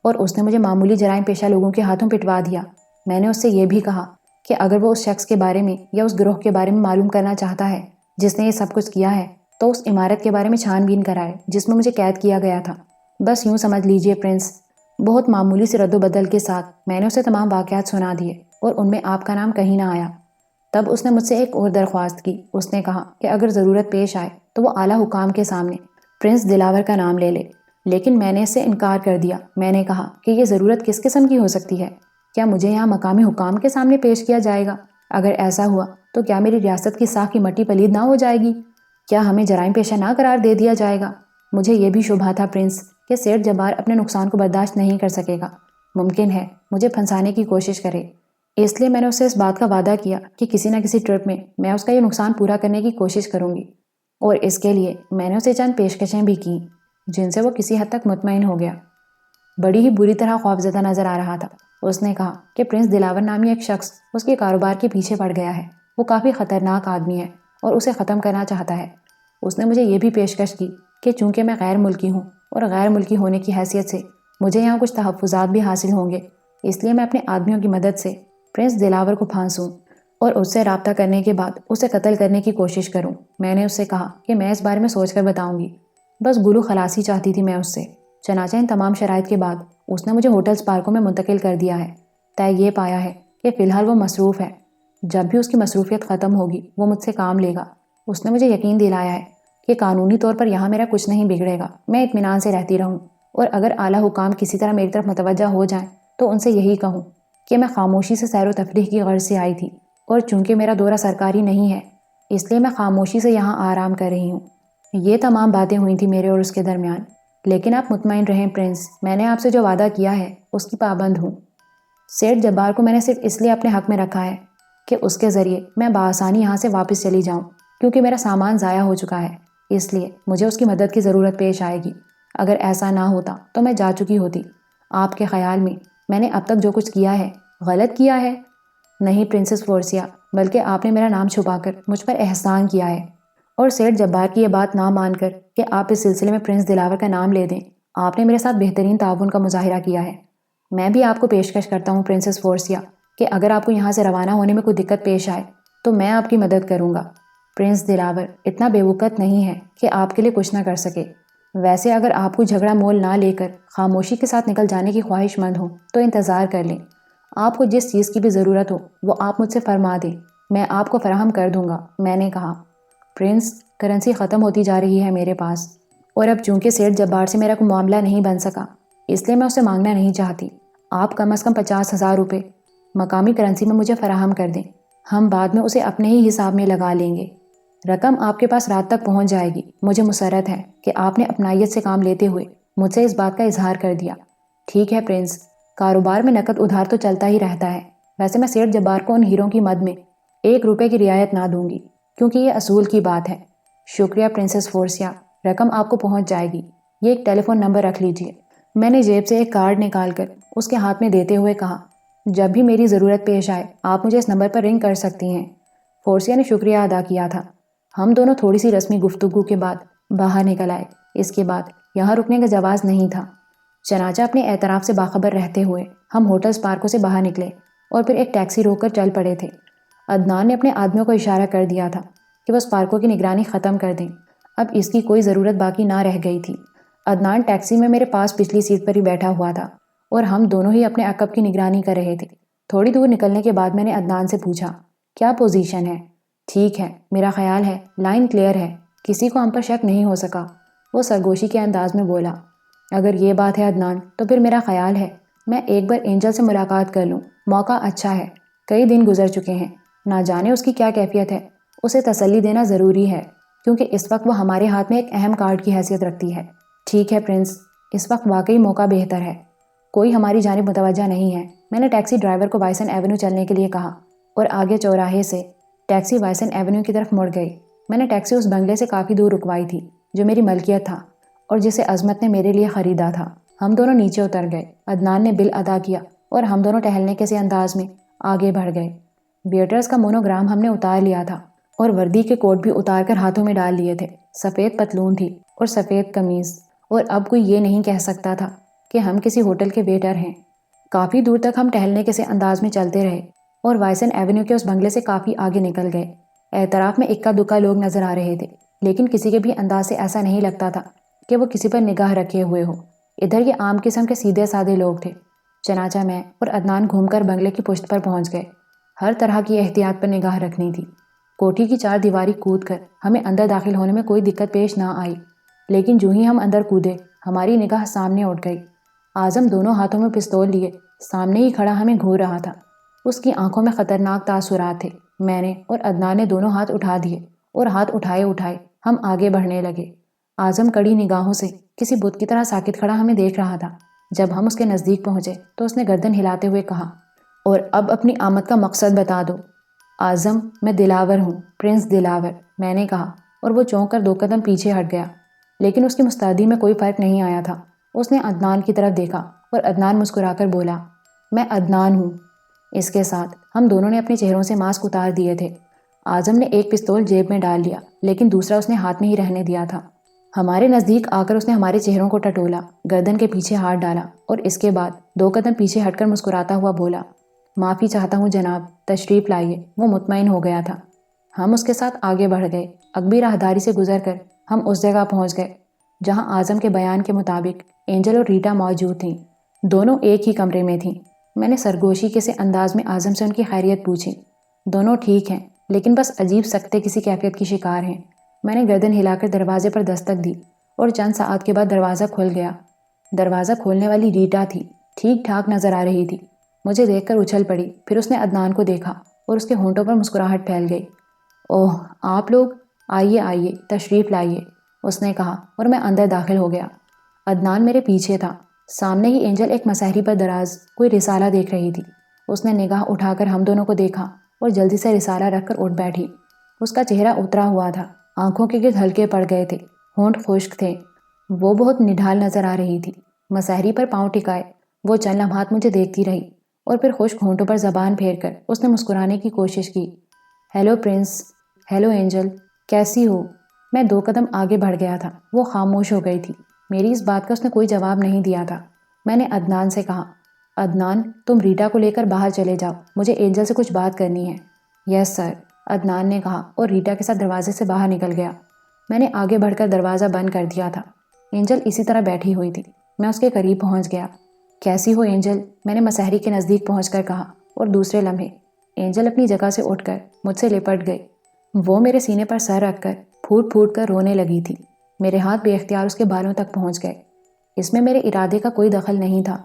اور اس نے مجھے معمولی جرائم پیشہ لوگوں کے ہاتھوں پٹوا دیا۔ میں نے اس سے یہ بھی کہا کہ اگر وہ اس شخص کے بارے میں یا اس گروہ کے بارے میں معلوم کرنا چاہتا ہے جس نے یہ سب کچھ کیا ہے تو اس عمارت کے بارے میں چھان بین کرائے جس میں مجھے قید کیا گیا تھا۔ بس یوں سمجھ لیجئے پرنس، بہت معمولی سے رد و بدل کے ساتھ میں نے اسے تمام واقعات سنا دیے اور ان میں آپ کا نام کہیں نہ آیا۔ تب اس نے مجھ سے ایک اور درخواست کی۔ اس نے کہا کہ اگر ضرورت پیش آئے تو وہ اعلیٰ حکام کے سامنے پرنس دلاور کا نام لے لے، لیکن میں نے اس سے انکار کر دیا۔ میں نے کہا کہ یہ ضرورت کس قسم کی ہو سکتی ہے؟ کیا مجھے یہاں مقامی حکام کے سامنے پیش کیا جائے گا؟ اگر ایسا ہوا تو کیا میری ریاست کی ساکھ کی مٹی پلید نہ ہو جائے گی؟ کیا ہمیں جرائم پیشہ نہ قرار دے دیا جائے گا؟ مجھے یہ بھی شبہ تھا پرنس کہ سیٹھ جبار اپنے نقصان کو برداشت نہیں کر سکے گا۔ ممکن ہے مجھے پھنسانے کی کوشش کرے۔ اس لیے میں نے اسے اس بات کا وعدہ کیا کہ کسی نہ کسی ٹرپ میں اس کا یہ نقصان پورا کرنے کی کوشش کروں گی، اور اس کے لیے میں نے اسے چند پیشکشیں بھی کیں جن سے وہ کسی حد تک مطمئن ہو گیا۔ بڑی ہی بری طرح خوفزدہ نظر آ رہا تھا۔ اس نے کہا کہ پرنس دلاور نامی ایک شخص اس کے کاروبار کے پیچھے پڑ گیا ہے، وہ کافی خطرناک آدمی ہے اور اسے ختم کرنا چاہتا ہے۔ اس نے مجھے یہ بھی پیشکش کی کہ چونکہ میں غیر ملکی ہوں اور غیر ملکی ہونے کی حیثیت سے مجھے یہاں کچھ تحفظات بھی حاصل ہوں گے، اس لیے میں اپنے آدمیوں کی مدد سے پرنس دلاور کو پھانسوں اور اس سے رابطہ کرنے کے بعد اسے قتل کرنے کی کوشش کروں۔ میں نے اس سے کہا کہ میں اس بارے میں سوچ کر بتاؤں گی، بس گلو خلاصی چاہتی تھی میں اس سے۔ چنانچہ ان تمام شرائط کے بعد اس نے مجھے ہوٹل اسپارکو میں منتقل کر دیا ہے۔ طے یہ پایا ہے کہ فی الحال وہ مصروف ہے، جب بھی اس کی مصروفیت ختم ہوگی وہ مجھ سے کام لے گا۔ اس نے مجھے یقین دلایا ہے کہ قانونی طور پر یہاں میرا کچھ نہیں بگڑے گا، میں اطمینان سے رہتی رہوں، اور اگر اعلیٰ حکام کسی طرح میری طرف متوجہ ہو جائیں تو ان سے یہی کہوں کہ میں خاموشی سے سیر و تفریح کی غرض سے آئی تھی، اور چونکہ میرا دورہ سرکاری نہیں ہے اس لیے میں خاموشی سے یہاں آرام کر رہی ہوں۔ یہ تمام باتیں ہوئی تھیں میرے اور اس کے درمیان، لیکن آپ مطمئن رہیں پرنس، میں نے آپ سے جو وعدہ کیا ہے اس کی پابند ہوں۔ سیٹھ جبار کو میں نے صرف اس لیے اپنے حق میں رکھا ہے کہ اس کے ذریعے میں بآسانی یہاں سے واپس چلی جاؤں، کیونکہ میرا سامان ضائع ہو چکا ہے، اس لیے مجھے اس کی مدد کی ضرورت پیش آئے گی۔ اگر ایسا نہ ہوتا تو میں جا چکی ہوتی۔ آپ کے خیال میں نے اب تک جو کچھ کیا ہے غلط کیا ہے؟ نہیں پرنسس فورسیا، بلکہ آپ نے میرا نام چھپا کر مجھ پر احسان کیا ہے، اور سیٹھ جبار کی یہ بات نہ مان کر کہ آپ اس سلسلے میں پرنس دلاور کا نام لے دیں، آپ نے میرے ساتھ بہترین تعاون کا مظاہرہ کیا ہے۔ میں بھی آپ کو پیشکش کرتا ہوں پرنسس فورسیا کہ اگر آپ کو یہاں سے روانہ ہونے میں کوئی دقت پیش آئے تو میں آپ کی مدد کروں گا۔ پرنس دلاور اتنا بے وقت نہیں ہے کہ آپ کے لیے کچھ نہ کر سکے۔ ویسے اگر آپ کو جھگڑا مول نہ لے کر خاموشی کے ساتھ نکل جانے کی خواہش مند ہوں تو انتظار کر لیں۔ آپ کو جس چیز کی بھی ضرورت ہو وہ آپ مجھ سے فرما دیں، میں آپ کو فراہم کر دوں گا۔ میں نے کہا، پرنس کرنسی ختم ہوتی جا رہی ہے میرے پاس، اور اب چونکہ سیٹھ جبار سے میرا کوئی معاملہ نہیں بن سکا اس لیے میں اسے مانگنا نہیں چاہتی۔ آپ کم از کم 50,000 روپے مقامی کرنسی میں مجھے فراہم کر دیں، ہم بعد میں اسے اپنے ہی حساب میں لگا لیں گے۔ رقم آپ کے پاس رات تک پہنچ جائے گی۔ مجھے مسرت ہے کہ آپ نے اپنائیت سے کام لیتے ہوئے مجھ سے اس بات کا اظہار کر دیا۔ ٹھیک ہے پرنس، کاروبار میں نقد ادھار تو چلتا ہی رہتا ہے، ویسے میں سیٹھ جبار کو ان ہیروں کی مد میں 1 روپے کی رعایت نہ دوں گی، کیونکہ یہ اصول کی بات ہے۔ شکریہ پرنسس فورسیا، رقم آپ کو پہنچ جائے گی۔ یہ ایک ٹیلی فون نمبر رکھ لیجئے۔ میں نے جیب سے ایک کارڈ نکال کر اس کے ہاتھ میں دیتے ہوئے کہا، جب بھی میری ضرورت پیش آئے آپ مجھے اس نمبر پر رنگ کر سکتی ہیں۔ فورسیا نے شکریہ ادا کیا تھا۔ ہم دونوں تھوڑی سی رسمی گفتگو کے بعد باہر نکل آئے۔ اس کے بعد یہاں رکنے کا جواز نہیں تھا، چنانچہ اپنے اعتراف سے باخبر رہتے ہوئے ہم ہوٹل اسپارکو سے باہر نکلے اور پھر ایک ٹیکسی روک کر چل پڑے تھے۔ عدنان نے اپنے آدمیوں کو اشارہ کر دیا تھا کہ وہ اسپارکو کی نگرانی ختم کر دیں، اب اس کی کوئی ضرورت باقی نہ رہ گئی تھی۔ عدنان ٹیکسی میں میرے پاس پچھلی سیٹ پر ہی بیٹھا ہوا تھا اور ہم دونوں ہی اپنے عقب کی نگرانی کر رہے تھے۔ تھوڑی دور نکلنے کے بعد میں نے عدنان سے پوچھا، کیا پوزیشن ہے؟ ٹھیک ہے، میرا خیال ہے لائن کلیئر ہے، کسی کو ہم پر شک نہیں ہو سکا، وہ سرگوشی کے انداز میں بولا۔ اگر یہ بات ہے عدنان تو پھر میرا خیال ہے میں ایک بار اینجل سے ملاقات کر لوں، موقع اچھا ہے، کئی دن گزر چکے ہیں، نہ جانے اس کی کیا کیفیت ہے، اسے تسلی دینا ضروری ہے کیونکہ اس وقت وہ ہمارے ہاتھ میں ایک اہم کارڈ کی حیثیت رکھتی ہے۔ ٹھیک ہے پرنس، اس وقت واقعی موقع بہتر ہے، کوئی ہماری جانب متوجہ نہیں ہے۔ میں نے ٹیکسی ڈرائیور کو وائسن ایونیو چلنے کے لیے کہا اور آگے چوراہے سے ٹیکسی وائسن ایونیو کی طرف مڑ گئی۔ میں نے ٹیکسی اس بنگلے سے کافی دور رکوائی تھی جو میری ملکیت تھا اور جسے عظمت نے میرے لیے خریدا تھا۔ ہم دونوں نیچے اتر گئے، عدنان نے بل ادا کیا اور ہم دونوں ٹہلنے کے سے انداز میں آگے بڑھ گئے۔ ویٹرز کا مونوگرام ہم نے اتار لیا تھا اور وردی کے کوٹ بھی اتار کر ہاتھوں میں ڈال لیے تھے۔ سفید پتلون تھی اور سفید قمیض، اور اب کوئی یہ نہیں کہہ سکتا تھا کہ ہم کسی ہوٹل کے ویٹر ہیں۔ کافی دور تک ہم ٹہلنے کے سے انداز میں چلتے رہے اور وائسن ایونیو کے اس بنگلے سے کافی آگے نکل گئے۔ اعتراف میں اکا دکا لوگ نظر آ رہے تھے، لیکن کسی کے بھی انداز سے ایسا نہیں لگتا تھا کہ وہ کسی پر نگاہ رکھے ہوئے ہو۔ ادھر یہ عام قسم کے سیدھے سادے لوگ تھے۔ چنانچہ میں اور عدنان گھوم کر بنگلے کی پشت پر پہنچ گئے۔ ہر طرح کی احتیاط پر نگاہ رکھنی تھی۔ کوٹھی کی 4 دیواری کود کر ہمیں اندر داخل ہونے میں کوئی دقت پیش نہ آئی، لیکن جو ہی ہم اندر کودے ہماری نگاہ سامنے اٹھ گئی۔ اعظم دونوں ہاتھوں میں پستول لیے سامنے ہی کھڑا ہمیں گھور رہا تھا۔ اس کی آنکھوں میں خطرناک تاثرات تھے۔ میں نے اور عدنان نے دونوں ہاتھ اٹھا دیے اور ہاتھ اٹھائے اٹھائے ہم آگے بڑھنے لگے۔ اعظم کڑی نگاہوں سے کسی بت کی طرح ساکت کھڑا ہمیں دیکھ رہا تھا۔ جب ہم اس کے نزدیک پہنچے تو اس نے گردن ہلاتے ہوئے کہا، اور اب اپنی آمد کا مقصد بتا دو۔ اعظم، میں دلاور ہوں، پرنس دلاور، میں نے کہا، اور وہ چونک کر 2 قدم پیچھے ہٹ گیا، لیکن اس کی مستعدی میں کوئی فرق نہیں آیا تھا۔ اس نے عدنان کی طرف دیکھا اور عدنان مسکرا کر بولا، میں عدنان ہوں۔ اس کے ساتھ ہم دونوں نے اپنے چہروں سے ماسک اتار دیے تھے۔ اعظم نے ایک پستول جیب میں ڈال لیا، لیکن دوسرا اس نے ہاتھ میں ہی رہنے دیا تھا۔ ہمارے نزدیک آ کر اس نے ہمارے چہروں کو ٹٹولا، گردن کے پیچھے ہاتھ ڈالا اور اس کے بعد 2 قدم پیچھے ہٹ کر مسکراتا ہوا بولا، معافی چاہتا ہوں جناب، تشریف لائیے۔ وہ مطمئن ہو گیا تھا۔ ہم اس کے ساتھ آگے بڑھ گئے۔ عقبی راہداری سے گزر کر ہم اس جگہ پہنچ گئے جہاں اعظم کے بیان کے مطابق اینجل اور ریٹا موجود تھیں۔ دونوں ایک ہی کمرے میں تھیں۔ میں نے سرگوشی کے سے انداز میں اعظم سے ان کی خیریت پوچھی۔ دونوں ٹھیک ہیں، لیکن بس عجیب سکتے کسی کیفیت کی شکار ہیں۔ میں نے گردن ہلا کر دروازے پر دستک دی اور چند ساعت کے بعد دروازہ کھل گیا۔ دروازہ کھولنے والی ریٹا تھی، ٹھیک ٹھاک نظر آ رہی تھی۔ مجھے دیکھ کر اچھل پڑی، پھر اس نے عدنان کو دیکھا اور اس کے ہونٹوں پر مسکراہٹ پھیل گئی۔ اوہ، آپ لوگ، آئیے آئیے، تشریف لائیے، اس نے کہا اور میں اندر داخل ہو گیا۔ عدنان میرے پیچھے تھا۔ سامنے ہی اینجل ایک مسحری پر دراز کوئی رسالہ دیکھ رہی تھی۔ اس نے نگاہ اٹھا کر ہم دونوں کو دیکھا اور جلدی سے رسالہ رکھ کر اٹھ بیٹھی۔ اس کا چہرہ اترا ہوا تھا، آنکھوں کے گرد ہلکے پڑ گئے تھے، ہونٹ خشک تھے۔ وہ بہت نڈھال نظر آ رہی تھی۔ مسحری پر پاؤں ٹکائے وہ چند لمحات مجھے دیکھتی رہی اور پھر خشک ہونٹوں پر زبان پھیر کر اس نے مسکرانے کی کوشش کی۔ ہیلو پرنس، ہیلو اینجل، کیسی ہو؟ میں 2 قدم آگے بڑھ گیا تھا۔ وہ خاموش ہو گئی تھی۔ میری اس بات کا اس نے کوئی جواب نہیں دیا تھا۔ میں نے عدنان سے کہا، عدنان، تم ریٹا کو لے کر باہر چلے جاؤ، مجھے اینجل سے کچھ بات کرنی ہے۔ یس سر، عدنان نے کہا اور ریٹا کے ساتھ دروازے سے باہر نکل گیا۔ میں نے آگے بڑھ کر دروازہ بند کر دیا تھا۔ اینجل اسی طرح بیٹھی ہوئی تھی۔ میں اس کے قریب پہنچ گیا۔ کیسی ہو اینجل؟ میں نے مسحری کے نزدیک پہنچ کر کہا، اور دوسرے لمحے اینجل اپنی جگہ سے اٹھ کر مجھ سے لپٹ گئی۔ وہ میرے سینے پر سر رکھ کر پھوٹ پھوٹ کر رونے لگی تھی۔ میرے ہاتھ بے اختیار اس کے بالوں تک پہنچ گئے۔ اس میں میرے ارادے کا کوئی دخل نہیں تھا،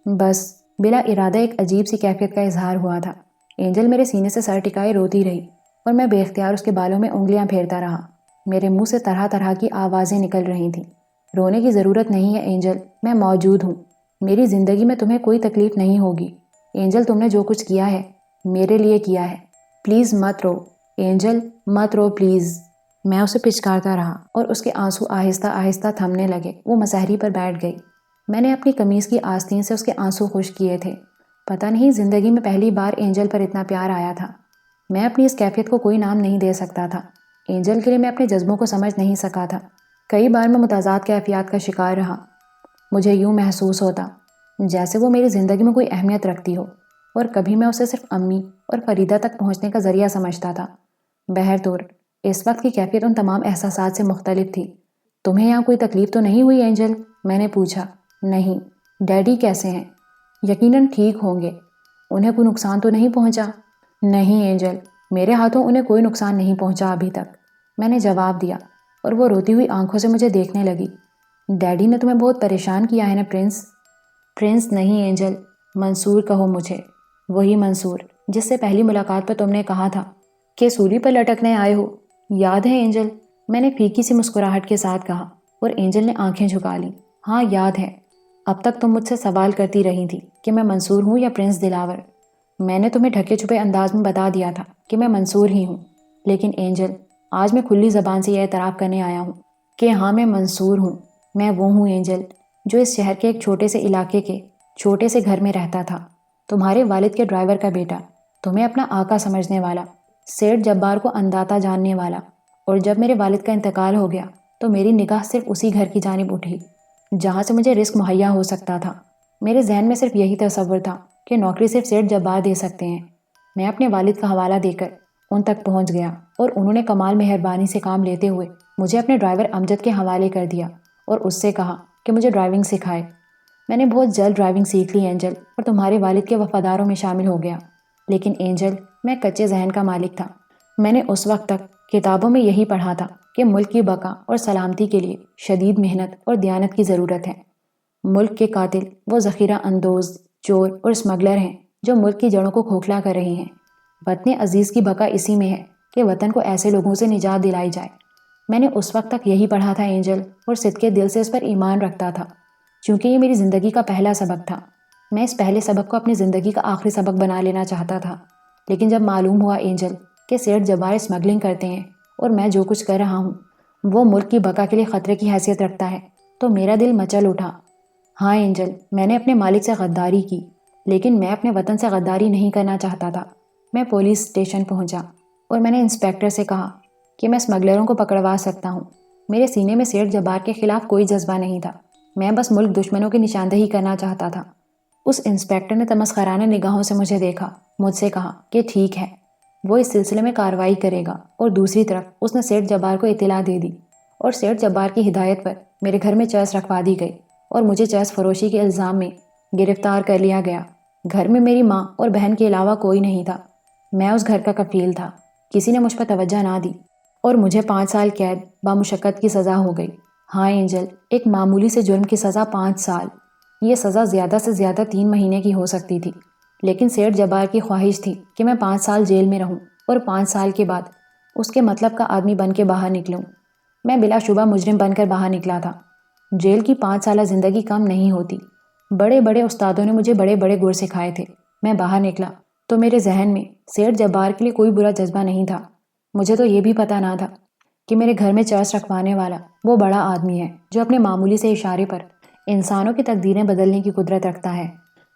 بس بلا ارادہ ایک عجیب سی کیفیت کا اظہار ہوا تھا۔ اینجل میرے سینے سے سر ٹکائے روتی رہی اور میں بے اختیار اس کے بالوں میں انگلیاں پھیرتا رہا۔ میرے منہ سے طرح طرح کی آوازیں نکل رہی تھیں۔ رونے کی ضرورت نہیں ہے اینجل، میں موجود ہوں۔ میری زندگی میں تمہیں کوئی تکلیف نہیں ہوگی۔ اینجل، تم نے جو کچھ کیا ہے میرے لیے کیا ہے۔ پلیز مت رو اینجل، مت رو پلیز۔ میں اسے پچکارتا رہا اور اس کے آنسو آہستہ آہستہ تھمنے لگے۔ وہ مسحری پر بیٹھ گئی۔ میں نے اپنی قمیض کی آستین سے اس کے آنسو خشک کیے تھے۔ پتہ نہیں زندگی میں پہلی بار اینجل پر اتنا پیار آیا تھا۔ میں اپنی اس کیفیت کو کوئی نام نہیں دے سکتا تھا۔ اینجل کے لیے میں اپنے جذبوں کو سمجھ نہیں سکا تھا۔ کئی بار میں متضاد کیفیات کا شکار رہا۔ مجھے یوں محسوس ہوتا جیسے وہ میری زندگی میں کوئی اہمیت رکھتی ہو، اور کبھی میں اسے صرف امی اور فریدہ تک پہنچنے کا ذریعہ سمجھتا تھا۔ بہرطور اس وقت کی کیفیت ان تمام احساسات سے مختلف تھی۔ تمہیں یہاں کوئی تکلیف تو نہیں ہوئی اینجل؟ میں نے پوچھا۔ نہیں۔ ڈیڈی کیسے ہیں؟ یقیناً ٹھیک ہوں گے۔ انہیں کوئی نقصان تو نہیں پہنچا؟ نہیں اینجل، میرے ہاتھوں انہیں کوئی نقصان نہیں پہنچا ابھی تک، میں نے جواب دیا، اور وہ روتی ہوئی آنکھوں سے مجھے دیکھنے لگی۔ ڈیڈی نے تمہیں بہت پریشان کیا ہے نا پرنس؟ پرنس نہیں اینجل، منصور کہو مجھے، وہی منصور جس سے پہلی ملاقات پر تم نے کہا تھا کہ سولی پر لٹکنے آئے ہو، یاد ہے اینجل؟ میں نے پھیکی سی مسکراہٹ کے ساتھ کہا اور اینجل نے آنکھیں جھکا لیں۔ ہاں یاد ہے۔ اب تک تم مجھ سے سوال کرتی رہی تھی کہ میں منصور ہوں یا پرنس دلاور۔ میں نے تمہیں ڈھکے چھپے انداز میں بتا دیا تھا کہ میں منصور ہی ہوں، لیکن اینجل آج میں کھلی زبان سے یہ اعتراف کرنے آیا ہوں کہ ہاں میں منصور ہوں۔ میں وہ ہوں اینجل جو اس شہر کے ایک چھوٹے سے علاقے کے چھوٹے سے گھر میں رہتا تھا، تمہارے والد کے ڈرائیور کا بیٹا، تمہیں اپنا آقا سمجھنے والا، سیٹھ جبار کو انداتا جاننے والا۔ اور جب میرے والد کا انتقال ہو گیا تو میری نگاہ صرف اسی گھر کی جانب اٹھی جہاں سے مجھے رزق مہیا ہو سکتا تھا۔ میرے ذہن میں صرف یہی تصور تھا کہ نوکری صرف سیٹھ جبار دے سکتے ہیں۔ میں اپنے والد کا حوالہ دے کر ان تک پہنچ گیا اور انہوں نے کمال مہربانی سے کام لیتے ہوئے مجھے اپنے ڈرائیور امجد کے حوالے کر دیا اور اس سے کہا کہ مجھے ڈرائیونگ سکھائے۔ میں نے بہت جلد ڈرائیونگ سیکھ لی اینجل، اور تمہارے والد کے وفاداروں میں شامل ہو گیا۔ لیکن اینجل، میں کچے ذہن کا مالک تھا۔ میں نے اس وقت تک کتابوں میں یہی پڑھا تھا کہ ملک کی بقا اور سلامتی کے لیے شدید محنت اور دیانت کی ضرورت ہے۔ ملک کے قاتل وہ ذخیرہ اندوز، چور اور اسمگلر ہیں جو ملک کی جڑوں کو کھوکھلا کر رہے ہیں۔ وطن عزیز کی بقا اسی میں ہے کہ وطن کو ایسے لوگوں سے نجات دلائی جائے۔ میں نے اس وقت تک یہی پڑھا تھا اینجل، اور صدقے دل سے اس پر ایمان رکھتا تھا، چونکہ یہ میری زندگی کا پہلا سبق تھا۔ میں اس پہلے سبق کو اپنی زندگی کا آخری سبق بنا لینا چاہتا تھا، لیکن جب معلوم ہوا اینجل کہ سیٹھ جبار اسمگلنگ کرتے ہیں اور میں جو کچھ کر رہا ہوں وہ ملک کی بقا کے لیے خطرے کی حیثیت رکھتا ہے تو میرا دل مچل اٹھا۔ ہاں اینجل، میں نے اپنے مالک سے غداری کی، لیکن میں اپنے وطن سے غداری نہیں کرنا چاہتا تھا۔ میں پولیس اسٹیشن پہنچا اور میں نے انسپیکٹر سے کہا کہ میں اسمگلروں کو پکڑوا سکتا ہوں۔ میرے سینے میں سیٹھ جبار کے خلاف کوئی جذبہ نہیں تھا، میں بس ملک دشمنوں کی نشاندہی کرنا چاہتا تھا۔ اس انسپیکٹر نے تمسخرانہ نگاہوں سے مجھے دیکھا، مجھ سے کہا کہ ٹھیک ہے، وہ اس سلسلے میں کارروائی کرے گا، اور دوسری طرف اس نے سیٹھ جبار کو اطلاع دے دی اور سیٹھ جبار کی ہدایت پر میرے گھر میں چرس رکھوا دی گئی اور مجھے چرس فروشی کے الزام میں گرفتار کر لیا گیا۔ گھر میں میری ماں اور بہن کے علاوہ کوئی نہیں تھا، میں اس گھر کا کفیل تھا۔ کسی نے مجھ پر توجہ نہ دی اور مجھے 5 سال قید بامشقت کی سزا ہو گئی۔ ہاں اینجل، ایک معمولی سے جرم کی سزا 5 سال، یہ سزا زیادہ سے زیادہ 3 مہینے کی ہو سکتی تھی، لیکن سیٹھ جبار کی خواہش تھی کہ میں 5 سال جیل میں رہوں اور 5 سال کے بعد اس کے مطلب کا آدمی بن کے باہر نکلوں۔ میں بلا شبہ مجرم بن کر باہر نکلا تھا۔ جیل کی 5 سالہ زندگی کم نہیں ہوتی۔ بڑے بڑے استادوں نے مجھے بڑے بڑے گر سکھائے تھے۔ میں باہر نکلا تو میرے ذہن میں سیٹھ جبار کے لیے کوئی برا جذبہ نہیں تھا۔ مجھے تو یہ بھی پتہ نہ تھا کہ میرے گھر میں چرس رکھوانے والا وہ بڑا آدمی ہے جو اپنے معمولی سے اشارے پر انسانوں کی تقدیریں بدلنے کی قدرت رکھتا ہے۔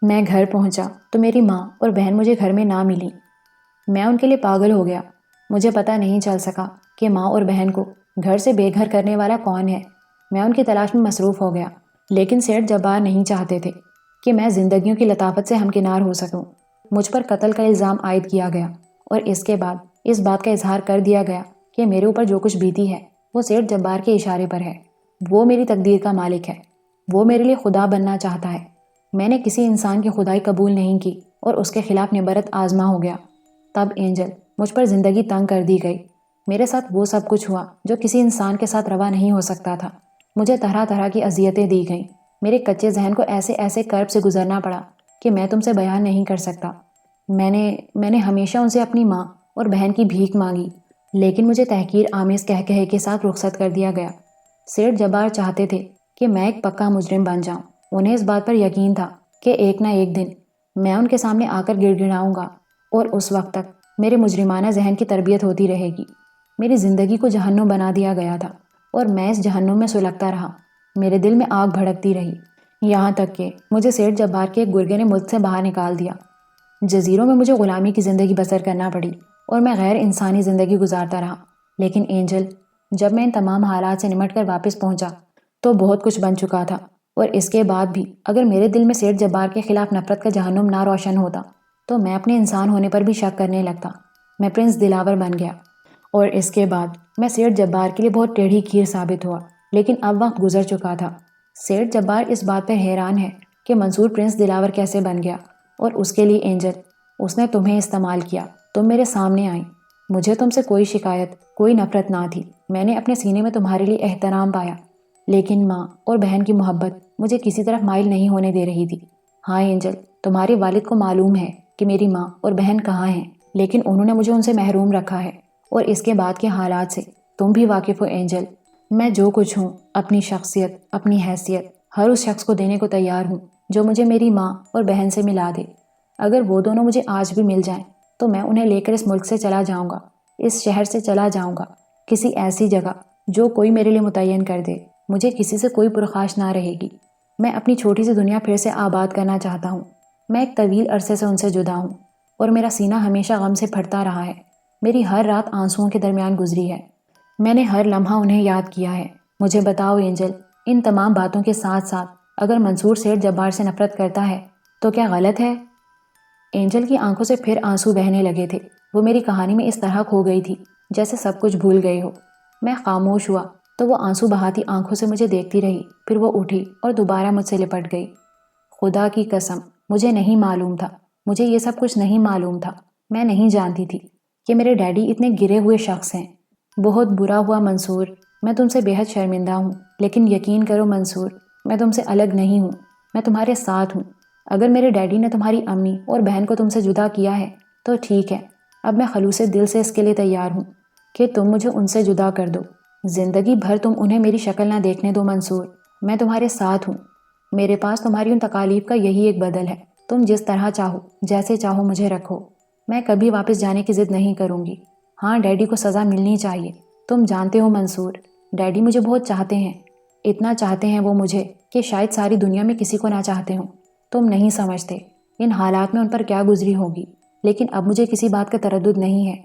میں گھر پہنچا تو میری ماں اور بہن مجھے گھر میں نہ ملی۔ میں ان کے لیے پاگل ہو گیا۔ مجھے پتہ نہیں چل سکا کہ ماں اور بہن کو گھر سے بے گھر کرنے والا کون ہے۔ میں ان کی تلاش میں مصروف ہو گیا، لیکن سیٹھ جبار نہیں چاہتے تھے کہ میں زندگیوں کی لطافت سے ہمکنار ہو سکوں۔ مجھ پر قتل کا الزام عائد کیا گیا اور اس کے بعد اس بات کا اظہار کر دیا گیا کہ میرے اوپر جو کچھ بیتی ہے وہ سیٹھ جبار کے اشارے پر ہے۔ وہ میری تقدیر کا مالک ہے، وہ میرے لیے خدا بننا چاہتا ہے۔ میں نے کسی انسان کی خدائی قبول نہیں کی اور اس کے خلاف نبرت آزما ہو گیا۔ تب اینجل مجھ پر زندگی تنگ کر دی گئی۔ میرے ساتھ وہ سب کچھ ہوا جو کسی انسان کے ساتھ روا نہیں ہو سکتا تھا۔ مجھے طرح طرح کی اذیتیں دی گئیں۔ میرے کچے ذہن کو ایسے ایسے کرب سے گزرنا پڑا کہ میں تم سے بیان نہیں کر سکتا۔ میں نے ہمیشہ ان سے اپنی ماں اور بہن کی بھیک مانگی، لیکن مجھے تحقیر آمیز کہے کے ساتھ رخصت کر دیا گیا۔ سیٹھ جبار چاہتے تھے کہ میں ایک پکا مجرم بن جاؤں۔ انہیں اس بات پر یقین تھا کہ ایک نہ ایک دن میں ان کے سامنے آ کر گڑ گڑاؤں گا اور اس وقت تک میرے مجرمانہ ذہن کی تربیت ہوتی رہے گی۔ میری زندگی کو جہنم بنا دیا گیا تھا اور میں اس جہنم میں سلگتا رہا۔ میرے دل میں آگ بھڑکتی رہی، یہاں تک کہ مجھے سیٹھ جبار کے ایک گرگے نے ملک سے باہر نکال دیا۔ جزیروں میں مجھے غلامی کی زندگی بسر کرنا پڑی اور میں غیر انسانی زندگی گزارتا رہا۔ لیکن اینجل، جب میں ان تمام حالات سے نمٹ کر واپس پہنچا تو بہت کچھ بن چکا تھا، اور اس کے بعد بھی اگر میرے دل میں سیٹھ جبار کے خلاف نفرت کا جہنم نہ روشن ہوتا تو میں اپنے انسان ہونے پر بھی شک کرنے لگتا۔ میں پرنس دلاور بن گیا اور اس کے بعد میں سیٹھ جبار کے لیے بہت ٹیڑھی کھیر ثابت ہوا، لیکن اب وقت گزر چکا تھا۔ سیٹھ جبار اس بات پر حیران ہے کہ منصور پرنس دلاور کیسے بن گیا، اور اس کے لیے اینجل، اس نے تمہیں استعمال کیا، تم میرے سامنے آئیں۔ مجھے تم سے کوئی شکایت، کوئی نفرت نہ تھی۔ میں نے اپنے سینے میں تمہارے لیے احترام پایا، لیکن ماں اور بہن کی محبت مجھے کسی طرف مائل نہیں ہونے دے رہی تھی۔ ہاں اینجل، تمہارے والد کو معلوم ہے کہ میری ماں اور بہن کہاں ہیں، لیکن انہوں نے مجھے ان سے محروم رکھا ہے، اور اس کے بعد کے حالات سے تم بھی واقف ہو اینجل۔ میں جو کچھ ہوں، اپنی شخصیت، اپنی حیثیت، ہر اس شخص کو دینے کو تیار ہوں جو مجھے میری ماں اور بہن سے ملا دے۔ اگر وہ دونوں مجھے آج بھی مل جائیں تو میں انہیں لے کر اس ملک سے چلا جاؤں گا، اس شہر سے چلا جاؤں گا، کسی ایسی جگہ جو کوئی میرے لیے متعین کر دے۔ مجھے کسی سے کوئی پرخاش نہ رہے گی۔ میں اپنی چھوٹی سی دنیا پھر سے آباد کرنا چاہتا ہوں۔ میں ایک طویل عرصے سے ان سے جدا ہوں اور میرا سینہ ہمیشہ غم سے پھٹتا رہا ہے۔ میری ہر رات آنسوؤں کے درمیان گزری ہے۔ میں نے ہر لمحہ انہیں یاد کیا ہے۔ مجھے بتاؤ اینجل، ان تمام باتوں کے ساتھ ساتھ اگر منصور سیٹھ جبار سے نفرت کرتا ہے تو کیا غلط ہے؟ اینجل کی آنکھوں سے پھر آنسو بہنے لگے تھے۔ وہ میری کہانی میں اس طرح کھو گئی تھی جیسے سب کچھ بھول گئے ہو۔ میں خاموش ہوا تو وہ آنسو بہاتی آنکھوں سے مجھے دیکھتی رہی، پھر وہ اٹھی اور دوبارہ مجھ سے لپٹ گئی۔ خدا کی قسم، مجھے نہیں معلوم تھا، مجھے یہ سب کچھ نہیں معلوم تھا۔ میں نہیں جانتی تھی کہ میرے ڈیڈی اتنے گرے ہوئے شخص ہیں۔ بہت برا ہوا منصور، میں تم سے بے حد شرمندہ ہوں، لیکن یقین کرو منصور، میں تم سے الگ نہیں ہوں، میں تمہارے ساتھ ہوں۔ اگر میرے ڈیڈی نے تمہاری امی اور بہن کو تم سے جدا کیا ہے تو ٹھیک ہے، اب میں خلوص دل سے اس کے لیے تیار ہوں کہ تم مجھے ان سے جدا کر دو۔ زندگی بھر تم انہیں میری شکل نہ دیکھنے دو منصور، میں تمہارے ساتھ ہوں۔ میرے پاس تمہاری ان تکالیف کا یہی ایک بدل ہے. تم جس طرح چاہو جیسے چاہو مجھے رکھو. میں کبھی واپس جانے کی ضد نہیں کروں گی. ہاں ڈیڈی کو سزا ملنی چاہیے. تم جانتے ہو منصور، ڈیڈی مجھے بہت چاہتے ہیں. اتنا چاہتے ہیں وہ مجھے کہ شاید ساری دنیا میں کسی کو نہ چاہتے ہوں. تم نہیں سمجھتے ان حالات میں ان پر کیا گزری ہوگی. لیکن اب مجھے کسی بات کا تردد نہیں ہے.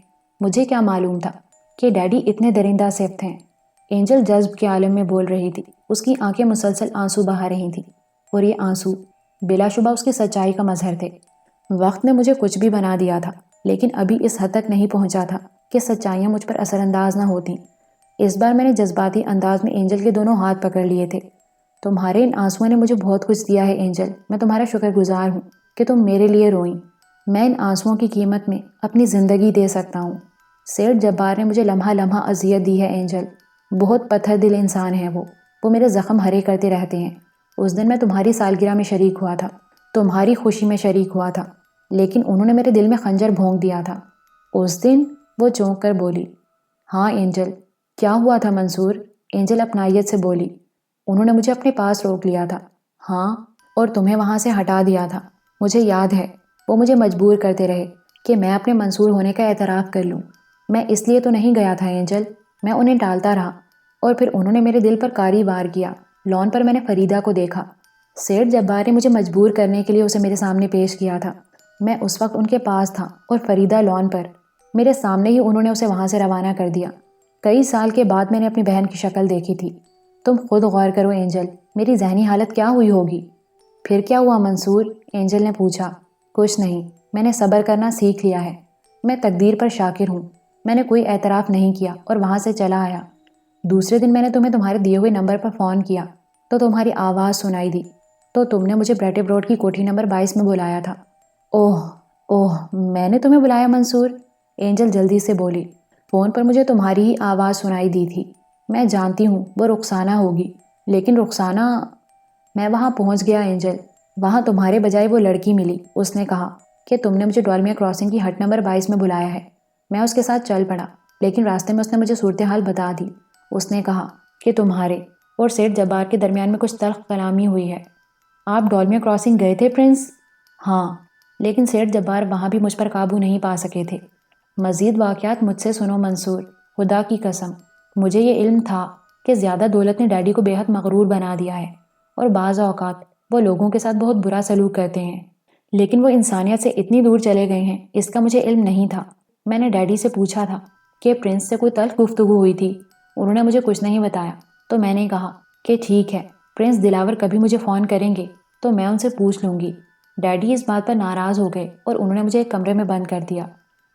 مجھے کیا معلوم تھا کہ ڈیڈی اتنے درندہ صفت ہیں. اینجل جذب کے عالم میں بول رہی تھی. اس کی آنکھیں مسلسل آنسو بہا رہی تھیں، اور یہ آنسو بلا شبہ اس کی سچائی کا مظہر تھے. وقت نے مجھے کچھ بھی بنا دیا تھا، لیکن ابھی اس حد تک نہیں پہنچا تھا کہ سچائیاں مجھ پر اثر انداز نہ ہوتیں. اس بار میں نے جذباتی انداز میں اینجل کے دونوں ہاتھ پکڑ لیے تھے. تمہارے ان آنسوؤں نے مجھے بہت کچھ دیا ہے اینجل. میں تمہارا شکر گزار ہوں کہ تم میرے لیے روئیں. میں ان آنسوؤں کی قیمت میں اپنی زندگی دے سکتا ہوں. سیٹھ جبار نے مجھے لمحہ لمحہ اذیت دی ہے اینجل. بہت پتھر دل انسان ہے وہ میرے زخم ہرے کرتے رہتے ہیں. اس دن میں تمہاری سالگرہ میں شریک ہوا تھا، تمہاری خوشی میں شریک ہوا تھا، لیکن انہوں نے میرے دل میں خنجر بھونک دیا تھا. اس دن وہ چونک کر بولی. ہاں اینجل. کیا ہوا تھا منصور؟ اینجل اپنائیت سے بولی. انہوں نے مجھے اپنے پاس روک لیا تھا. ہاں، اور تمہیں وہاں سے ہٹا دیا تھا. مجھے یاد ہے. وہ مجھے مجبور کرتے رہے کہ میں اپنے منصور ہونے کا اعتراف کر لوں. میں اس لیے تو نہیں گیا تھا اینجل. میں انہیں ٹالتا رہا، اور پھر انہوں نے میرے دل پر کاری وار کیا. لان پر میں نے فریدہ کو دیکھا. سیٹھ جبار نے مجھے مجبور کرنے کے لیے اسے میرے سامنے پیش کیا تھا. میں اس وقت ان کے پاس تھا اور فریدہ لان پر. میرے سامنے ہی انہوں نے اسے وہاں سے روانہ کر دیا. کئی سال کے بعد میں نے اپنی بہن کی شکل دیکھی تھی. تم خود غور کرو اینجل، میری ذہنی حالت کیا ہوئی ہوگی. پھر کیا ہوا منصور؟ اینجل نے پوچھا. کچھ نہیں، میں نے صبر کرنا سیکھ لیا ہے. میں تقدیر پر شاکر ہوں. میں نے کوئی اعتراف نہیں کیا اور وہاں سے چلا آیا. دوسرے دن میں نے تمہیں تمہارے دیے ہوئے نمبر پر فون کیا تو تمہاری آواز سنائی دی، تو تم نے مجھے بریٹے بروڈ کی کوٹھی نمبر 22 میں بلایا تھا. اوہ، میں نے تمہیں بلایا منصور؟ اینجل جلدی سے بولی. فون پر مجھے تمہاری ہی آواز سنائی دی تھی. میں جانتی ہوں وہ رخسانہ ہوگی، لیکن رخسانہ... میں وہاں پہنچ گیا اینجل. وہاں تمہارے بجائے وہ لڑکی ملی. اس نے کہا کہ تم نے مجھے ڈالمیا کراسنگ کی ہٹ نمبر 22 میں بلایا ہے. میں اس کے ساتھ چل پڑا، لیکن راستے میں اس نے مجھے صورتحال بتا دی. اس نے کہا کہ تمہارے اور سیٹھ جبار کے درمیان میں کچھ تلخ کلامی ہوئی ہے. آپ ڈالمیا کراسنگ گئے تھے پرنس؟ ہاں، لیکن سیٹھ جبار وہاں بھی مجھ پر قابو نہیں پا سکے تھے. مزید واقعات مجھ سے سنو منصور. خدا کی قسم مجھے یہ علم تھا کہ زیادہ دولت نے ڈیڈی کو بے حد مغرور بنا دیا ہے، اور بعض اوقات وہ لوگوں کے ساتھ بہت برا سلوک کرتے ہیں، لیکن وہ انسانیت سے اتنی دور چلے گئے ہیں اس کا مجھے علم نہیں تھا. میں نے ڈیڈی سے پوچھا تھا کہ پرنس سے کوئی تلخ گفتگو ہوئی تھی. انہوں نے مجھے کچھ نہیں بتایا. تو میں نے کہا کہ ٹھیک ہے، پرنس دلاور کبھی مجھے فون کریں گے تو میں ان سے پوچھ لوں گی. ڈیڈی اس بات پر ناراض ہو گئے اور انہوں نے مجھے ایک کمرے میں بند کر دیا.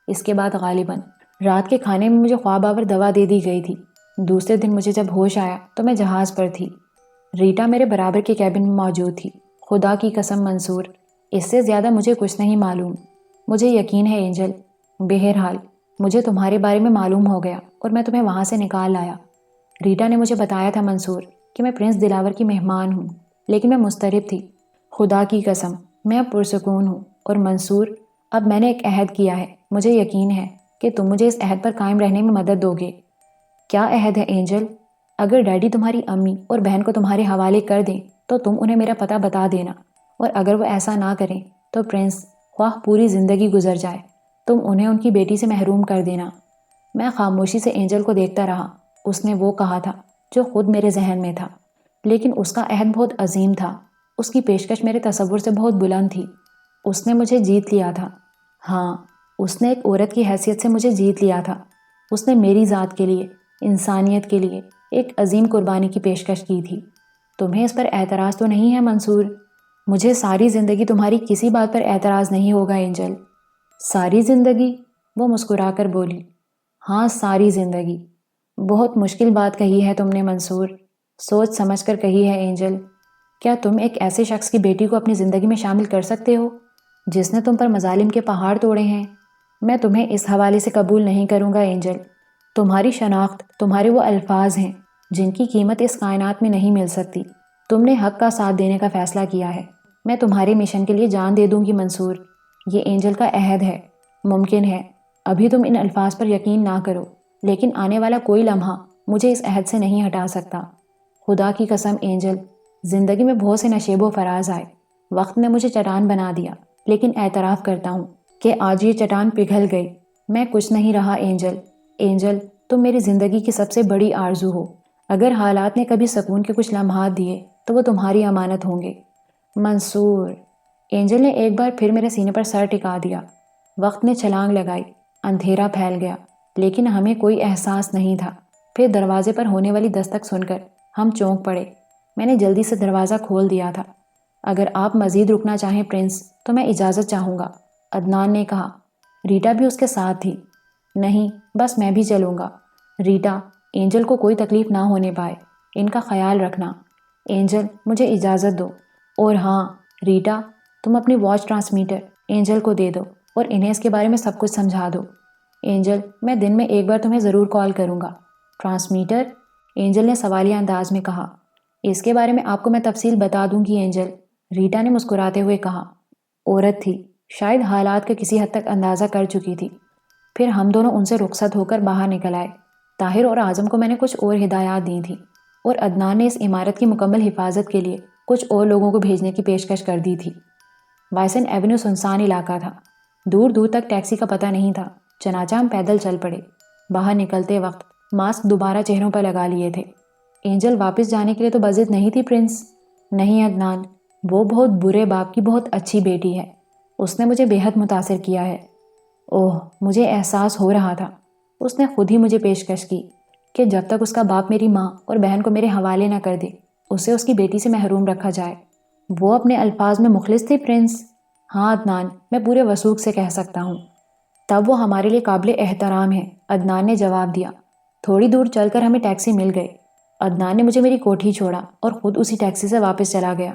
اس کے بعد غالباً رات کے کھانے میں مجھے خواب آور دوا دے دی گئی تھی. دوسرے دن مجھے جب ہوش آیا تو میں جہاز پر تھی. ریٹا میرے برابر کے کیبن میں موجود تھی. خدا کی قسم منصور، اس سے زیادہ مجھے کچھ نہیں معلوم. مجھے یقین ہے اینجل. بہرحال مجھے تمہارے بارے میں معلوم ہو گیا اور میں تمہیں وہاں سے نکال لایا. ریٹا نے مجھے بتایا تھا منصور کہ میں پرنس دلاور کی مہمان ہوں، لیکن میں مضطرب تھی. خدا کی قسم میں اب پرسکون ہوں. اور منصور، اب میں نے ایک عہد کیا ہے. مجھے یقین ہے کہ تم مجھے اس عہد پر قائم رہنے میں مدد دو گے. کیا عہد ہے اینجل؟ اگر ڈیڈی تمہاری امی اور بہن کو تمہارے حوالے کر دیں تو تم انہیں میرا پتہ بتا دینا، اور اگر وہ ایسا نہ کریں تو پرنس خواہ پوری زندگی گزر جائے تم انہیں ان کی بیٹی سے محروم کر دینا. میں خاموشی سے اینجل کو دیکھتا رہا. اس نے وہ کہا تھا جو خود میرے ذہن میں تھا، لیکن اس کا عہد بہت عظیم تھا. اس کی پیشکش میرے تصور سے بہت بلند تھی. اس نے مجھے جیت لیا تھا. ہاں، اس نے ایک عورت کی حیثیت سے مجھے جیت لیا تھا. اس نے میری ذات کے لیے، انسانیت کے لیے ایک عظیم قربانی کی پیشکش کی تھی. تمہیں اس پر اعتراض تو نہیں ہے منصور؟ مجھے ساری زندگی تمہاری کسی بات پر اعتراض نہیں ہوگا اینجل. ساری زندگی؟ وہ مسکرا کر بولی. ہاں، ساری زندگی. بہت مشکل بات کہی ہے تم نے منصور. سوچ سمجھ کر کہی ہے اینجل. کیا تم ایک ایسے شخص کی بیٹی کو اپنی زندگی میں شامل کر سکتے ہو جس نے تم پر مظالم کے پہاڑ توڑے ہیں؟ میں تمہیں اس حوالے سے قبول نہیں کروں گا اینجل. تمہاری شناخت، تمہارے وہ الفاظ ہیں جن کی قیمت اس کائنات میں نہیں مل سکتی. تم نے حق کا ساتھ دینے کا فیصلہ کیا ہے. میں تمہارے مشن کے لیے جان دے دوں گی منصور. یہ اینجل کا عہد ہے. ممکن ہے ابھی تم ان الفاظ پر یقین نہ کرو، لیکن آنے والا کوئی لمحہ مجھے اس عہد سے نہیں ہٹا سکتا. خدا کی قسم اینجل، زندگی میں بہت سے نشیب و فراز آئے، وقت نے مجھے چٹان بنا دیا، لیکن اعتراف کرتا ہوں کہ آج یہ چٹان پگھل گئی۔ میں کچھ نہیں رہا اینجل۔ اینجل، تم میری زندگی کی سب سے بڑی آرزو ہو۔ اگر حالات نے کبھی سکون کے کچھ لمحات دیے تو وہ تمہاری امانت ہوں گے۔ منصور۔ اینجل نے ایک بار پھر میرے سینے پر سر ٹکا دیا۔ وقت نے چھلانگ لگائی، اندھیرا پھیل گیا، لیکن ہمیں کوئی احساس نہیں تھا۔ پھر دروازے پر ہونے والی دستک سن کر ہم چونک پڑے۔ میں نے جلدی سے دروازہ کھول دیا تھا۔ اگر آپ مزید رکنا چاہیں پرنس تو میں اجازت چاہوں گا، عدنان نے کہا۔ ریٹا بھی اس کے ساتھ تھی۔ نہیں، بس میں بھی چلوں گا۔ ریٹا، اینجل کو کوئی تکلیف نہ ہونے پائے، ان کا خیال رکھنا۔ اینجل، مجھے اجازت دو۔ اور ہاں ریٹا، تم اپنی واچ ٹرانسمیٹر اینجل کو دے دو اور انہیں اس کے بارے میں سب کچھ سمجھا دو۔ اینجل، میں دن میں ایک بار تمہیں ضرور کال کروں گا۔ ٹرانسمیٹر؟ اینجل نے سوالیہ انداز میں کہا۔ اس کے بارے میں آپ کو میں تفصیل بتا دوں گی اینجل، ریٹا نے مسکراتے ہوئے کہا۔ عورت تھی، شاید حالات کا کسی حد تک اندازہ کر چکی تھی۔ پھر ہم دونوں ان سے رخصت ہو کر باہر نکل آئے۔ طاہر اور اعظم کو میں نے کچھ اور ہدایات دی تھیں، اور عدنان نے اس عمارت کی مکمل حفاظت کے لیے کچھ اور لوگوں کو بھیجنے کی پیشکش کر دی تھی۔ وائسن ایونیو سنسان علاقہ تھا، دور دور تک ٹیکسی کا پتہ نہیں تھا، چنانچہ ہم پیدل چل پڑے۔ باہر نکلتے وقت ماسک دوبارہ چہروں پر لگا لیے تھے۔ اینجل واپس جانے کے لیے تو بضد نہیں تھی پرنس؟ نہیں عدنان، وہ بہت برے باپ کی بہت اچھی بیٹی ہے، اس نے مجھے بے حد متاثر کیا ہے۔ اوہ، مجھے احساس ہو رہا تھا۔ اس نے خود ہی مجھے پیشکش کی کہ جب تک اس کا باپ میری ماں اور بہن کو میرے حوالے نہ کر دے، اسے اس کی بیٹی سے محروم رکھا جائے۔ وہ اپنے الفاظ میں مخلص تھی پرنس؟ ہاں عدنان، میں پورے وثوق سے کہہ سکتا ہوں۔ تب وہ ہمارے لیے قابل احترام ہے، عدنان نے جواب دیا۔ تھوڑی دور چل کر ہمیں ٹیکسی مل گئی۔ عدنان نے مجھے میری کوٹھی چھوڑا اور خود اسی ٹیکسی سے واپس چلا گیا۔